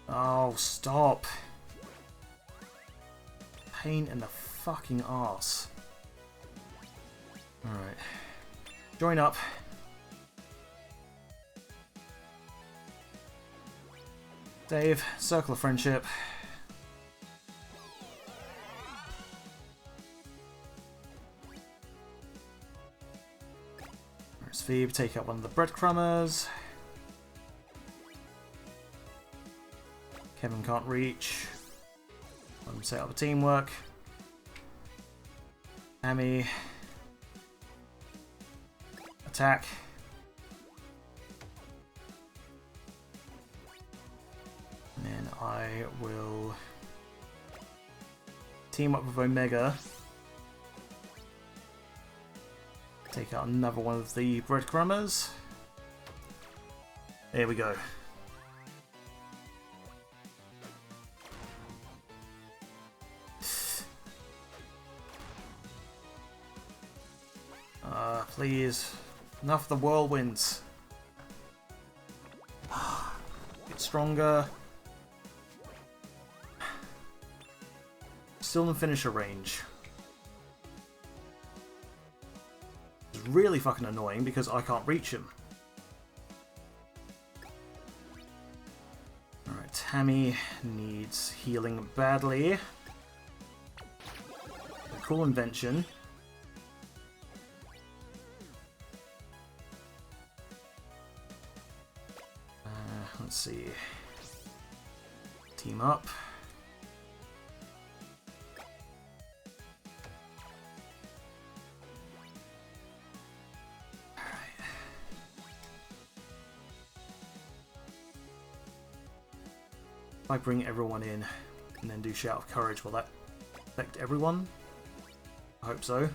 Oh, stop. Pain in the fucking arse. Alright. Join up. Dave, Circle of Friendship. Phoebe, take out one of the breadcrumbers. Kevin can't reach. Let him set up a teamwork. Amy. Attack. And then I will team up with Omega. Take out another one of the breadcrumbers. There we go. Please. Enough of the whirlwinds. Get stronger. Still in finisher range. Really fucking annoying because I can't reach him. Alright, Tammy needs healing badly. A cool invention. Let's see. Team up. If I bring everyone in and then do Shout of Courage, will that affect everyone? I hope so.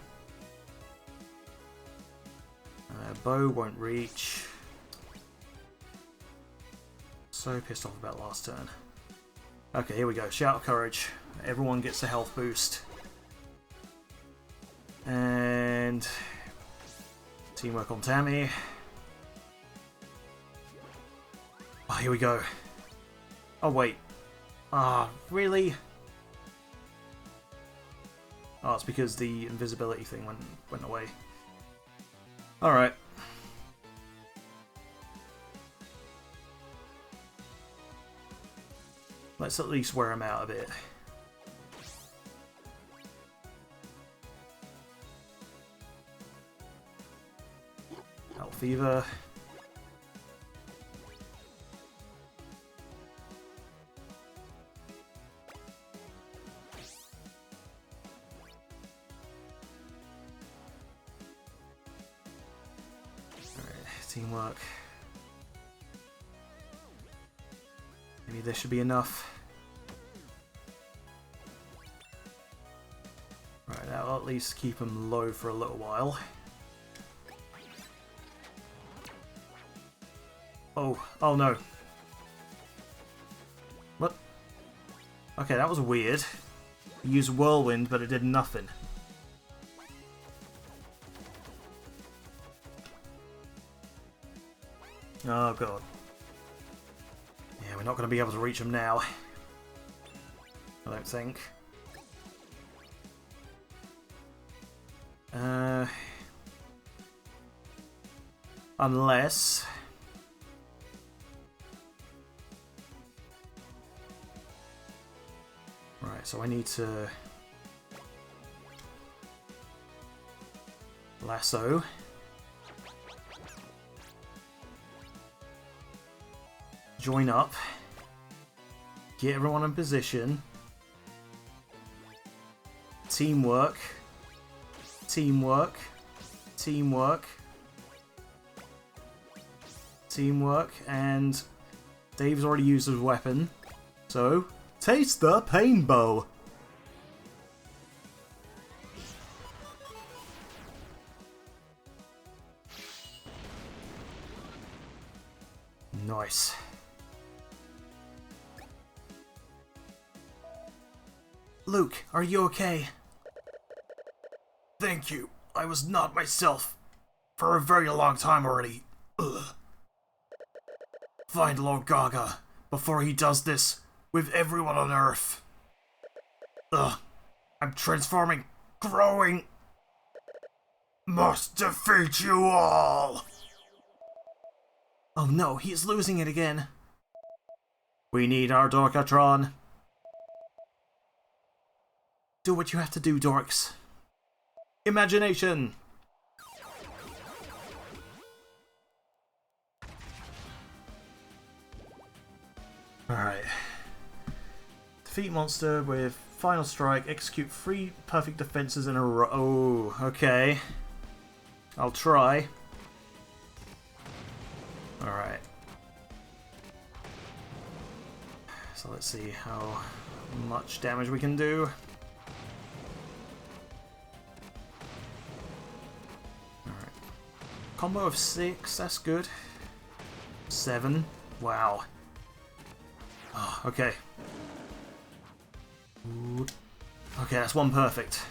Bo won't reach. So pissed off about last turn. Okay, here we go. Shout of Courage. Everyone gets a health boost. And teamwork on Tammy. Oh, here we go. Oh, wait. Ah, really? Oh, it's because the invisibility thing went away. Alright. Let's at least wear him out a bit. Out fever. Teamwork. Maybe this should be enough. Right, that'll at least keep him low for a little while. Oh no. What? Okay, that was weird. You used Whirlwind, but it did nothing. Oh god. Yeah, we're not going to be able to reach him now. I don't think. Unless... Right, so I need to... Lasso. Join up. Get everyone in position. Teamwork. Teamwork. Teamwork. Teamwork. And Dave's already used his weapon. So, taste the pain bow. Nice. Luke, are you okay? Thank you. I was not myself for a very long time already. Ugh. Find Lord Gaga before he does this with everyone on Earth. Ugh. I'm transforming, growing. Must defeat you all. Oh no, he's losing it again. We need our Dorkatron. Do what you have to do, Dorks. Imagination! Alright. Defeat monster with final strike. Execute 3 perfect defenses in a row. Oh, okay. I'll try. Alright. So let's see how much damage we can do. Alright. Combo of 6, that's good. 7. Wow. Oh, okay. Ooh. Okay, that's 1 perfect.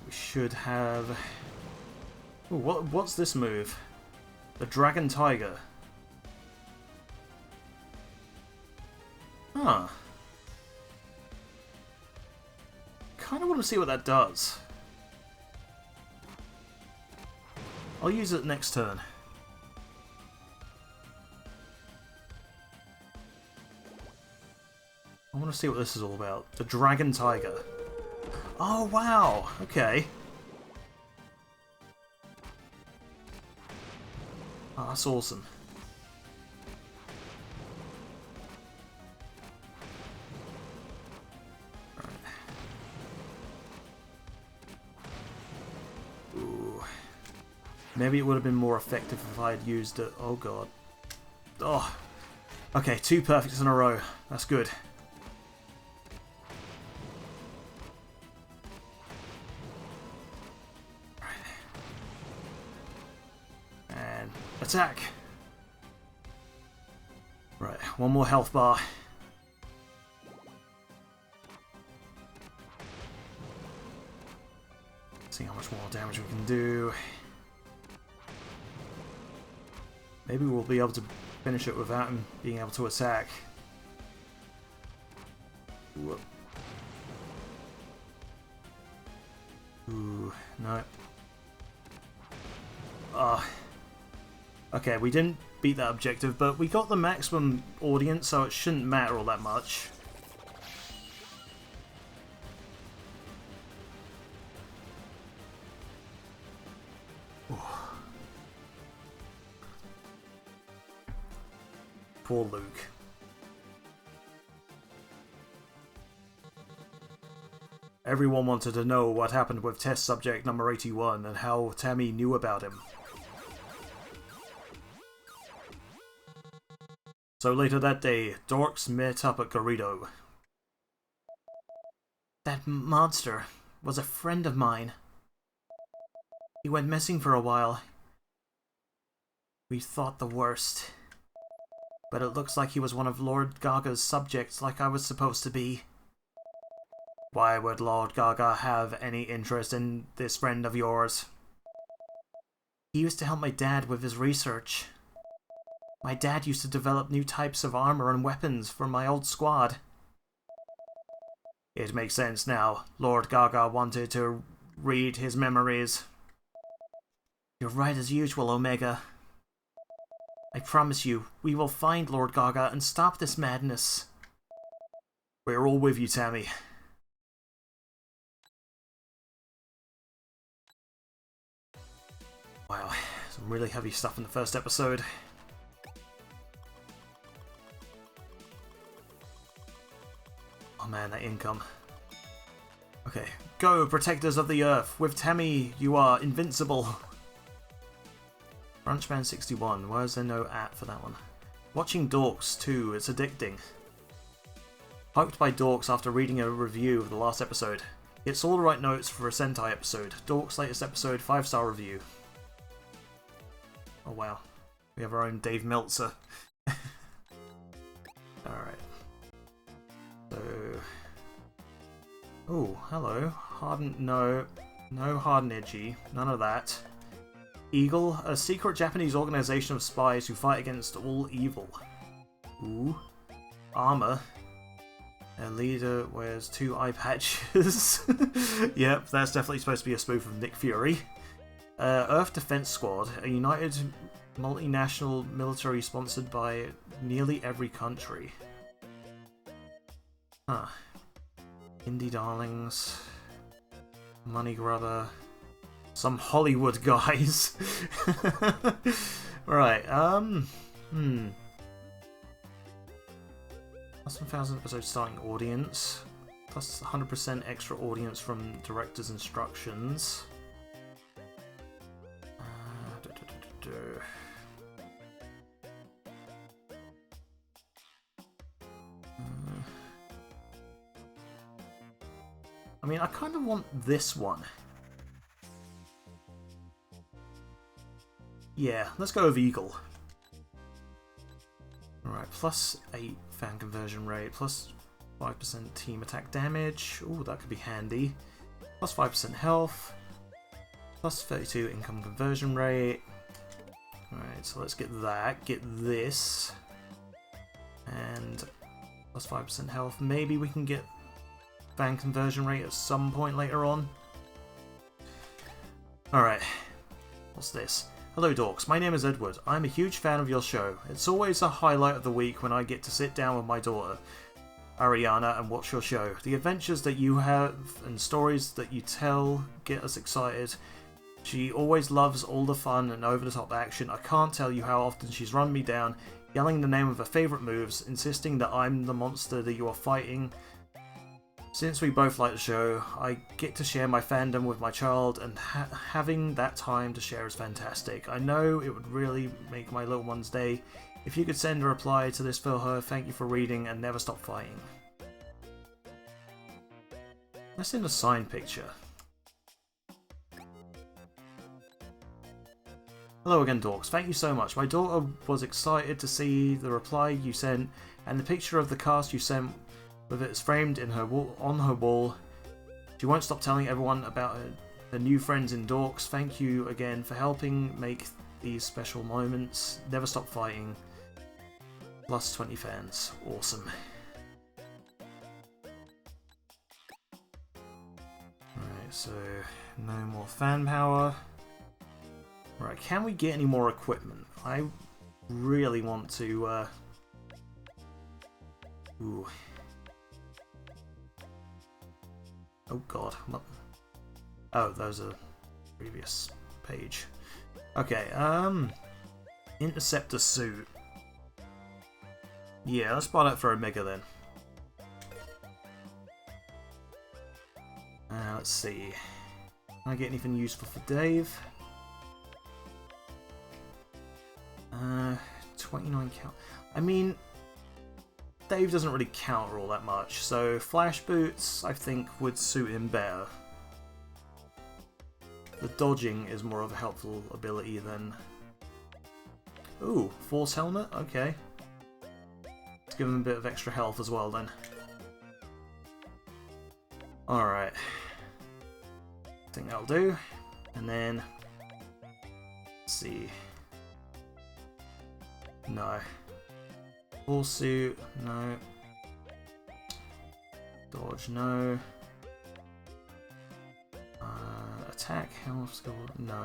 We should have... Ooh, what's this move? The Dragon Tiger. Huh. Kinda want to see what that does. I'll use it next turn. I want to see what this is all about. The Dragon Tiger. Oh, wow! Okay. Oh, that's awesome. Right. Ooh. Maybe it would have been more effective if I had used it. Oh, God. Oh. Okay, 2 perfects in a row. That's good. Attack! Right, 1 more health bar. See how much more damage we can do. Maybe we'll be able to finish it without him being able to attack. Whoop. Ooh, no. Okay, we didn't beat that objective, but we got the maximum audience, so it shouldn't matter all that much. Ooh. Poor Luke. Everyone wanted to know what happened with test subject number 81 and how Tammy knew about him. So later that day, Dorks met up at Garrido. That monster was a friend of mine. He went missing for a while. We thought the worst. But it looks like he was one of Lord Gaga's subjects like I was supposed to be. Why would Lord Gaga have any interest in this friend of yours? He used to help my dad with his research. My dad used to develop new types of armor and weapons for my old squad. It makes sense now. Lord Gaga wanted to read his memories. You're right as usual, Omega. I promise you, we will find Lord Gaga and stop this madness. We're all with you, Tammy. Some really heavy stuff in the first episode. Oh man, that income. Okay, go, protectors of the earth! With Tammy, you are invincible! Brunchman61, why is there no at for that one? Watching Dorks too, it's addicting. Hyped by Dorks after reading a review of the last episode. It's all the right notes for a Sentai episode. Dorks' latest episode, 5-star review. Oh wow, we have our own Dave Meltzer. Alright. So... oh, hello. Hard no hard and edgy. None of that. Eagle, a secret Japanese organization of spies who fight against all evil. Ooh. Armor. Their leader wears 2 eye patches. Yep, that's definitely supposed to be a spoof of Nick Fury. Earth Defense Squad, a united multinational military sponsored by nearly every country. Huh. Indie Darlings. Money Grubber. Some Hollywood guys. Right, Plus 1,000 episode starting audience. Plus 100% extra audience from director's instructions. I mean, I kind of want this one. Yeah, let's go with Eagle. Alright, plus 8 fan conversion rate, plus 5% team attack damage. Ooh, that could be handy. Plus 5% health. Plus 32 income conversion rate. Alright, so let's get that. Get this. And plus 5% health. Maybe we can get fan conversion rate at some point later on. Alright, what's this? Hello Dorks, my name is Edward. I'm a huge fan of your show. It's always a highlight of the week when I get to sit down with my daughter, Ariana, and watch your show. The adventures that you have and stories that you tell get us excited. She always loves all the fun and over-the-top action. I can't tell you how often she's run me down, yelling the name of her favourite moves, insisting that I'm the monster that you are fighting. Since we both like the show, I get to share my fandom with my child, and having that time to share is fantastic. I know it would really make my little one's day. If you could send a reply to this for her, thank you for reading and never stop fighting. Let's send a signed picture. Hello again, Dorks. Thank you so much. My daughter was excited to see the reply you sent, and the picture of the cast you sent with it is framed in her on her wall. She won't stop telling everyone about her new friends in Dorks. Thank you again for helping make these special moments. Never stop fighting. Plus 20 fans. Awesome. Alright, so no more fan power. Right, can we get any more equipment? I really want to ooh. Oh god. Oh, those are previous page. Okay, Interceptor suit. Yeah, let's buy that for Omega then. Let's see. Can I get anything useful for Dave? 29 count. I mean, Dave doesn't really counter all that much, so Flash Boots, I think, would suit him better. The dodging is more of a helpful ability than... ooh, Force Helmet? Okay. Let's give him a bit of extra health as well then. Alright. I think that'll do. And then... let's see... no. Full suit, no. Dodge, no. Attack, health skill, no.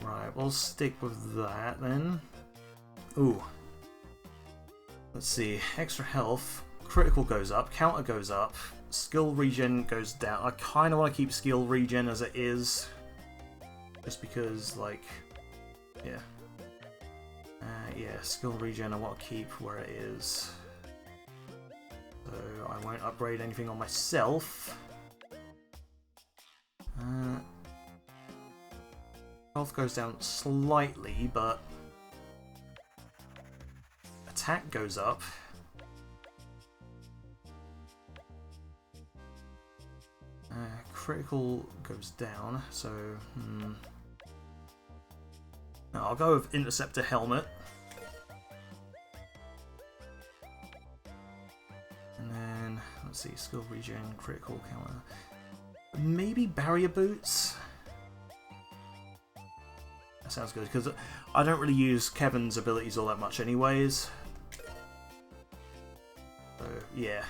Right, we'll stick with that then. Ooh. Let's see, extra health. Critical goes up, counter goes up, skill regen goes down. I kind of want to keep skill regen as it is. Just because, like, yeah. Yeah, skill regen I want to keep where it is. So I won't upgrade anything on myself. Health goes down slightly, but attack goes up. Critical goes down, so no, I'll go with Interceptor Helmet. And then, let's see, skill regen, critical counter. Maybe Barrier Boots? That sounds good, because I don't really use Kevin's abilities all that much anyways. So, yeah.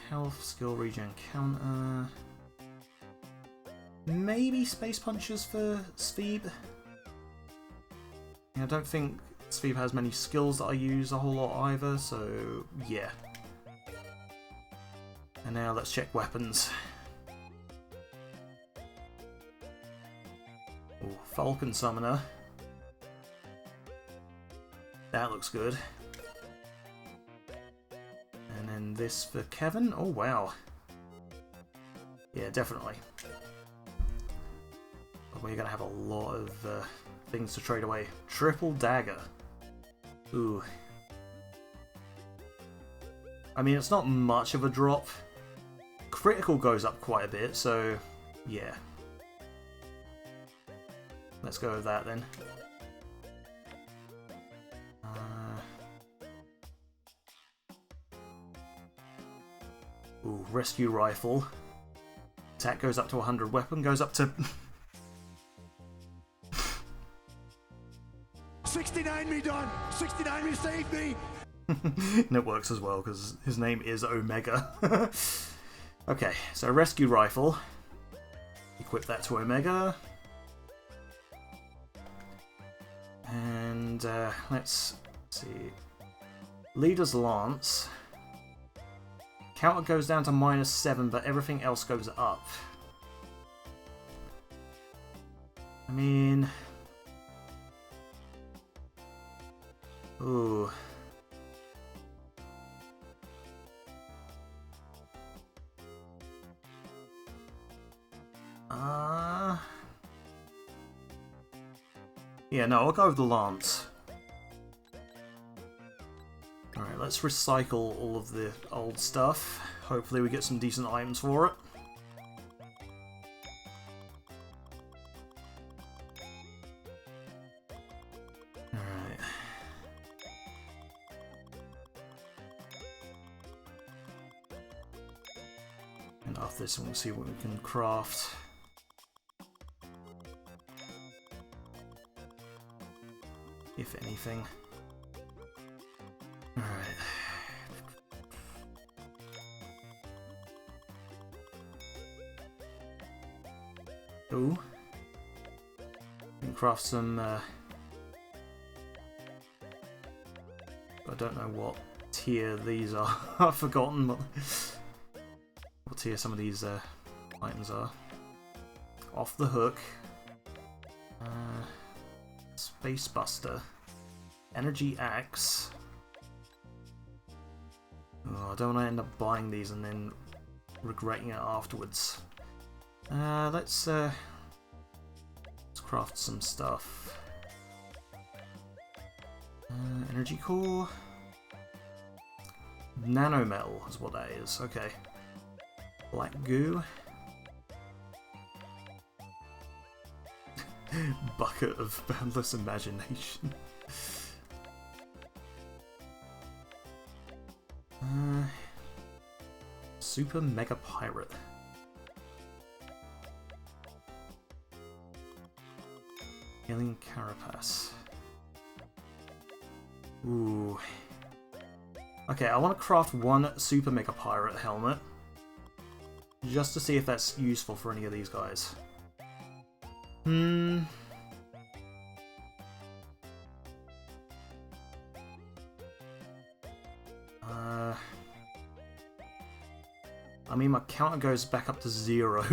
Health, skill regen, counter. Maybe Space Punches for Sveeb. I don't think Sveeb has many skills that I use a whole lot either, so yeah. And now let's check weapons. Ooh, Falcon Summoner. That looks good. And then this for Kevin. Oh wow. Yeah, definitely. But we're gonna have a lot of things to trade away. Triple Dagger. Ooh. I mean, it's not much of a drop. Critical goes up quite a bit, so yeah. Let's go with that then. Ooh, Rescue Rifle. Attack goes up to 100, weapon goes up to... 69 me done! 69 me saved me! And it works as well, because his name is Omega. Okay, so Rescue Rifle. Equip that to Omega. And let's see. Leader's Lance. Counter goes down to -7, but everything else goes up. I mean... Ooh. Yeah, no, I'll go with the Lance. Alright, let's recycle all of the old stuff. Hopefully we get some decent items for it. Alright. And after this, we'll see what we can craft. If anything. Alright. Ooh. We can craft some, I don't know what tier these are. I've forgotten what tier some of these items are. Off the Hook. Space Buster. Energy Axe. Oh, I don't want to end up buying these and then regretting it afterwards. Let's craft some stuff. Energy Core. Nanometal is what that is. Okay. Black Goo. Bucket of boundless imagination. Super Mega Pirate. Alien Carapace. Ooh. Okay, I want to craft one Super Mega Pirate helmet. Just to see if that's useful for any of these guys. I mean, my counter goes back up to 0.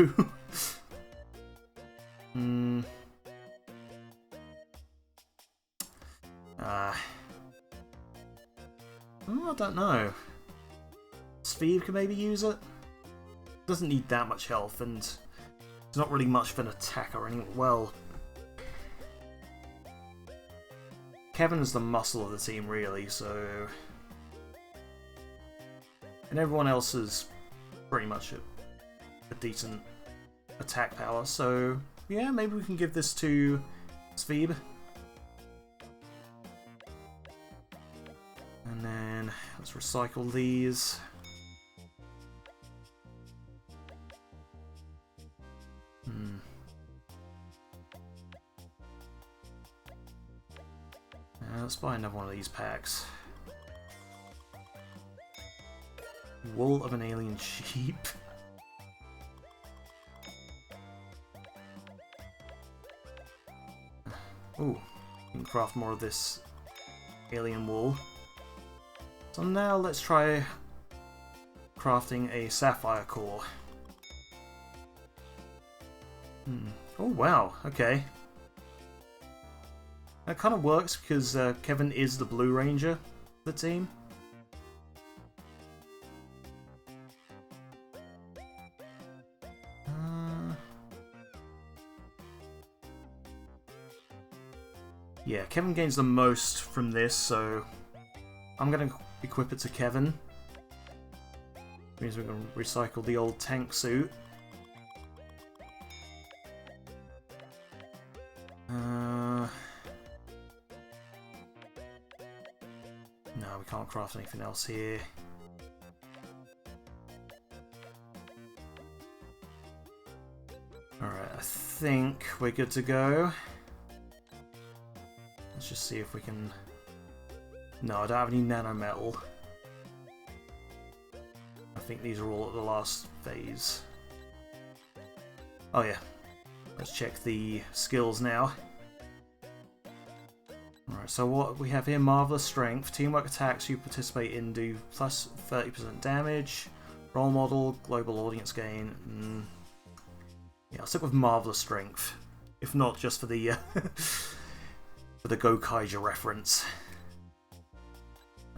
I don't know. Steve can maybe use it. Doesn't need that much health, and it's not really much of an attack or anything. Well, Kevin's the muscle of the team, really, so... And everyone else is pretty much a decent attack power, so yeah, maybe we can give this to Sveeb. And then let's recycle these. Let's buy another one of these packs. Wool of an alien sheep. Ooh, you can craft more of this alien wool. So now let's try crafting a sapphire core. Oh wow, okay. That kind of works because Kevin is the Blue Ranger of the team. Yeah, Kevin gains the most from this, so I'm going to equip it to Kevin. Means we're going to recycle the old tank suit. No, we can't craft anything else here. Alright, I think we're good to go. Let's just see if we can... No, I don't have any nanometal. I think these are all at the last phase. Oh yeah. Let's check the skills now. Alright, so what we have here, Marvelous Strength. Teamwork attacks you participate in do plus 30% damage. Role Model, Global Audience Gain. Yeah, I'll stick with Marvelous Strength. If not, just for the for the Gokaija reference.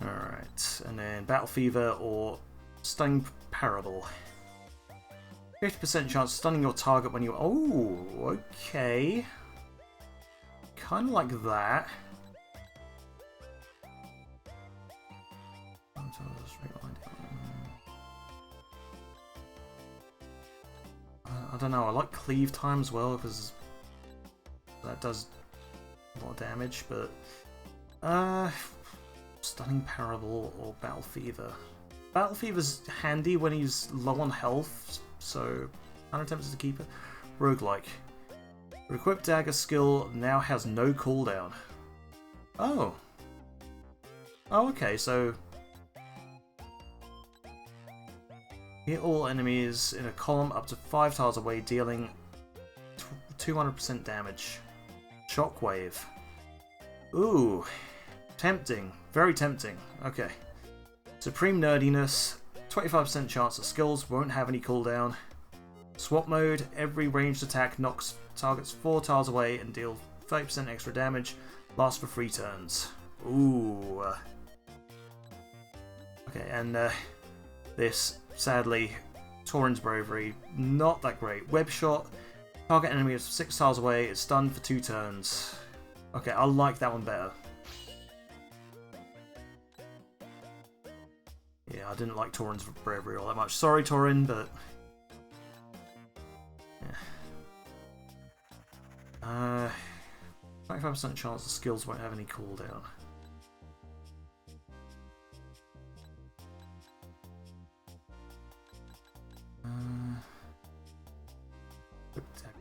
Alright, and then Battle Fever or Stunning Parable. 50% chance of stunning your target when you... Oh, okay. Kind of like that. I don't know, I like Cleave Time as well, because that does a lot of damage, but... Stunning Parable or Battle Fever. Battle Fever's handy when he's low on health, so I'm tempted to keep it. Roguelike. Your equipped dagger skill now has no cooldown. Oh. Oh, okay, so... Hit all enemies in a column up to 5 tiles away, dealing 200% damage. Shockwave. Ooh. Tempting. Very tempting. Okay. Supreme Nerdiness. 25% chance the skills won't have any cooldown. Swap mode. Every ranged attack knocks targets 4 tiles away and deal 30% extra damage. Lasts for 3 turns. Ooh. Okay, and this, sadly, Tauren's Bravery, not that great. Web Shot. Target enemy is 6 tiles away. It's stunned for 2 turns. Okay, I like that one better. Yeah, I didn't like Tauren's Bravery all that much. Sorry, Tauren, but... Yeah. 25% chance the skills won't have any cooldown.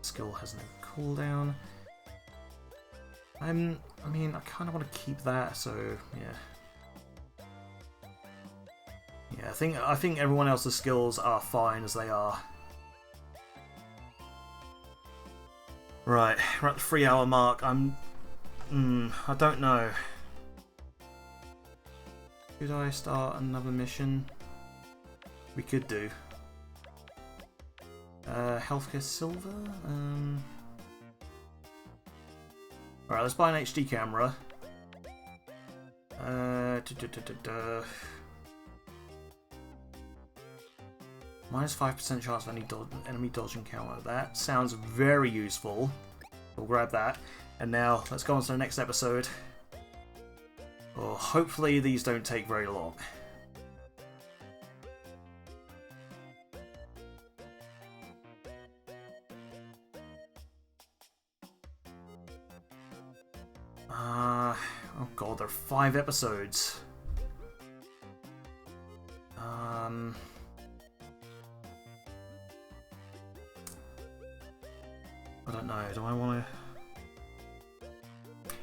Skill has no cooldown. I mean, I kind of want to keep that, so yeah. Yeah, I think everyone else's skills are fine as they are. Right, we're at the 3-hour mark. I don't know. Could I start another mission? We could do. Healthcare silver? Alright, let's buy an HD camera. Minus 5% chance of any enemy dodge encounter. That sounds very useful. We'll grab that. And now, let's go on to the next episode. Well, hopefully these don't take very long. Oh god, there are 5 episodes. I don't know, do I want to...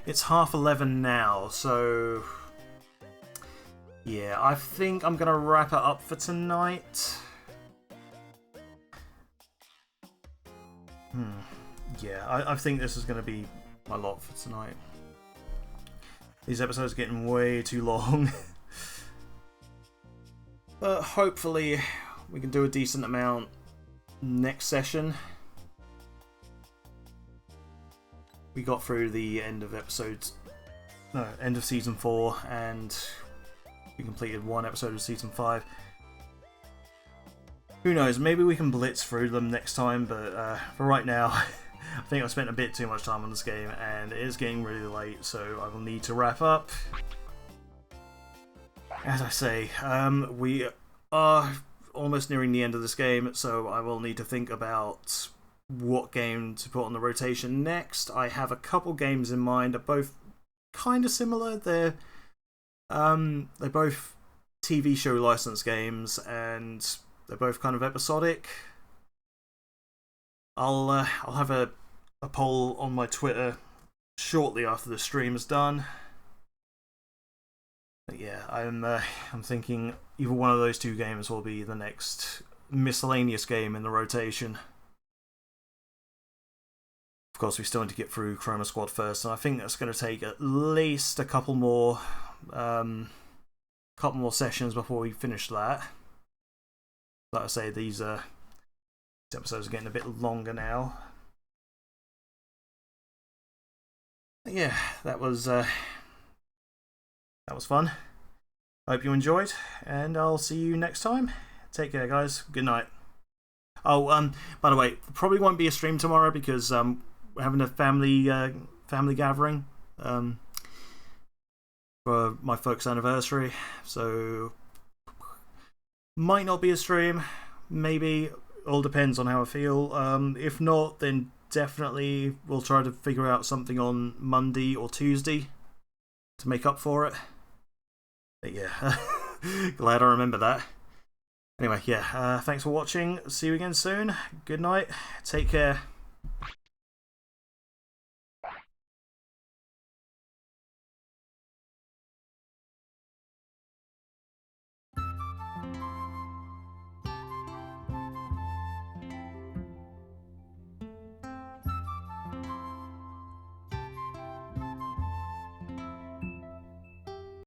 It's 11:30 now, so... Yeah, I think I'm going to wrap it up for tonight. Yeah, I think this is going to be my lot for tonight. These episodes are getting way too long. But hopefully we can do a decent amount next session. We got through the end of end of season 4, and we completed 1 episode of season 5. Who knows, maybe we can blitz through them next time, but for right now, I think I've spent a bit too much time on this game, and it is getting really late, so I will need to wrap up. As I say, we are almost nearing the end of this game, so I will need to think about what game to put on the rotation next. I have a couple games in mind. They're both kind of similar. They're both TV show licensed games, and they're both kind of episodic. I'll have a poll on my Twitter shortly after the stream is done. But yeah, I'm thinking either one of those 2 games will be the next miscellaneous game in the rotation. Of course, we still need to get through Chroma Squad first, and I think that's going to take at least a couple more sessions before we finish that. Like I say, these episodes are getting a bit longer now. But yeah, that was fun. I hope you enjoyed, and I'll see you next time. Take care, guys. Good night. Oh, by the way, probably won't be a stream tomorrow because we're having a family gathering for my folks' anniversary, so might not be a stream. Maybe. All depends on how I feel. If not, then definitely we'll try to figure out something on Monday or Tuesday to make up for it. But yeah, glad I remember that. Anyway, yeah, thanks for watching. See you again soon. Good night. Take care.